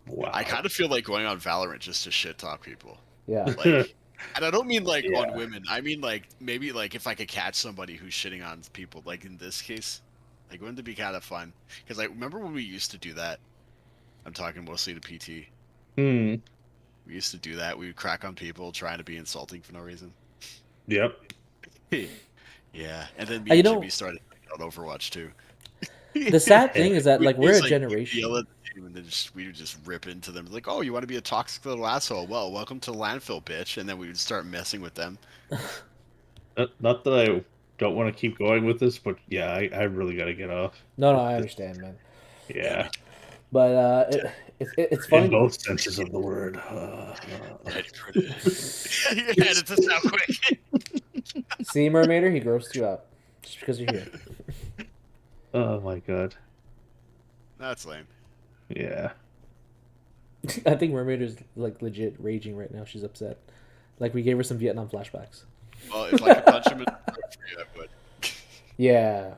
Wow. I kind of feel like going on Valorant just to shit talk people. Yeah. Like, and I don't mean like Yeah. on women. I mean like maybe like if I could catch somebody who's shitting on people, like in this case, like wouldn't it be kind of fun? Because I remember when we used to do that. I'm talking mostly to PT. Hmm. We used to do that. We would crack on people trying to be insulting for no reason. Yep. Yeah, and then me You and know- Jimmy started on Overwatch too. The sad thing is that like We'd we're a just, generation. yell at the team and then we would just rip into them like, "Oh, you want to be a toxic little asshole? Well, welcome to the landfill, bitch!" And then we would start messing with them. Not that I don't want to keep going with this, but yeah, I really got to get off. No, I understand, man. Yeah. But it's funny. In both senses of the word. Yeah, it's just how quick. See, Mermaider, he grossed you out just because you're here. Oh my god. That's lame. Yeah. I think Mermaider's like legit raging right now. She's upset. Like we gave her some Vietnam flashbacks. Well, if I could punch him in the throat for you, I would. Yeah.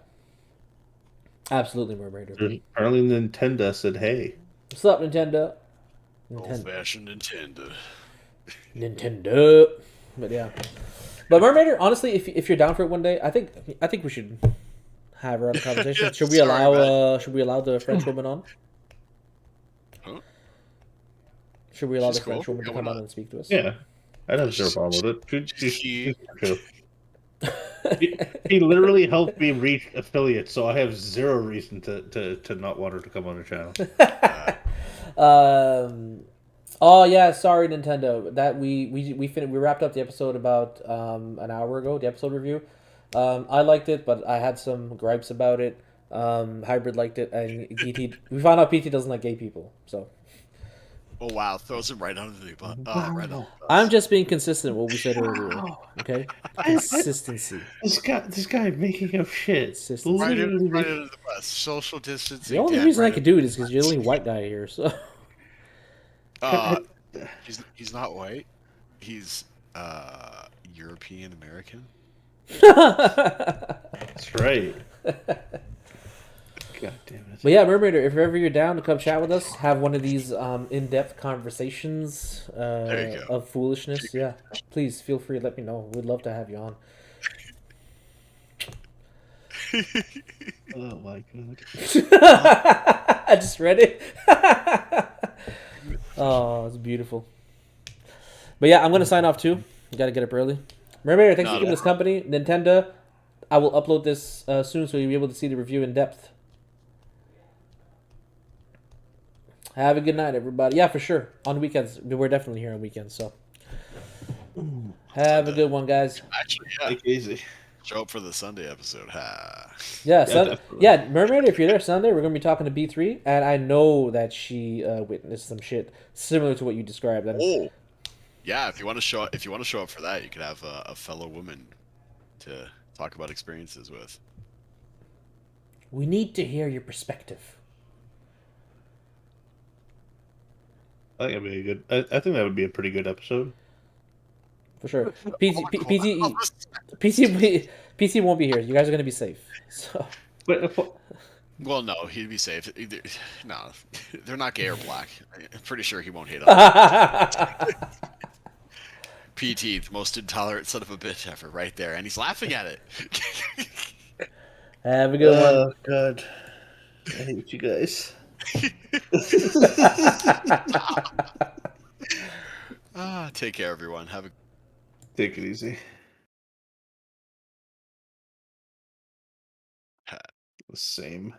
Absolutely, Mermaider. Apparently Nintendo said, "Hey." What's up, Nintendo? Old-fashioned Nintendo. Nintendo. But yeah. But Mermaider, honestly, if you're down for it one day, I think we should have her on a conversation. Yeah, should we sorry, allow the French woman on? Huh? Should we allow She's the French cool. woman to Yeah, come why on not? and speak to us? Yeah. I'd have zero problem with it. She- She's chill. He literally helped me reach affiliates, so I have zero reason to not want her to come on the channel. Oh yeah, sorry Nintendo. That we wrapped up the episode about an hour ago. The episode review. I liked it, but I had some gripes about it. Hybrid liked it, and PT. We found out PT doesn't like gay people. So Oh wow, throws him right under the bus. Wow. Right on. I'm just being consistent with what we said earlier. Okay, consistency. This guy making up shit. Consistency. Right Literally under the bus. Social distancing. The only damn reason I right could do it is because you're the only white guy here. So he's not white. He's European American. That's right. God damn it. But yeah, Mermaider, if ever you're down to come chat with us, have one of these in-depth conversations There you go. of foolishness, yeah, please feel free to let me know. We'd love to have you on. Oh my god. I just read it. Oh, it's beautiful. But yeah, I'm going to sign off too. Got to get up early. Mermaider, thanks for keeping this company. Nintendo, I will upload this soon so you'll be able to see the review in depth. Have a good night, everybody. Yeah, for sure. On weekends. We're definitely here on weekends, so. Have a good one, guys. Actually, yeah. Take it easy. Show up for the Sunday episode. Ha. Yeah, definitely. yeah, Mermaid, if you're there Sunday, we're going to be talking to B3, and I know that she witnessed some shit similar to what you described. And Oh, yeah. If you want to show up for that, you could have a fellow woman to talk about experiences with. We need to hear your perspective. I think that'd be a good. I think that would be a pretty good episode. For sure. PC won't be here. You guys are gonna be safe. So. But well, no, he'd be safe. No, they're not gay or black. I'm pretty sure he won't hate us. PT, the most intolerant son of a bitch ever, right there, and he's laughing at it. Have a good one. Oh God, I hate you guys. Take care, everyone. Take it easy. The same.